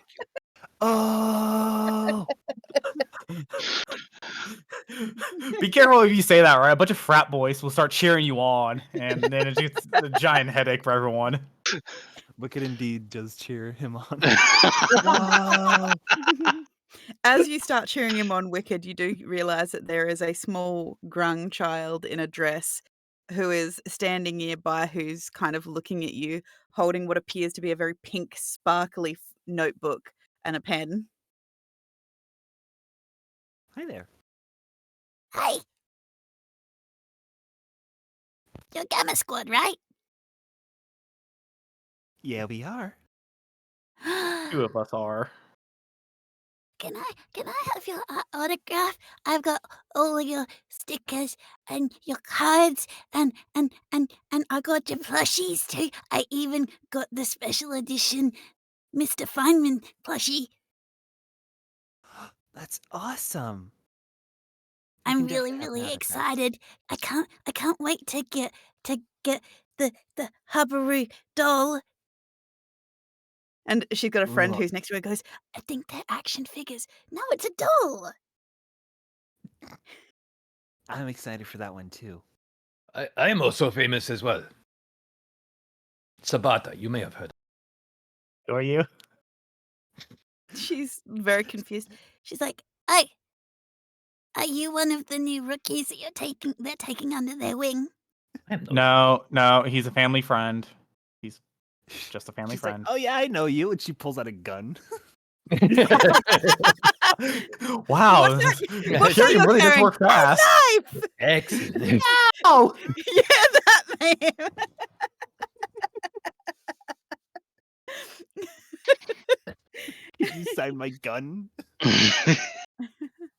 Oh. Be careful if you say that, right? A bunch of frat boys will start cheering you on, and then it's just a giant headache for everyone. Wicked indeed does cheer him on. Whoa. As you start cheering him on, Wicked, you do realize that there is a small grung child in a dress who is standing nearby, who's kind of looking at you, holding what appears to be a very pink, sparkly notebook and a pen. Hi there. Hey. You're Gamma Squad, right? Yeah, we are. Two of us are. Can I have your autograph? I've got all of your stickers and your cards and I got your plushies too. I even got the special edition Mr. Feynman plushie. That's awesome. I'm can really, definitely have an really autograph. excited. I can't wait to get the Habaru doll. And she's got a friend Ooh. who's next to her, goes, I think they're action figures. No, it's a doll. I'm excited for that one too. I am also famous as well. Sabata, you may have heard. Are you? she's very confused. She's like, "Hey, are you one of the new rookies that they're taking under their wing?" I am no. No, he's a family friend. He's just a family She's friend. like, oh yeah, I know you, and she pulls out a gun. Wow. What's that? This What's that you're really does carrying? work fast. A knife! Excellent. Oh! Yeah, that meme. Did you sign my gun?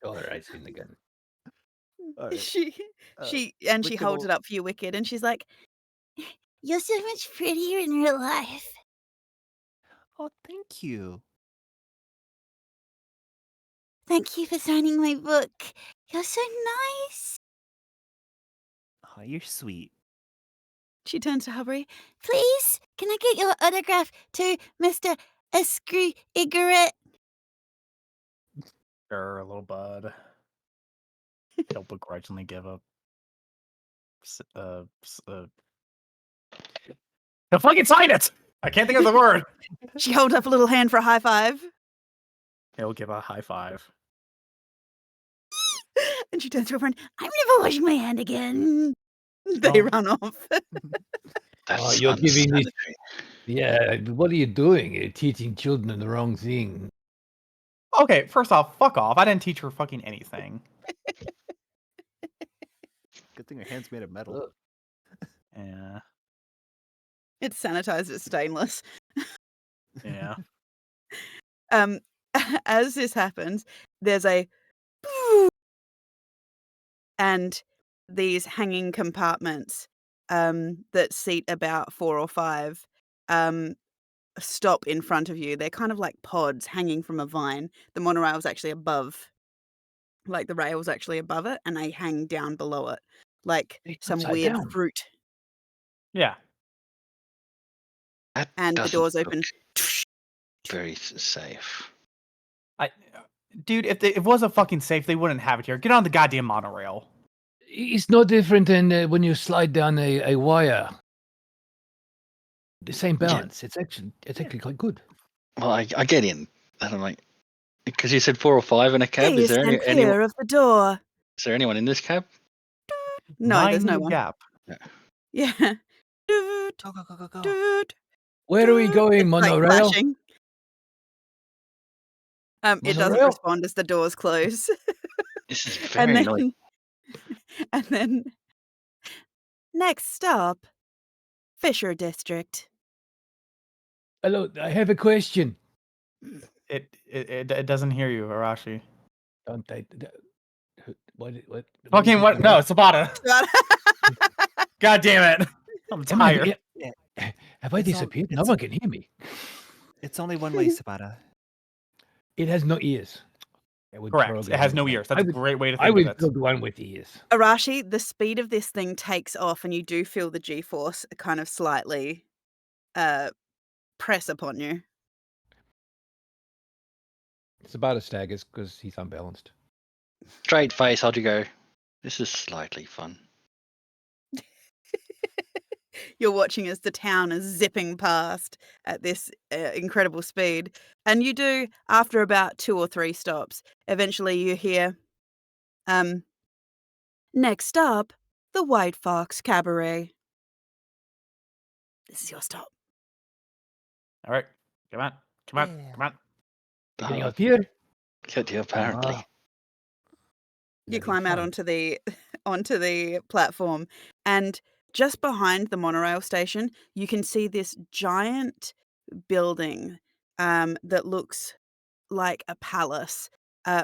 All right, seen the gun. All right. She Uh, she Wicked holds will- it up for you, Wicked, and she's like, You're so much prettier in real life. Oh, thank you. Thank you for signing my book. You're so nice. Oh, you're sweet. she turns to Hubry. Please, can I get your autograph to Mr. Escrew Igaret? Sure, little bud. He'll begrudgingly give up. He'll fucking sign it! I can't think of the word. She holds up a little hand for a high five, He'll give a high five. and she turns to her friend. I'm never washing my hand again. They Oh. run off. That's you're giving this. unsanitary. Yeah, what are you doing? You're teaching children the wrong thing. Okay, first off, fuck off. I didn't teach her fucking anything. Good thing your hand's made of metal. Look. Yeah. It's sanitized. It's stainless. Yeah. As this happens, there's a and these hanging compartments that seat about 4 or 5 stop in front of you. They're kind of like pods hanging from a vine. The monorail's actually above, like the rail's actually above it, and they hang down below it, like It's some upside weird down. fruit. Yeah. That And the doesn't doors look open. very safe. Dude, if it wasn't fucking safe, they wouldn't have it here. Get on the goddamn monorail. It's no different than when you slide down a wire. The same balance. It's actually quite good. Well, I get in, and I'm like, because you said 4 or 5 in a cab. Is Please there stand anyone? clear of the door. Is there anyone in this cab? No, there's no Mind the one. gap. Yeah. Doot, Go, go, go, go, go. doot, Where are we doot. going, It's like monorail? flashing. It doesn't Monorail? respond as the doors close. This is And very noisy. then next stop, Fisher District. Hello, I have a question. It doesn't hear you, Arashi. Don't I? What? Fucking what? No, Sabata. God damn it. I'm Am I, tired. have I It's all- disappeared? No it's- one can hear me. It's only one way, Sabata. It has no ears. I would Correct. program It has it no like- ears. That's I a would, great way to I think would of it. build one with ears. Arashi, the speed of this thing takes off, and you do feel the G-force kind of slightly press upon you. It's about a staggers because he's unbalanced. Straight face, how'd you go? This is slightly fun. You're watching as the town is zipping past at this incredible speed. And you do, after about 2 or 3 stops, eventually you hear, next stop, the White Fox Cabaret. This is your stop. All right. Come on. Come on. Yeah. Come on. You're getting Oh, out here? good, yeah, apparently. Ah, You that'd be climb out fun. onto the platform, and just behind the monorail station, you can see this giant building that looks like a palace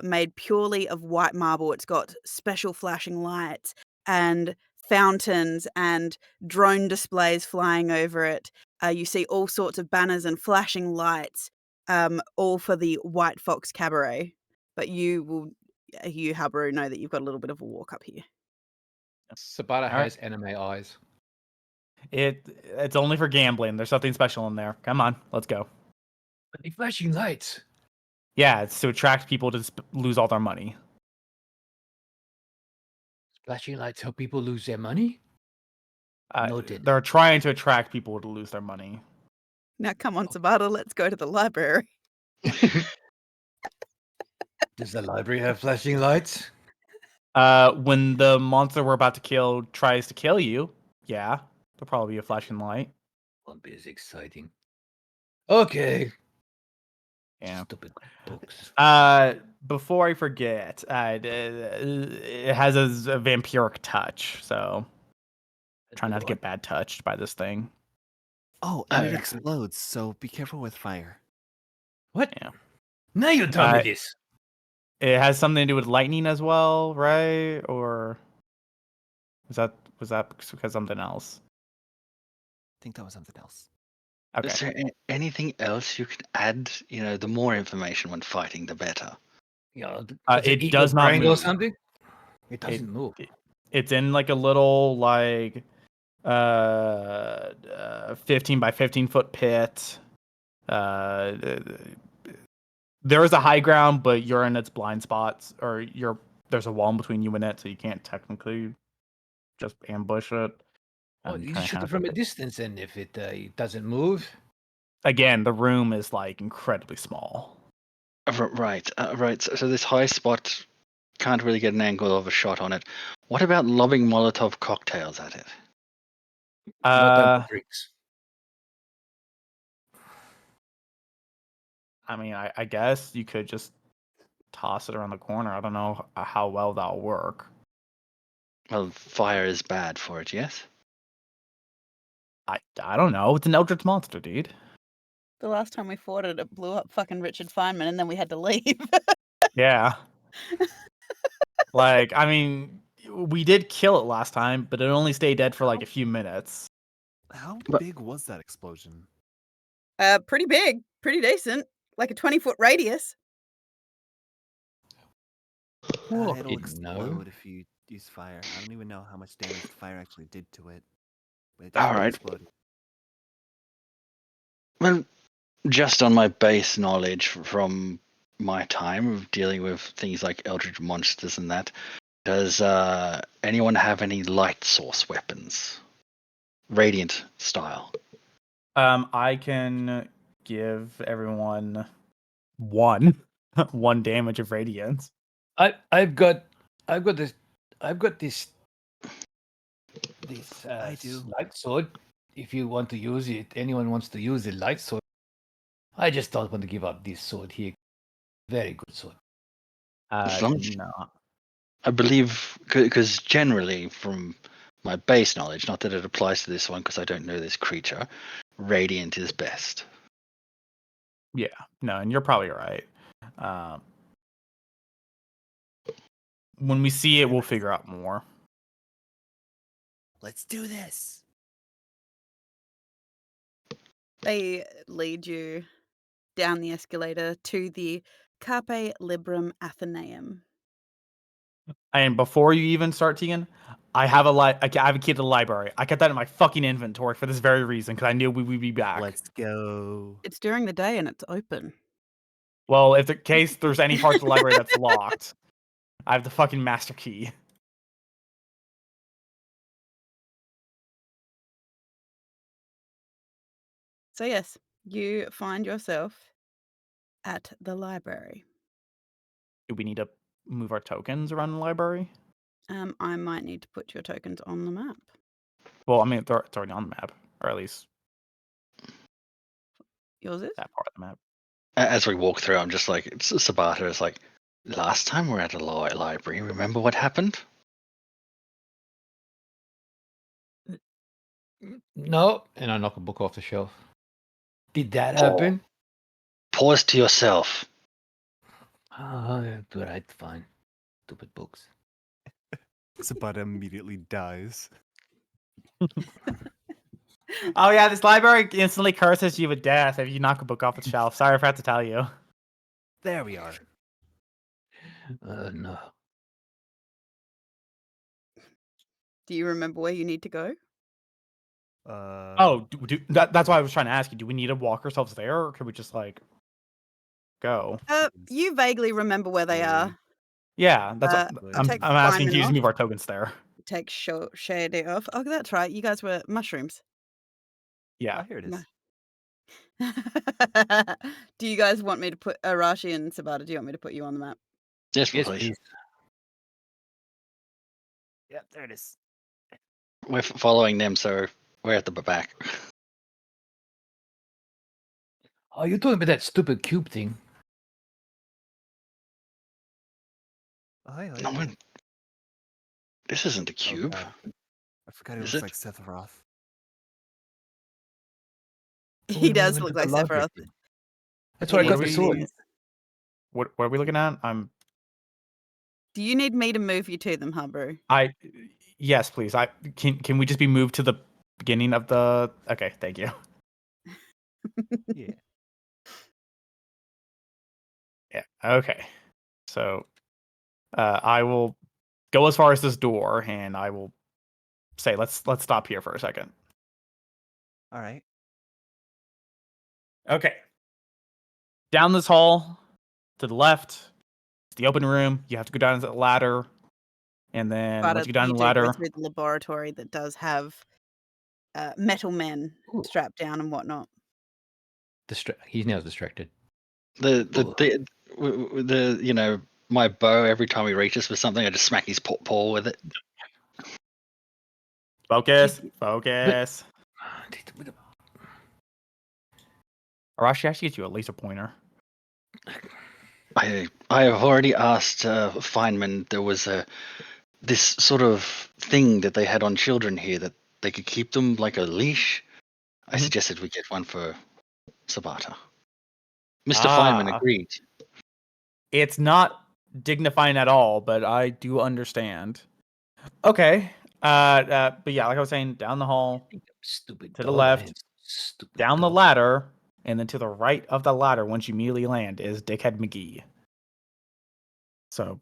made purely of white marble. It's got special flashing lights and fountains and drone displays flying over it. You see all sorts of banners and flashing lights, all for the White Fox Cabaret. But you, Habaru, know that you've got a little bit of a walk up here. Sabata right. has anime eyes. It's only for gambling. There's something special in there. Come on. Let's go. But the flashing lights. Yeah, it's to attract people to lose all their money. Flashing lights help people lose their money? Noted. They're trying to attract people to lose their money. Now, come on, Sabata, let's go to the library. Does the library have flashing lights? When the monster we're about to kill tries to kill you, yeah, there'll probably be a flashing light. Won't be as exciting. Okay. Yeah. Stupid books. Before I forget, it has a vampiric touch, so try not to get bad touched by this thing. Oh, and it Oh. explodes, so be careful with fire. What? Yeah. Now you tell me Uh, this. It has something to do with lightning as well, right? Or was that because something else? I think that was something else. Okay. Is there anything else you can add? You know, the more information when fighting, the better. You know, It does not or move. something? It It, doesn't move. it's in like a little 15 by 15 foot pit. Uh, there is a high ground, but you're in its blind spots, or there's a wall in between you and it, so you can't technically just ambush it. Well, you Kinda shoot have it from to- a distance, and if it doesn't move, Again, the room is like incredibly small. Right, right. So this high spot can't really get an angle of a shot on it. What about lobbing Molotov cocktails at it? no time Uh, for drinks. I mean, I guess you could just toss it around the corner. I don't know how well that'll work. Well, fire is bad for it, yes? I don't know. It's an eldritch monster, dude. The last time we fought it, it blew up fucking Richard Feynman, and then we had to leave. Yeah. Like, I mean, we did kill it last time, but it only stayed dead for like a few minutes. How But- big was that explosion? Pretty big, pretty decent, like a 20-foot radius. Well, It'll didn't know. explode if you use fire. I don't even know how much damage the fire actually did to it, but it All definitely right. exploded. Well, just on my base knowledge from my time of dealing with things like eldritch monsters and that, does anyone have any light source weapons? Radiant style. I can give everyone one one damage of radiance. I've got this I do. light sword. If you want to use it, anyone wants to use the light sword. I just don't want to give up this sword here. Very good sword. No. I believe, because generally, from my base knowledge, not that it applies to this one because I don't know this creature, radiant is best. Yeah, no, and you're probably right. When we see it, we'll figure out more. Let's do this. They lead you down the escalator to the Carpe Librum Athenaeum. And before you even start, Tegan, I have I have a key to the library. I kept that in my fucking inventory for this very reason, because I knew we'd be back. Let's go. It's during the day and it's open. Well, if the case there's any parts of the library that's locked, I have the fucking master key. So yes, you find yourself at the library. Do we need to move our tokens around the library? I might need to put your tokens on the map. Well, I mean, it's already on the map, or at least Yours is? that part of the map. As we walk through, I'm just like, Sabata is like, last time we were at a library, remember what happened? No, and I knock a book off the shelf. Did that happen? Pause to yourself. Oh, right, fine. Stupid books. Sabata immediately dies. Oh yeah, this library instantly curses you with death if you knock a book off the shelf. Sorry, I forgot to tell you. There we are. No. Do you remember where you need to go? Oh, that's why I was trying to ask you. Do we need to walk ourselves there, or could we just like go? You vaguely remember where they are. Yeah, that's. I'm take asking. Feynman Can you just off. move our tokens there? Take Shady off. Oh, that's right. You guys were mushrooms. Yeah. Oh, here it is. Do you guys want me to put Arashi and Sabata? Do you want me to put you on the map? Yes, Yes, please. please. Yep, there it is. We're following them, so we're at the back. Oh, you're talking about that stupid cube thing. Hi, No one. This isn't a Oh, cube, God. I forgot he is looks it? like Sephiroth. So He we does went look to the like library. Sephiroth. That's He where I What got are the literally sword. we? is. What are we looking at? Do you need me to move you to them, Hubber? Yes, please. Can we just be moved to the beginning of the? Okay, thank you. Yeah. Yeah. Okay. So, I will go as far as this door, and I will say, let's stop here for a second. All right. Okay. Down this hall, to the left, is the open room. You have to go down the ladder, and then once But you go down you the do go ladder, through the laboratory that does have metal men Ooh. strapped down and whatnot. He's now distracted. The my bow. Every time he reaches for something, I just smack his paw with it. focus, Keep- focus. Or I should actually get you a laser pointer. I have already asked Feynman. There was this sort of thing that they had on children here that they could keep them like a leash. I Mhm. suggested we get one for Sabata. Mr. Feynman agreed. It's not dignifying at all, but I do understand. Okay. But yeah, like I was saying, down the hall, Stupid to the dog. I am left, stupid down the dog. ladder, and then to the right of the ladder, once you immediately land, is Dickhead McGee. So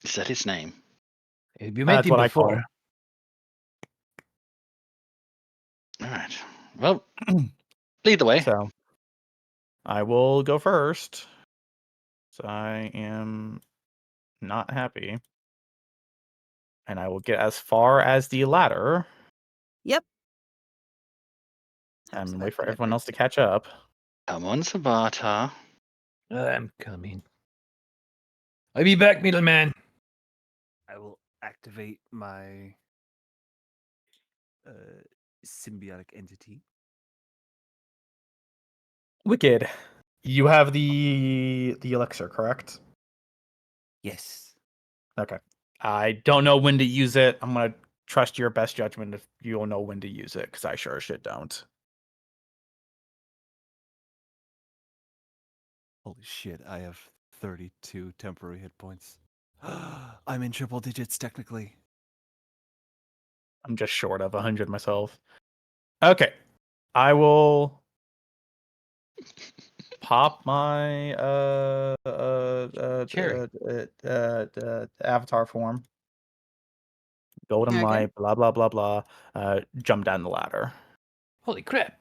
Is that his name? You met that's him what I call before. him. All right. Well, lead the way. So I will go first. So I am not happy. And I will get as far as the ladder Yep. and wait for everyone else to catch up. Come on, Sabata. I'm coming. I'll be back, middleman. I will activate my symbiotic entity. Wicked. You have the elixir, correct? Yes. Okay. I don't know when to use it. I'm gonna trust your best judgment if you'll know when to use it, because I sure as shit don't. Holy shit, I have 32 temporary hit points. I'm in triple digits technically. I'm just short of 100 myself. Okay. I will pop my Cherry. avatar form. Golden Okay. light, blah blah blah blah. Jump down the ladder. Holy crap.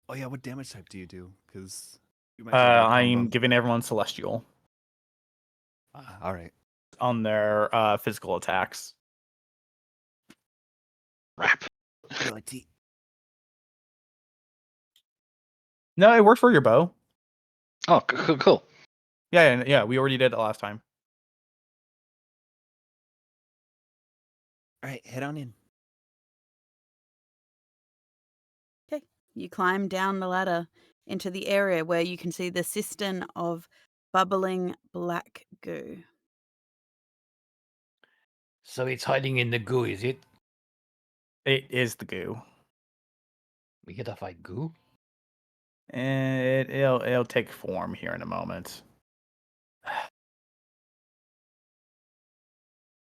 Oh yeah, what damage type do you do? Because you mentioned no I'm combo. giving everyone celestial All right. on their physical attacks. Rap. Ability. No, it works for your bow. Oh, cool. Yeah. We already did it last time. All right, head on in. You climb down the ladder into the area where you can see the cistern of bubbling black goo. So it's hiding in the goo, is it? It is the goo. We get to fight goo? And it'll take form here in a moment.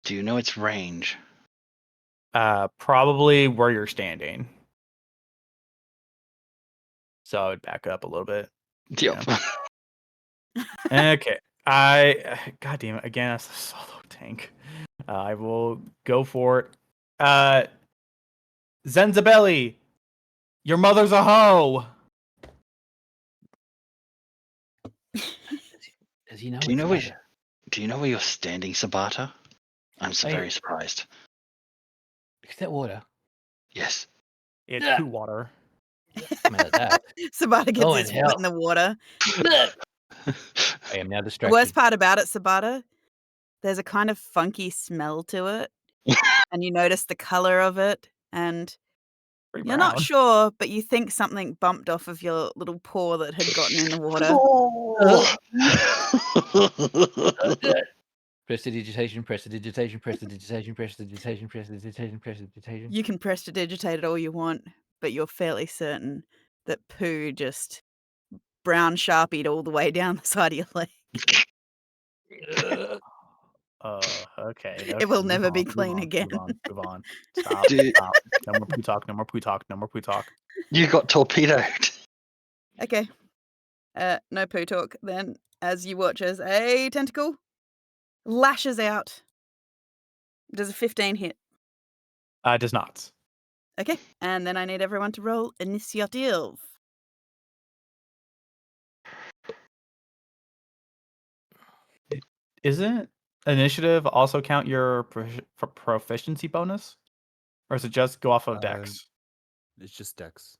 Do you know its range? Probably where you're standing. So I would back up a little bit. Yep. Okay. God damn it, again, that's a solo tank. I will go for it. Zenzabelli, your mother's a hoe. Does he know Do you it's know where? ladder? Do you know where you're standing, Sabata? I'm so Hey. very surprised. Is that water? Yes. It's Yeah. poo water. I'm out of that. Sabata gets Oh, his in foot hell. in the water. I am now The distracted. worst part about it, Sabata, there's a kind of funky smell to it. And you notice the color of it. And Pretty you're brown. not sure, but you think something bumped off of your little paw that had gotten in the water. Oh. Prestidigitation, prestidigitation, prestidigitation, prestidigitation, prestidigitation, prestidigitation. You can prestidigitate it all you want, but you're fairly certain that poo just brown sharpied all the way down the side of your leg. Okay. It will move never be on, move clean on, again. Move on. Stop. Dude, Stop. No more poo talk. No more poo talk. No more poo talk. you got torpedoed. Okay. No poo talk then, as you watch as a tentacle lashes out. Does a 15 hit? Does not. Okay. And then I need everyone to roll initiative. Isn't initiative also count your proficiency bonus, or does it just go off of dex? It's just Dex.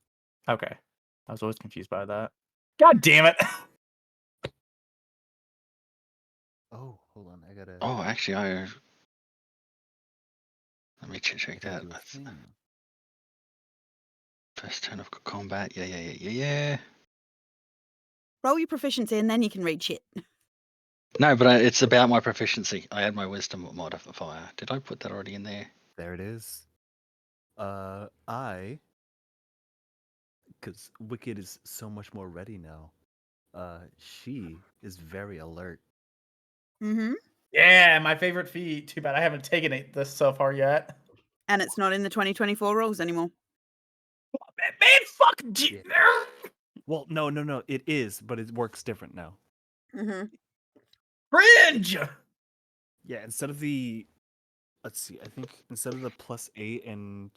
Okay, I was always confused by that. God damn it! Oh, hold on. I gotta. Oh, actually, let me check gotta that. do a That's thing. first turn of combat. Yeah. Roll your proficiency and then you can read shit. No, but it's about my proficiency. I had my wisdom modifier. Did I put that already in there? There it is. Because Wicked is so much more ready now. She is very alert. Mm-hmm. Yeah, my favorite feat. Too bad I haven't taken it this so far yet. And it's not in the 2024 rules anymore. Man, fuck. Yeah. Well, no. It is, but it works different now. Mm-hmm. Cringe. Yeah, instead of the. Let's see. I think instead of the +8 and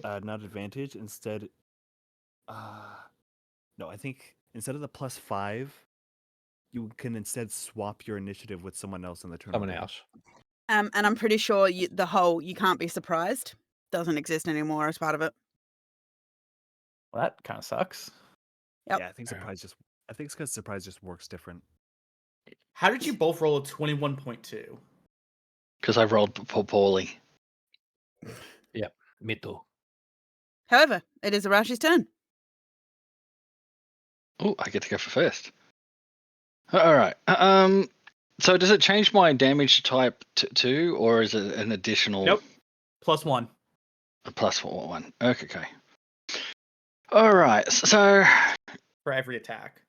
not advantage, instead. No, I think instead of the +5, you can instead swap your initiative with someone else in the turn. Someone order. else. And I'm pretty sure the whole "you can't be surprised" doesn't exist anymore as part of it. Well, that kind of sucks. Yep. Yeah, I think surprise just. I think it's because surprise just works different. How did you both roll a 21.2? Because I rolled poorly. Me too. However, it is Arashi's turn. Oh, I get to go for first. All right. So does it change my damage type too, or is it an additional? Nope. +1. A +1. Okay. All right. So For every attack.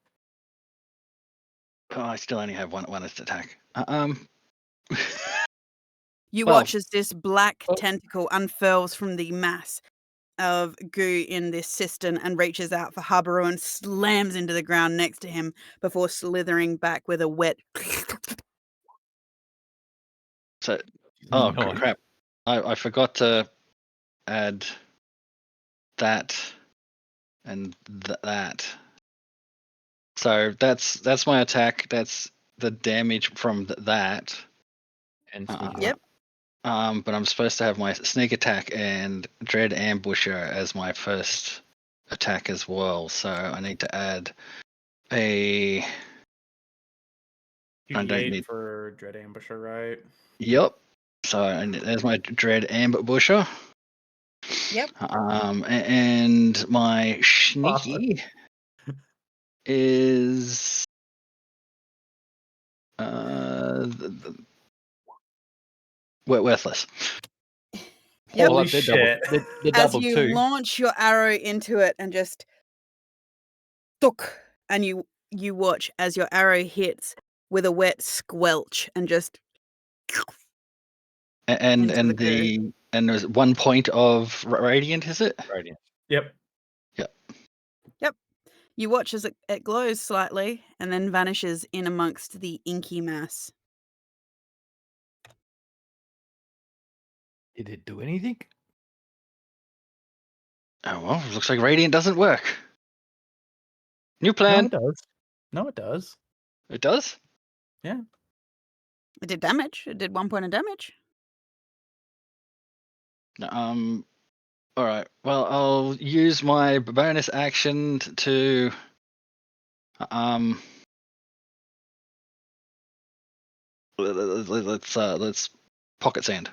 I still only have one attack. You Well- watch as this black tentacle unfurls from the mass of goo in this cistern and reaches out for Habaru and slams into the ground next to him before slithering back with a wet. So, oh Nice. crap! I forgot to add that and that. So that's my attack. That's the damage from that. And sneak Yep. But I'm supposed to have my sneak attack and dread ambusher as my first attack as well. So I need to add a. I don't 2d8 need. for Dread Ambusher, right? Yep. So there's my dread ambusher. Yep. And my sneaky is worthless. Yep. Holy they're shit. Double, they're As double you two. launch your arrow into it and just thuk, and you watch as your arrow hits with a wet squelch and just And into the goo. and there's 1 point of radiant, is it? Radiant. Yep. You watch as it glows slightly and then vanishes in amongst the inky mass. Did it do anything? Oh well, looks like radiant doesn't work. New No, plan. it does. No, it does. It does. It did damage. It did 1 point of damage. All right. Well, I'll use my bonus action to let's pocket sand.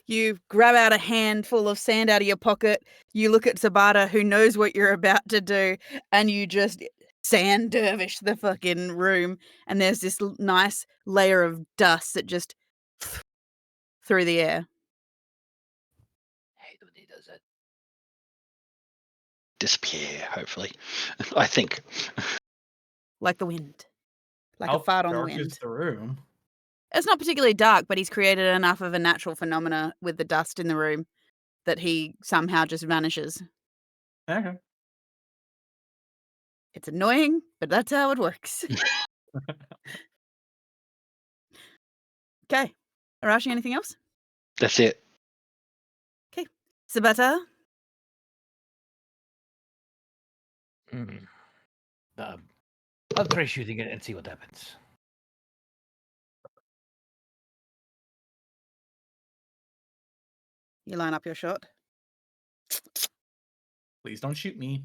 You grab out a handful of sand out of your pocket. You look at Tabata, who knows what you're about to do, and you just sand dervish the fucking room, and there's this nice layer of dust that just through the air. Hate when he does it. Disappear, hopefully. I think. Like the wind. Like How a fart on the dark is wind. the room? It's not particularly dark, but he's created enough of a natural phenomena with the dust in the room that he somehow just vanishes. Okay. It's annoying, but that's how it works. Okay. Arashi, anything else? That's it. Okay. Sabata? I'll try shooting it and see what happens. You line up your shot. Please don't shoot me.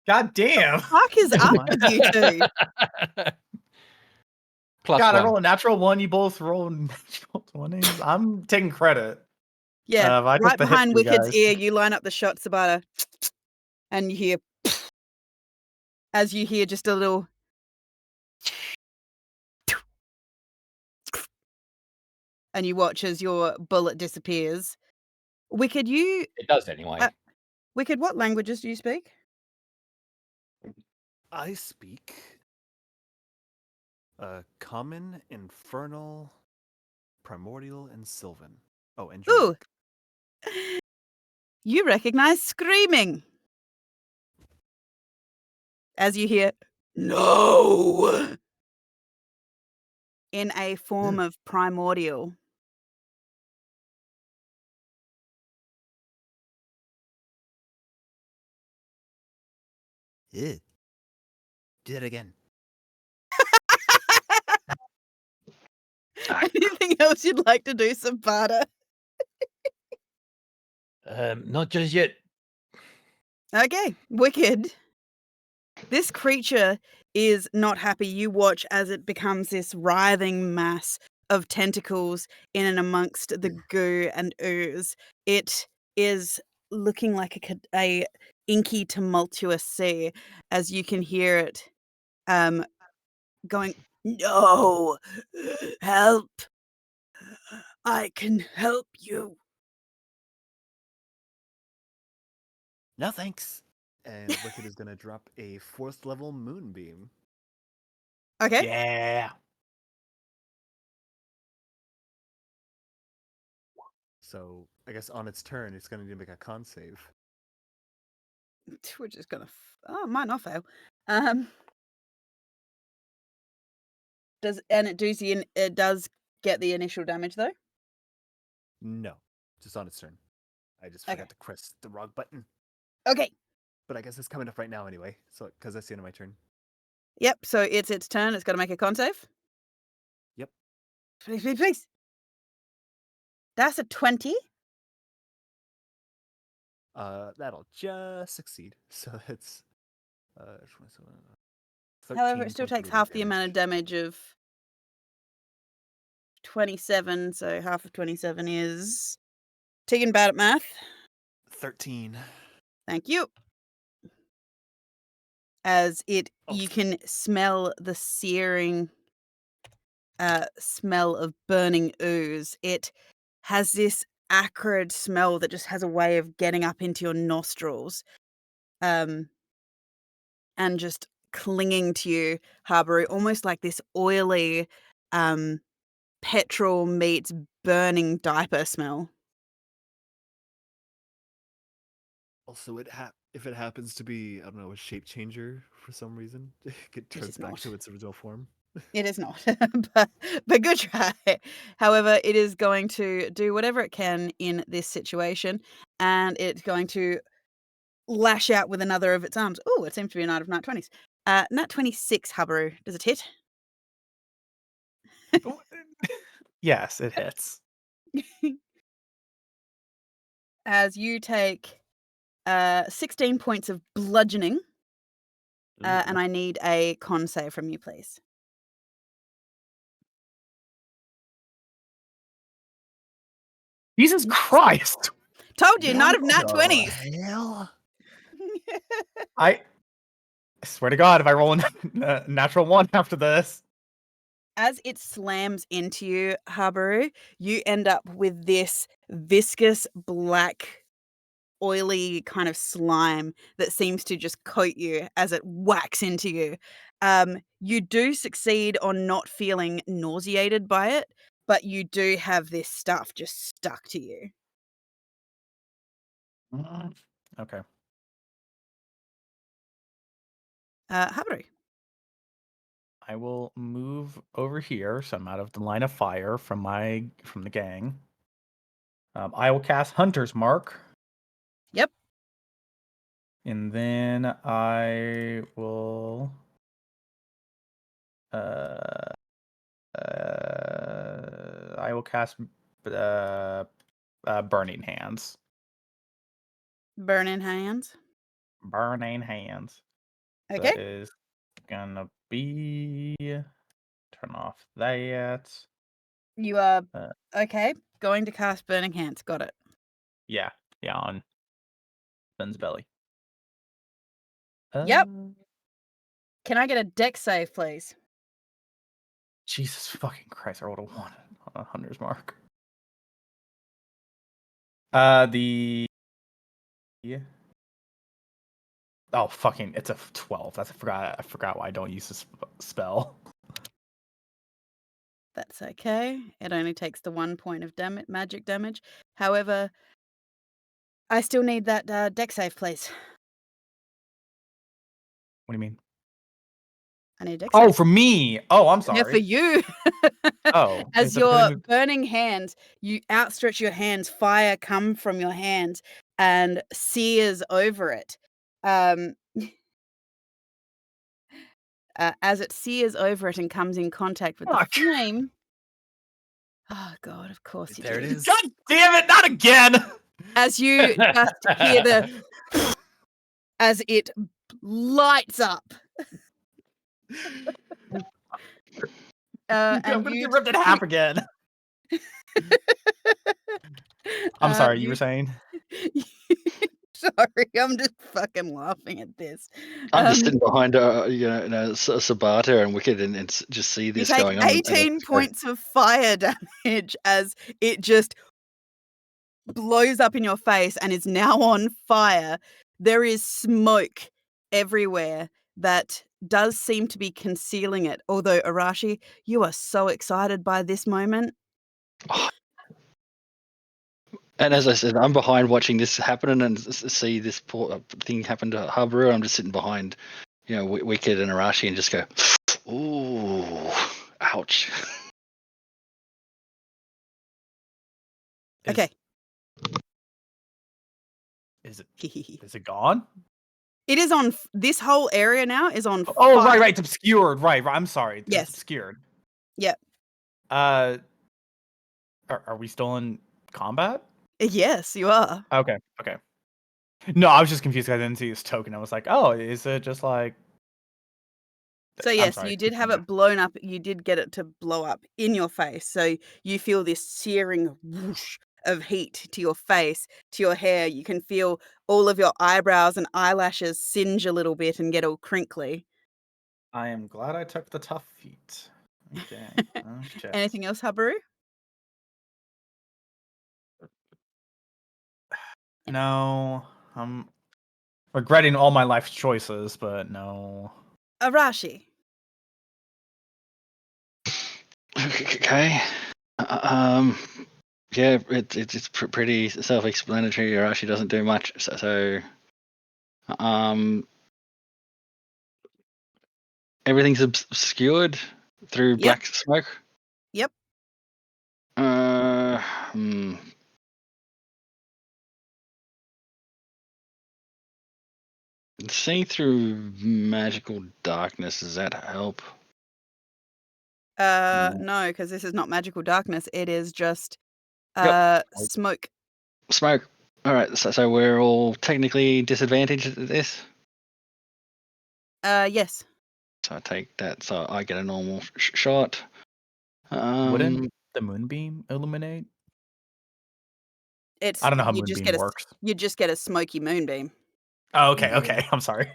God damn. Fuck is up with you two? Plus God, I one. roll a natural one. You both roll natural 20s. I'm taking credit. Yeah, I took right the hit behind for you Wicked's guys. ear, you line up the shot, Sabata, and you hear as you hear just a little and you watch as your bullet disappears. Wicked, It does anyway. Wicked, what languages do you speak? I speak Common, Infernal, Primordial, and Sylvan. Oh, and Ooh. Druidic. You recognize screaming. As you hear, no! In a form of primordial. Yeah. Do it again. Anything else you'd like to do, Sabata? Not just yet. Okay, Wicked. This creature is not happy. You watch as it becomes this writhing mass of tentacles in and amongst the goo and ooze. It is looking like a inky, tumultuous sea, as you can hear it going, no, help. I can help you. No thanks. And Wicked is going to drop a 4th level Moonbeam. Okay. Yeah. So I guess on its turn, it's going to need to make a con save. We're just gonna. Might not fail. It does get the initial damage though. No, just on its turn. I just Okay. forgot to press the wrong button. Okay. But I guess it's coming up right now anyway. So because that's the end of my turn. Yep. So it's its turn. It's got to make a con save. Yep. Please, please, please. That's a 20. That'll just succeed. So it's 27, However, it 13 still points of takes half the damage. amount of damage of 27. So half of 27 is. Tegan bad at math. 13. Thank you. As you Oh. can smell the searing smell of burning ooze. It has this acrid smell that just has a way of getting up into your nostrils, and just clinging to you, Harbury, almost like this oily, petrol meets burning diaper smell. Also, if it happens to be, I don't know, a shape changer for some reason, it turns is back not. to its original form. It is not, but good try. However, it is going to do whatever it can in this situation, and it's going to lash out with another of its arms. Oh, it seems to be a knight of nat 20s. Nat 26, Habaru. Does it hit? Yes, it hits. As you take 16 points of bludgeoning, and I need a con save from you, please. Jesus Christ. Told you, night of nat The 20s. hell? I swear to God, if I roll a natural 1 after this. As it slams into you, Habaru, you end up with this viscous, black, oily kind of slime that seems to just coat you as it whacks into you. You do succeed on not feeling nauseated by it, but you do have this stuff just stuck to you. Okay. Habaru. I will move over here, so I'm out of the line of fire from the gang. I will cast Hunter's Mark, Yep. and then I will I will cast uh, Burning Hands. Burning hands. Burning Hands. So Okay. that is gonna be turn off that. You are Uh, okay. Going to cast burning hands. Got it. yeah, on Ben's belly. Yep. Can I get a deck save, please? Jesus fucking Christ! I rolled a 1 on a Hunter's Mark. The oh fucking, it's a 12. I forgot why I don't use this spell. That's okay. It only takes the 1 point of magic damage. However, I still need that deck save, please. What do you mean? I need a deck Oh, save. for me. Oh, I'm Yeah, for sorry. you. Oh, As is it because I your moved? burning hands, you outstretch your hands, fire come from your hands and sears over it. As it sears over it and comes in contact with the Fuck. flame. Oh God, of course you There it did. is. God damn it! Not again. As you just hear the as it lights up. I'm And gonna you get ripped in half again. I'm sorry. You were you saying? sorry, I'm just fucking laughing at this. I'm just sitting behind, Sabata and Wicked, and just see You this take going on. and 18 it's great. points of fire damage as it just blows up in your face and is now on fire. There is smoke everywhere that does seem to be concealing it. Although, Arashi, you are so excited by this moment. And as I said, I'm behind watching this happen and see this poor thing happen to Habaru. I'm just sitting behind, Wicked and Arashi, and just go, ooh, ouch. Okay. Is It it gone? is on this whole area now is on Oh, fire. right. It's obscured. Right. I'm sorry. It's Yes. obscured. Yep. Are we still in combat? Yes, you are. Okay. No, I was just confused 'cause I didn't see this token. I was like, oh, is it just like? So I'm yes, sorry. you did have continue. it blown up. You did get it to blow up in your face. So you feel this searing whoosh of heat to your face, to your hair. You can feel all of your eyebrows and eyelashes singe a little bit and get all crinkly. I am glad I took the tough feat. Okay. Oh shit. Anything else, Habaru? No, I'm regretting all my life choices, but no. Arashi. Okay. Yeah, it's pretty self-explanatory. Arashi doesn't do much, so everything's obscured through Yep. black smoke. Yep. Hmm. Seeing through magical darkness, does that help? No, because this is not magical darkness. It is just Yep. smoke. Smoke. All right, so we're all technically disadvantaged at this. Yes. So I take that. So I get a normal shot. Wouldn't the moonbeam illuminate? It's I don't know how you just get Moonbeam a works. you just get a smoky moonbeam. Oh, okay. I'm sorry.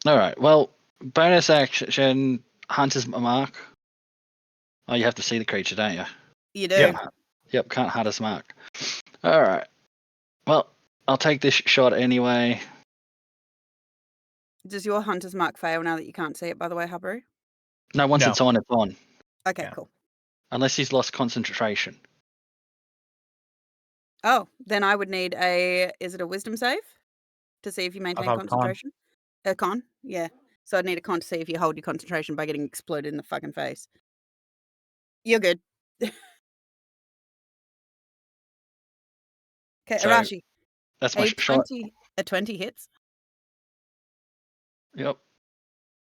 All right. Well, bonus action, Hunter's Mark. Oh, you have to see the creature, don't you? You do. Yeah. Yep, can't Hunter's Mark. All right. Well, I'll take this shot anyway. Does your hunter's mark fail now that you can't see it, by the way, Habru? No, once No. it's on, it's on. Okay, Yeah. cool. Unless he's lost concentration. Oh, then I would need is it a wisdom save? To see if you maintain thought it was con. concentration? A con? Yeah. So I'd need a con to see if you hold your concentration by getting exploded in the fucking face. You're good. Okay, So Arashi. that's my shot. A 20 hits. Yep.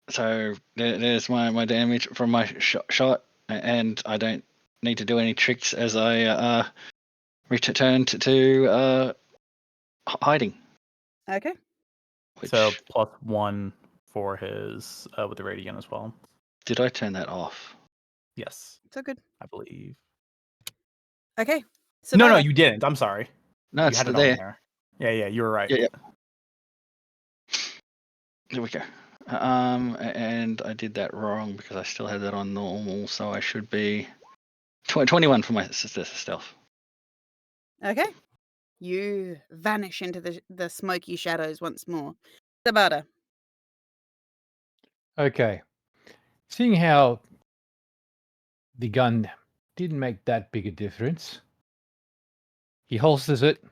So there's my damage from my shot, and I don't need to do any tricks as I return to hiding. Okay. Which So +1 for his with the radiant as well. did I turn that off? Yes, So good. I believe. Okay. No, Sabata. you didn't. I'm sorry. No, You it's had still it on there. there. Yeah, you were right. Yeah. There we go. And I did that wrong because I still had that on normal, so I should be 21 for my stealth. Okay. You vanish into the smoky shadows once more. Sabata. Okay. Seeing how the gun didn't make that big a difference, he holsters it,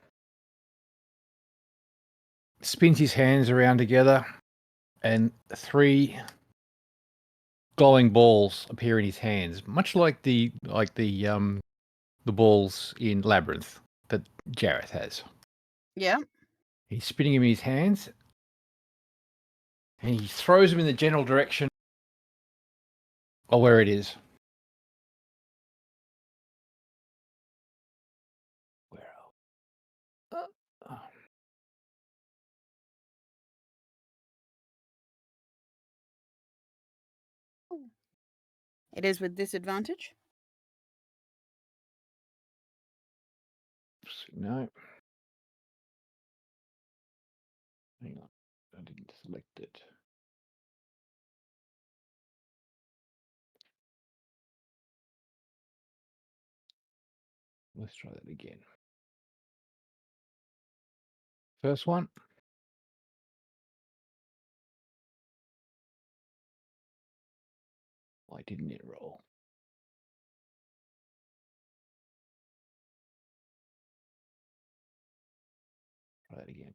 spins his hands around together, and 3 glowing balls appear in his hands, much like the balls in Labyrinth that Jareth has. Yeah. He's spinning him in his hands, and he throws them in the general direction of where it is. Where else? It is with disadvantage. No. Hang on. I didn't select it. Let's try that again. First one. Why didn't it roll? Try that again.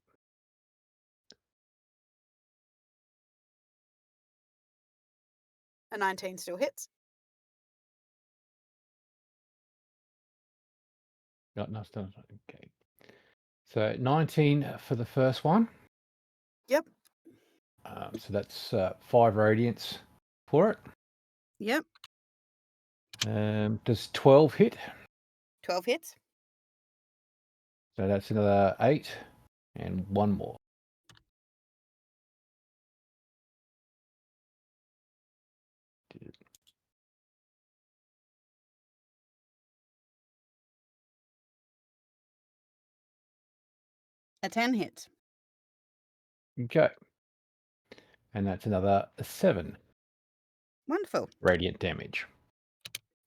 A 19 still hits. No, still not. Okay. So 19 for the first one. Yep. So that's 5 radiants for it. Yep. Does 12 hit? 12 hits. So that's another 8 and 1 more. A 10 hits. Okay. And that's another 7 Wonderful. radiant damage.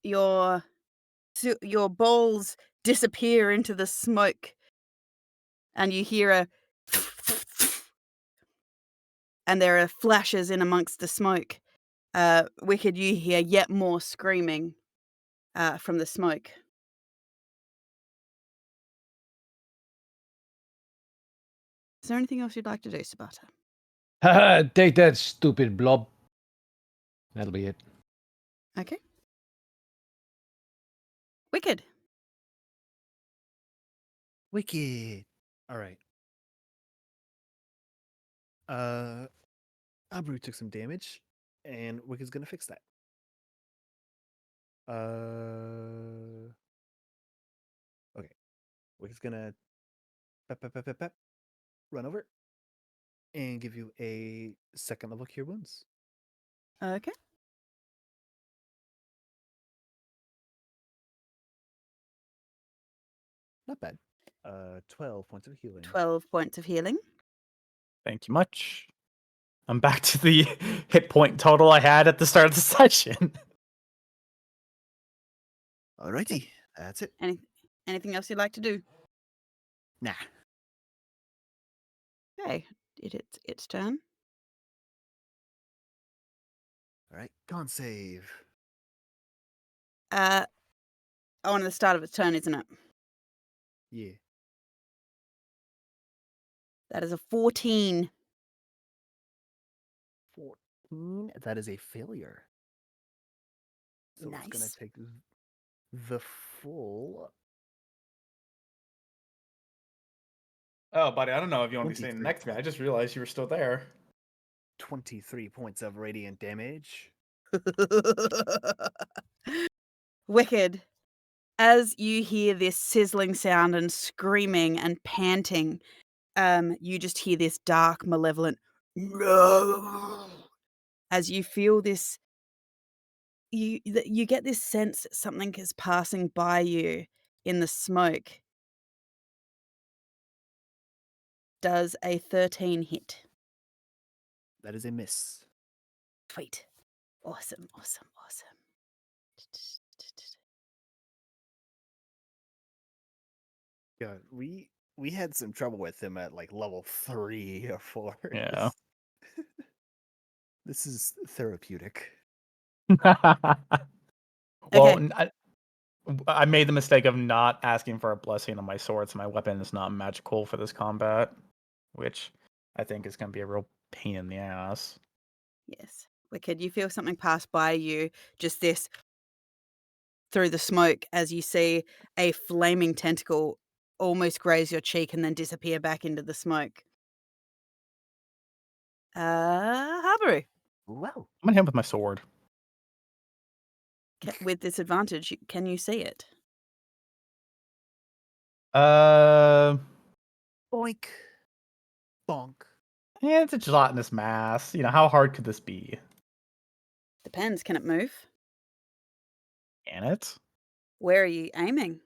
Your balls disappear into the smoke, and you hear a and there are flashes in amongst the smoke. Wicked, you hear yet more screaming from the smoke. Is there anything else you'd like to do, Sabata? Haha, take that, stupid blob. That'll be it. Okay. Wicked. Wicked. All right. Abreu took some damage, and Wicked's gonna fix that. Okay. Wicked's gonna pep, run over and give you a 2nd level cure wounds. Okay. Not bad. 12 points of healing. 12 points of healing. Thank you much. I'm back to the hit point total I had at the start of the session. Alrighty, that's it. Anything else you'd like to do? Nah. Okay, it's its turn. Alright, con save. On the start of its turn, isn't it? Yeah. That is a 14. 14. That is a failure. So it's gonna Nice. take the full. Oh, buddy, I don't know if you want to be standing 23 next to me. I just realized you were still there. 23 points of radiant damage. Wicked. As you hear this sizzling sound and screaming and panting, you just hear this dark, malevolent no. As you feel this, you get this sense that something is passing by you in the smoke. Does a 13 hit? That is a miss. Sweet. Awesome. Yeah, we had some trouble with him at like level 3 or 4. Yeah. This is therapeutic. Well, Okay. I made the mistake of not asking for a blessing on my sword, so my weapon is not magical for this combat, which I think is going to be a real pain in the ass. Yes. Wicked. You feel something pass by you, just this through the smoke as you see a flaming tentacle almost graze your cheek and then disappear back into the smoke. Habaru, Well, I'm going to hit him with my sword. with disadvantage, can you see it? Uh, boink, bonk. yeah, it's a gelatinous mass. You know, how hard could this be? Depends. Can it move? Can it? Where are you aiming?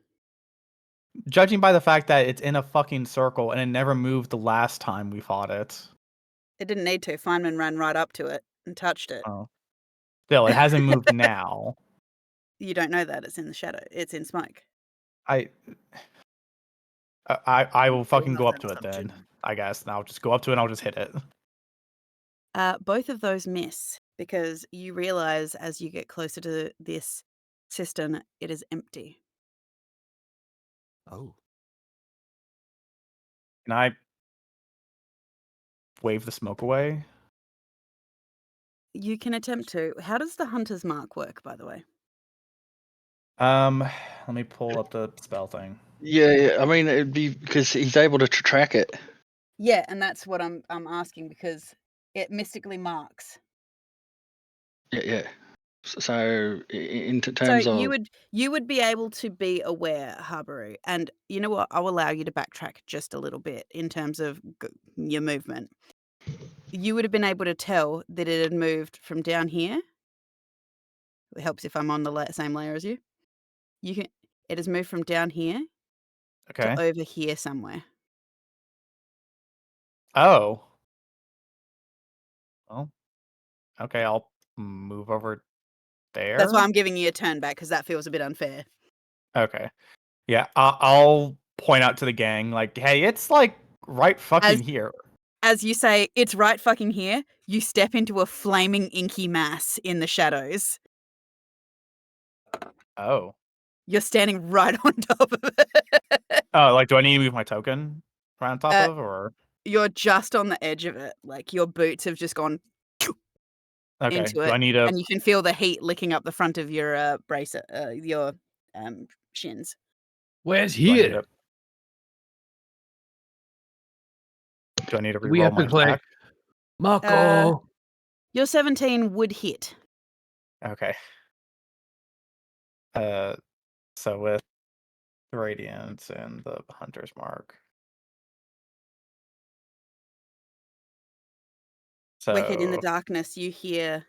Judging by the fact that it's in a fucking circle and it never moved the last time we fought it. It didn't need to. Feynman ran right up to it and touched it. Oh. Still, it hasn't moved now. You don't know that. It's in the shadow. It's in smoke. I will fucking not go up an to it then, assumption. I guess. And I'll just go up to it and I'll just hit it. Both of those miss because you realize as you get closer to this cistern, it is empty. Oh. Can I wave the smoke away? You can attempt to. How does the hunter's mark work, by the way? Let me pull up the spell thing. Yeah, I mean, it'd be because he's able to track it. Yeah, and that's what I'm asking because it mystically marks. Yeah. So in So terms of you would be able to be aware, Habaru, and you know what? I'll allow you to backtrack just a little bit in terms of your movement. You would have been able to tell that it had moved from down here. It helps if I'm on the same layer as you. It has moved from down here Okay. to over here somewhere. Oh. Well, okay, I'll move over there. That's why I'm giving you a turn back because that feels a bit unfair. Okay. Yeah, I'll point out to the gang, like, hey, it's like right fucking here. As you say, it's right fucking here, you step into a flaming inky mass in the shadows. Oh. You're standing right on top of it. Oh, like, do I need to move my token right on top Uh, of, or? You're just on the edge of it. Like, your boots have just gone Okay, into do it, I need to, and you can feel the heat licking up the front of your bracer, your shins. Where's do I need here? to, do I need to We reroll have my to play attack? Marco. Your 17 would hit. Okay. So with the radiance and the hunter's mark. Wicked, in the So darkness, you hear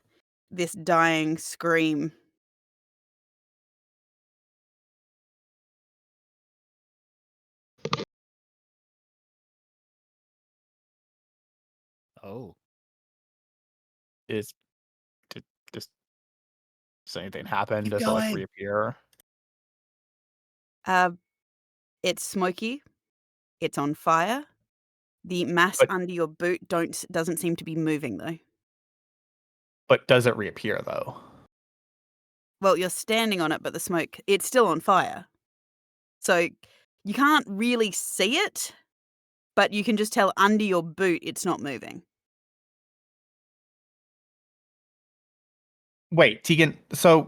this dying scream. Oh. Is does anything happen? Keep Does it like going. reappear? Uh, it's smoky. It's on fire. The mass But under your boot doesn't seem to be moving though. does it reappear though? Well, you're standing on it, but the smoke, it's still on fire. So you can't really see it, but you can just tell under your boot it's not moving. Wait, Tegan. So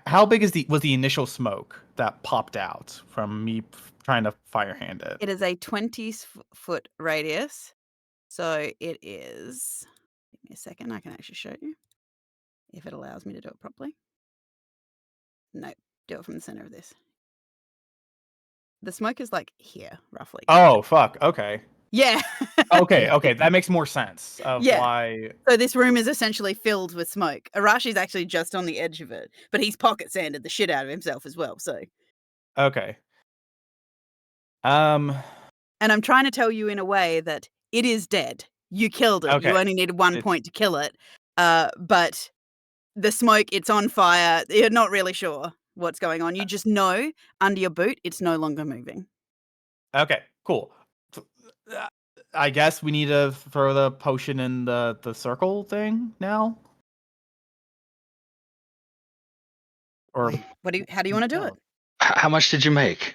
how big was the initial smoke that popped out from me trying to fire hand it? It is a 20-foot radius. So it is, give me a second, I can actually show you if it allows me to do it properly. No, do it from the center of this. The smoke is like here, roughly. Oh fuck. Okay. Yeah. Okay. That makes more sense of Yeah. why. So this room is essentially filled with smoke. Arashi's actually just on the edge of it, but he's pocket sanded the shit out of himself as well. So, Okay. and I'm trying to tell you in a way that it is dead. You killed it. You Okay. only needed 1 It's point to kill it. But the smoke, it's on fire. You're not really sure what's going on. You just know under your boot, it's no longer moving. okay. Cool. I guess we need to throw the potion in the circle thing now. Or Wait, how do you want to do it? No. How much did you make?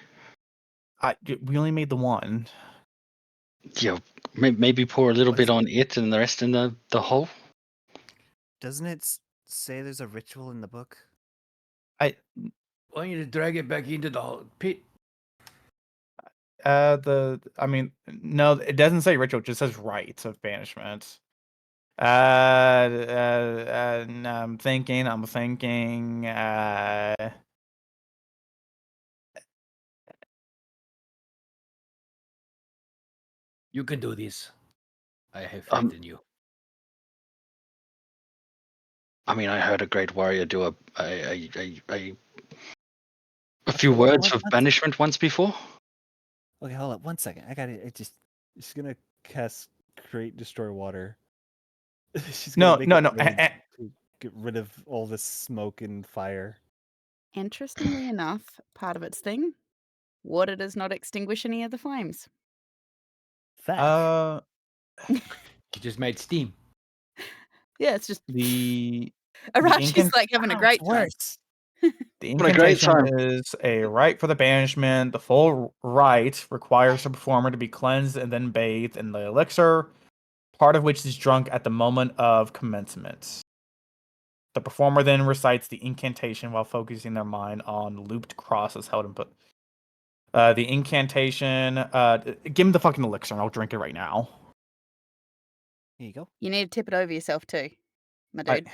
we only made the one. Maybe pour a little What bit is on it and the rest in the hole. Doesn't it say there's a ritual in the book? I Why don't you just drag it back into the pit? I mean, no, it doesn't say ritual, it just says rites of banishment. No, I'm thinking, You can do this. I have faith Um, in you. I mean, I heard a great warrior do a Okay, few hold on, words of banishment once before. Okay, hold up 1 second. I got it. She's gonna cast Create Destroy Water. She's gonna no, make no, it no. rain to get rid of all this smoke and fire. Interestingly enough, part of its thing, water does not extinguish any of the flames. Fact. You just made steam. Yeah, it's just the Arashi's like having a Ow, great it's time. worse. The What a great incantation time. is a rite for the banishment. The full rite requires the performer to be cleansed and then bathed in the elixir, part of which is drunk at the moment of commencement. The performer then recites the incantation while focusing their mind on looped crosses held in put. The incantation. Give me the fucking elixir and I'll drink it right now. Here you go. You need to tip it over yourself too, my I, dude.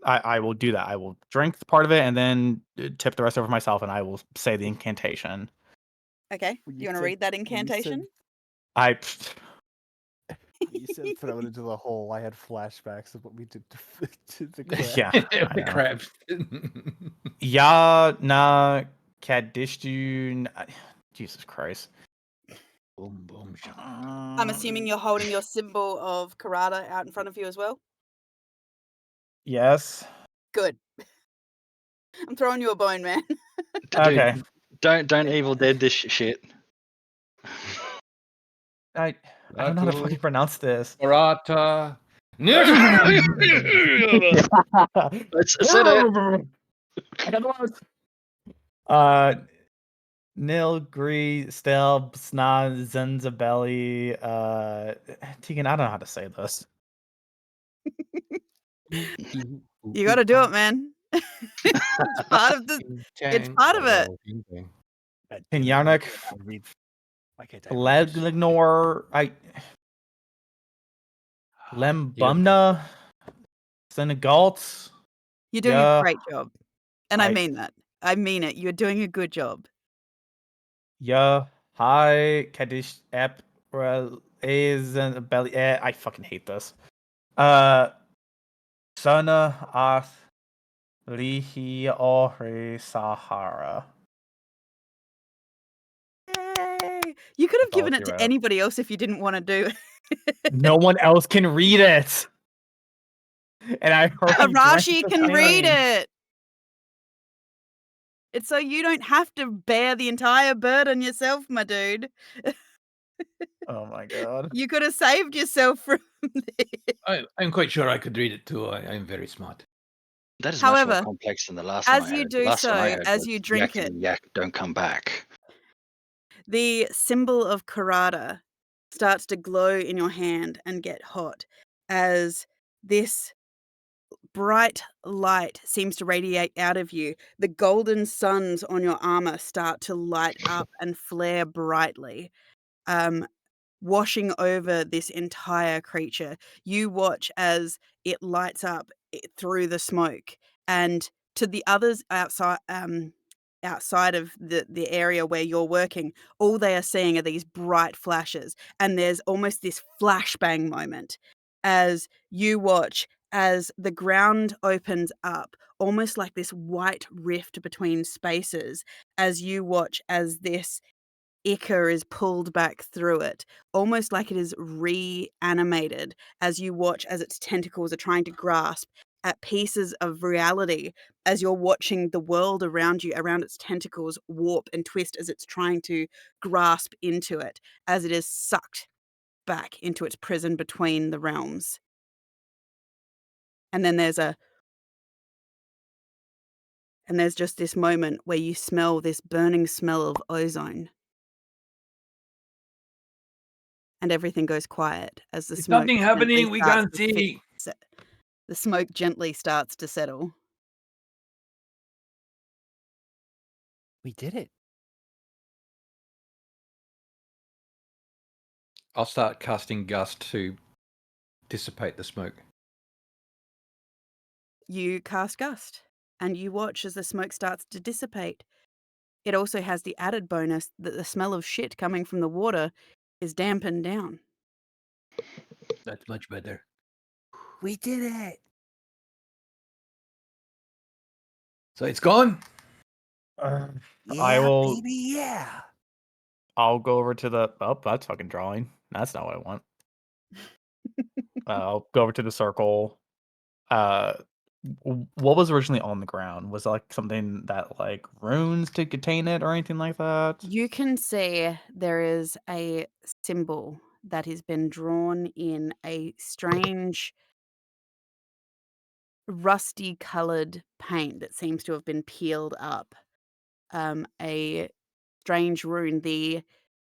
I will do that. I will drink part of it and then tip the rest over myself, and I will say the incantation. Okay. When You want to said- read that when incantation? I. You said throw it into the hole. I had flashbacks of what we did to the crab. Yeah. I The know. crabs. Ya na kadishtu. Jesus Christ. Boom, boom, shaka. I'm assuming you're holding your symbol of Karada out in front of you as well. Yes. Good. I'm throwing you a bone, man. Okay. Dude, don't Evil Dead this shit. I don't know how to fucking pronounce this. Barata. Let's said it. I got the words. Nilgri, Stel, Sna, Zenzabelli, Tegan, I don't know how to say this. You got to do it, man. It's part of the. It's part of it. Pinyanik, Why can't I read this? Legnor, Lembumna, Senegalt. You're doing Yeah. a great job, and I I- mean that. I mean it. You're doing a good job. Yeah, hi, Kadish Ep, is belly. I fucking hate this. Sana Ath Lihi Ore Sahara. Yay! You could have Follow given it you to out. anybody else if you didn't wanna do it. No one else can read it. And I already drank Arashi the can read thing. it. It's so you don't have to bear the entire burden yourself, my dude. Oh my god. You could have saved yourself from this. I'm quite sure I could read it too. I'm very smart. That is much more However, complex than the last one I as you heard. The do last one I so, heard as was you drink yak it, yak don't come back. the symbol of Karada starts to glow in your hand and get hot as this bright light seems to radiate out of you. The golden suns on your armor start to light up and flare brightly, um, washing over this entire creature. You watch as it lights up through the smoke, and to the others outside of the area where you're working, all they are seeing are these bright flashes, and there's almost this flashbang moment as you watch as the ground opens up, almost like this white rift between spaces, as you watch as this ichor is pulled back through it, almost like it is reanimated as you watch as its tentacles are trying to grasp at pieces of reality as you're watching the world around you, around its tentacles, warp and twist as it's trying to grasp into it, as it is sucked back into its prison between the realms. And then there's just this moment where you smell this burning smell of ozone. And everything goes quiet as the There's smoke something gently happening we starts can't to see. the smoke gently starts to settle. We did it. I'll start casting Gust to dissipate the smoke. You cast Gust, and you watch as the smoke starts to dissipate. It also has the added bonus that the smell of shit coming from the water is dampened down. That's much better. We did it. So it's gone? I Yeah, will. baby, yeah. I'll go over to the. Oh, that's fucking drawing. That's not what I want. I'll go over to the circle. Uh, what was originally on the ground? Was it like something that like runes to contain it or anything like that? You can see there is a symbol that has been drawn in a strange rusty colored paint that seems to have been peeled up. A strange rune, the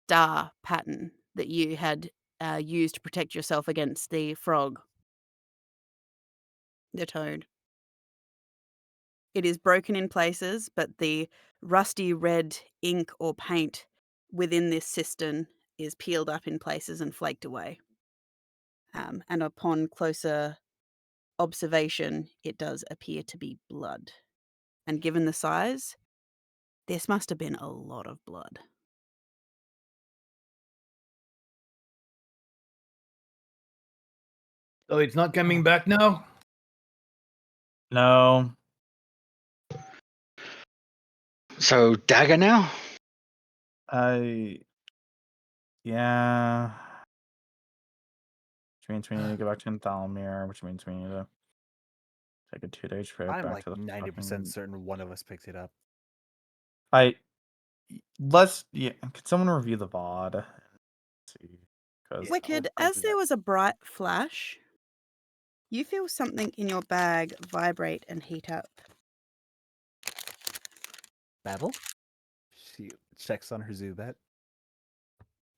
star pattern that you had used to protect yourself against the frog, the toad. It is broken in places, but the rusty red ink or paint within this cistern is peeled up in places and flaked away. And upon closer observation, it does appear to be blood. And given the size, this must have been a lot of blood. So it's not coming back now? No. So dagger now? I. Yeah. Which means we need to go back to Thalmir, which means we need to take a 2-day trip I'm back like to the 90% fucking. certain one of us picked it up. Yeah. Could someone review the VOD? Let's see. Because Wicked, I'll as do there that. was a bright flash, you feel something in your bag vibrate and heat up. Babel? She checks on her Zubat.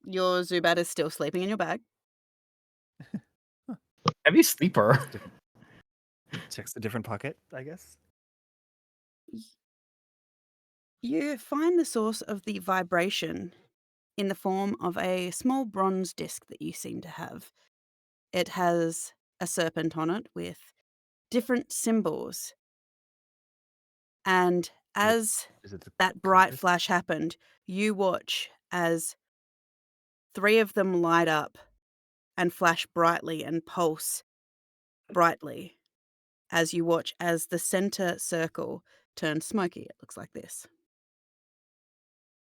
Your Zubat is still sleeping in your bag. heavy sleeper. Checks a different pocket, I guess. You find the source of the vibration in the form of a small bronze disc that you seem to have. It has a serpent on it with different symbols. And as Is it the that bright compass? flash happened, you watch as 3 of them light up and flash brightly and pulse brightly as you watch as the center circle turns smoky. It looks like this.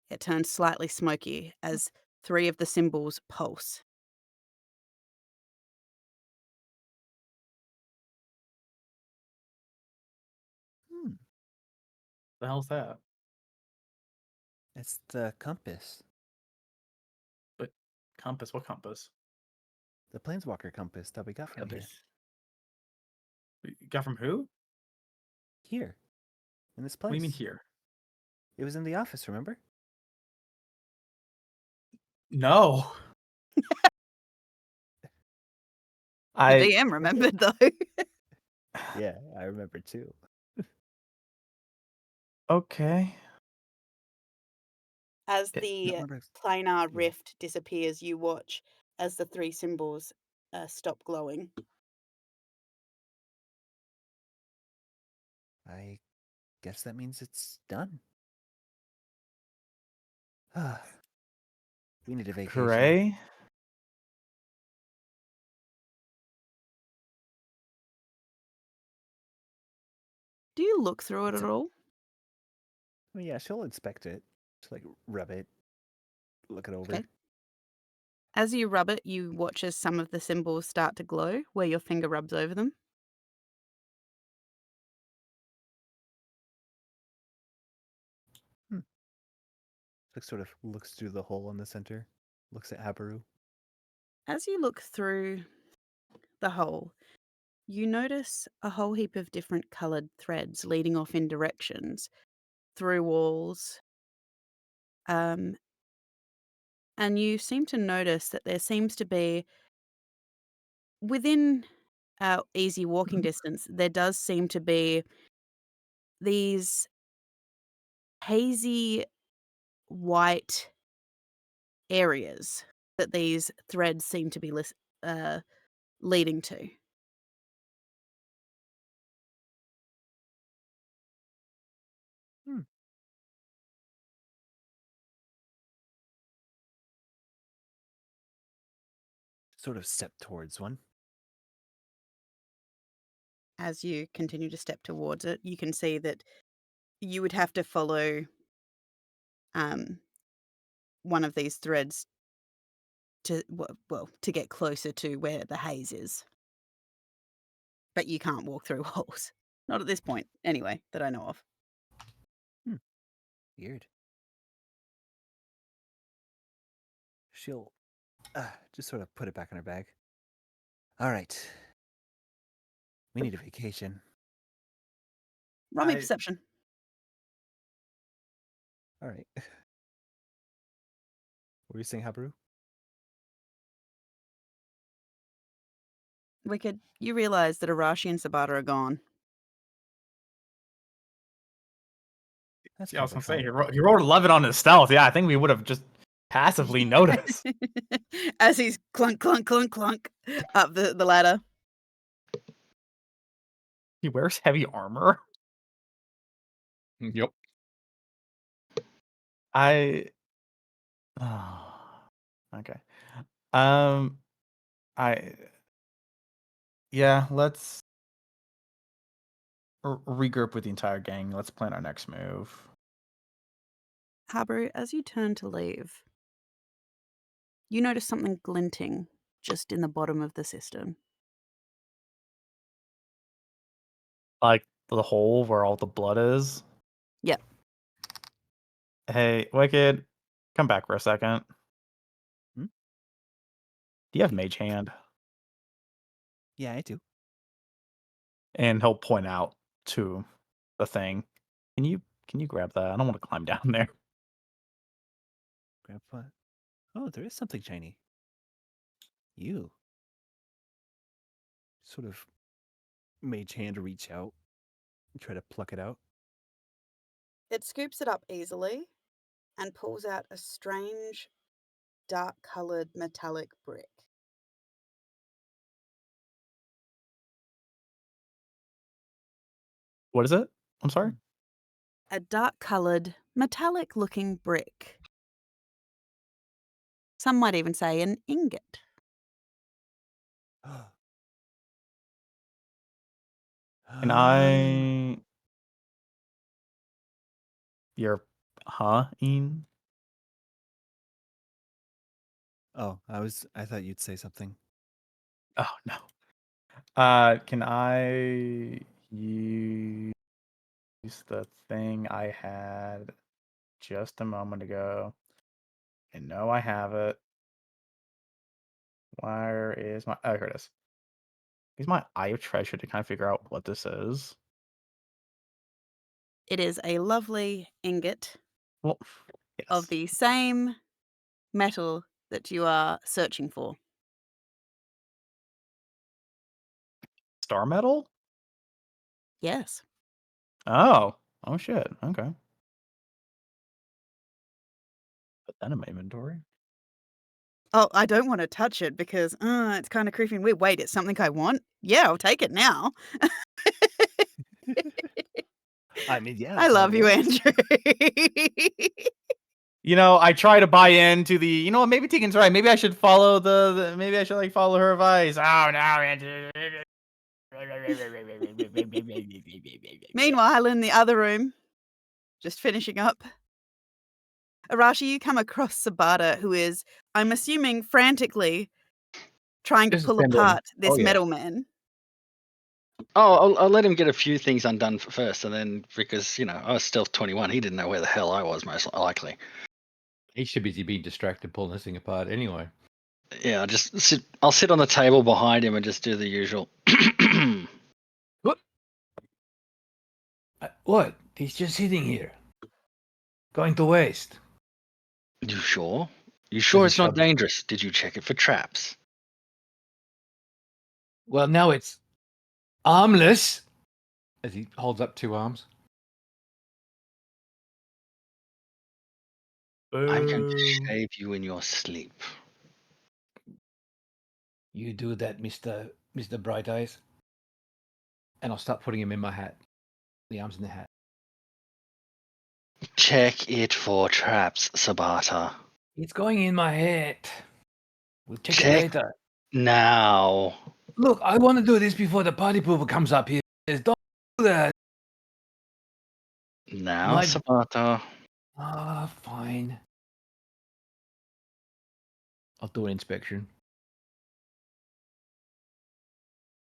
It turns slightly smoky as 3 of the symbols pulse. Hmm. The hell's that? It's the compass. But compass, what compass? The planeswalker compass that we got from here. Compass. You got from who? Here. In this place. What do you mean here? It was in the office, remember? No. The I DM remembered, though. Yeah, I remember too. okay. As It- the Remember planar yeah. rift disappears, you watch as the 3 symbols stop glowing. I guess that means it's done. We need a vacation. Hooray. Do you look through it It's at all? Oh yeah, she'll inspect it. Just like rub it, look it over. Okay. As you rub it, you watch as some of the symbols start to glow where your finger rubs over them. Like sort of looks through the hole in the center, looks at Habaru. As you look through the hole, you notice a whole heap of different coloured threads leading off in directions through walls. And you seem to notice that there seems to be, within easy walking distance, there does seem to be these hazy white areas that these threads seem to be leading to. Hmm. Sort of step towards one. As you continue to step towards it, you can see that you would have to follow um, one of these threads to to get closer to where the haze is. But you can't walk through holes. Not at this point, anyway, that I know of. Weird. She'll just sort of put it back in her bag. All right. We need a vacation. Roll me I- perception. All right. What were you saying, Habaru? Wicked, you realize that Arashi and Sabata are gone. That's Yeah, I was probably gonna say fine. he rolled 11 on his stealth. Yeah, I think we would have just passively noticed. As he's clunk, clunk, clunk, clunk up the ladder. He wears heavy armor. Yep. I okay. Um I yeah, let's regroup with the entire gang. Let's plan our next move. Habaru, as you turn to leave, you notice something glinting just in the bottom of the cistern. Like the hole where all the blood is. Yep. Hey, Wicked, come back for a second. Hmm? Do you have Mage Hand? Yeah, I do. And he'll point out to the thing. Can you grab that? I don't want to climb down there. Grandpa. Oh, there is something shiny. You. Sort of mage hand reach out and try to pluck it out. It scoops it up easily and pulls out a strange, dark-coloured metallic brick. What is it? I'm sorry. A dark-coloured, metallic-looking brick. Some might even say an ingot. And I You're Ian? Oh, I thought you'd say something. Oh no. Can I use the thing I had just a moment ago? I know I have it. Where is my? Oh, here it is. Use my Eye of Treasure to kind of figure out what this is. It is a lovely ingot Well, of yes. the same metal that you are searching for. Star metal? Yes. Oh. Oh shit. Okay. Put that in my inventory. Oh, I don't want to touch it because it's kind of creepy and weird. Wait, it's something I want? Yeah, I'll take it now. I mean, yeah, I it's all love you, yours. Andrew. I try to buy into the. Maybe Tegan's right. Maybe I should follow maybe I should follow her advice. Oh no, Andrew. Meanwhile, in the other room, just finishing up, Arashi, you come across Sabata, who is, I'm assuming, frantically trying to pull Disassembling. apart Oh, this yeah. metal man. Oh, I'll let him get a few things undone first, and then because I was stealth 21, he didn't know where the hell I was most likely. He's too busy being distracted pulling this thing apart anyway. Yeah, I'll sit on the table behind him and just do the usual. What? He's just sitting here. Going to waste. You sure? You As sure he it's not shoves it. dangerous? Did you check it for traps? Well, now it's armless. As he holds up 2 arms. I'm going to Boom. shave you in your sleep. You do that, Mr. Bright Eyes. And I'll start putting him in my hat. The arms in the hat. Check it for traps, Sabata. It's going in my hat. We'll check it Check later. now. Look, I want to do this before the party pooper comes up here. Don't do that. Now, My... Sabata. Fine. I'll do an inspection.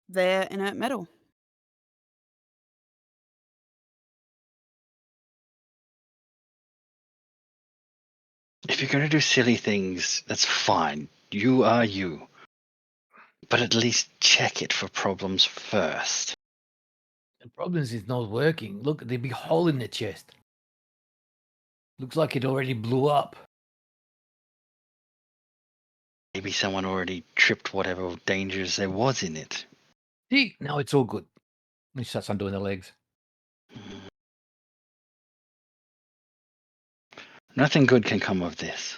They're inert metal. If you're going to do silly things, that's fine. You are you. But at least check it for problems first. The problem is it's not working. Look at the big hole in the chest. Looks like it already blew up. Maybe someone already tripped whatever dangers there was in it. See, now it's all good. He starts undoing the legs. Nothing good can come of this.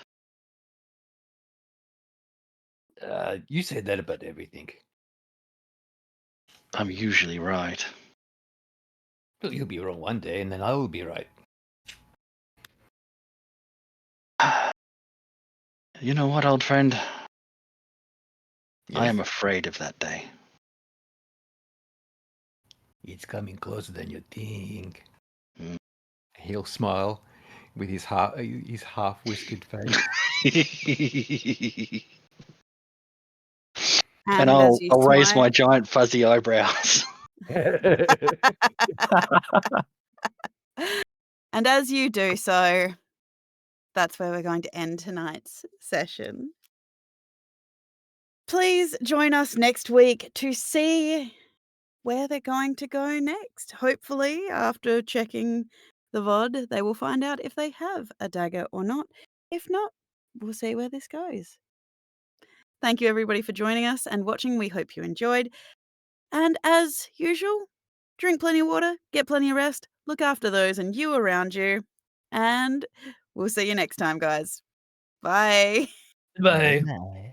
You said that about everything. I'm usually right. Well, you'll be wrong one day, and then I will be right. You know what, old friend? I Yes? am afraid of that day. It's coming closer than you think. Mm. He'll smile with his half whiskered face. And As I'll you raise my smile, giant fuzzy eyebrows. and as you do so, that's where we're going to end tonight's session. Please join us next week to see where they're going to go next. Hopefully, after checking the VOD, they will find out if they have a dagger or not. If not, we'll see where this goes. Thank you, everybody, for joining us and watching. We hope you enjoyed. And as usual, drink plenty of water, get plenty of rest, look after those and you around you. And we'll see you next time, guys. Bye. Bye. Bye.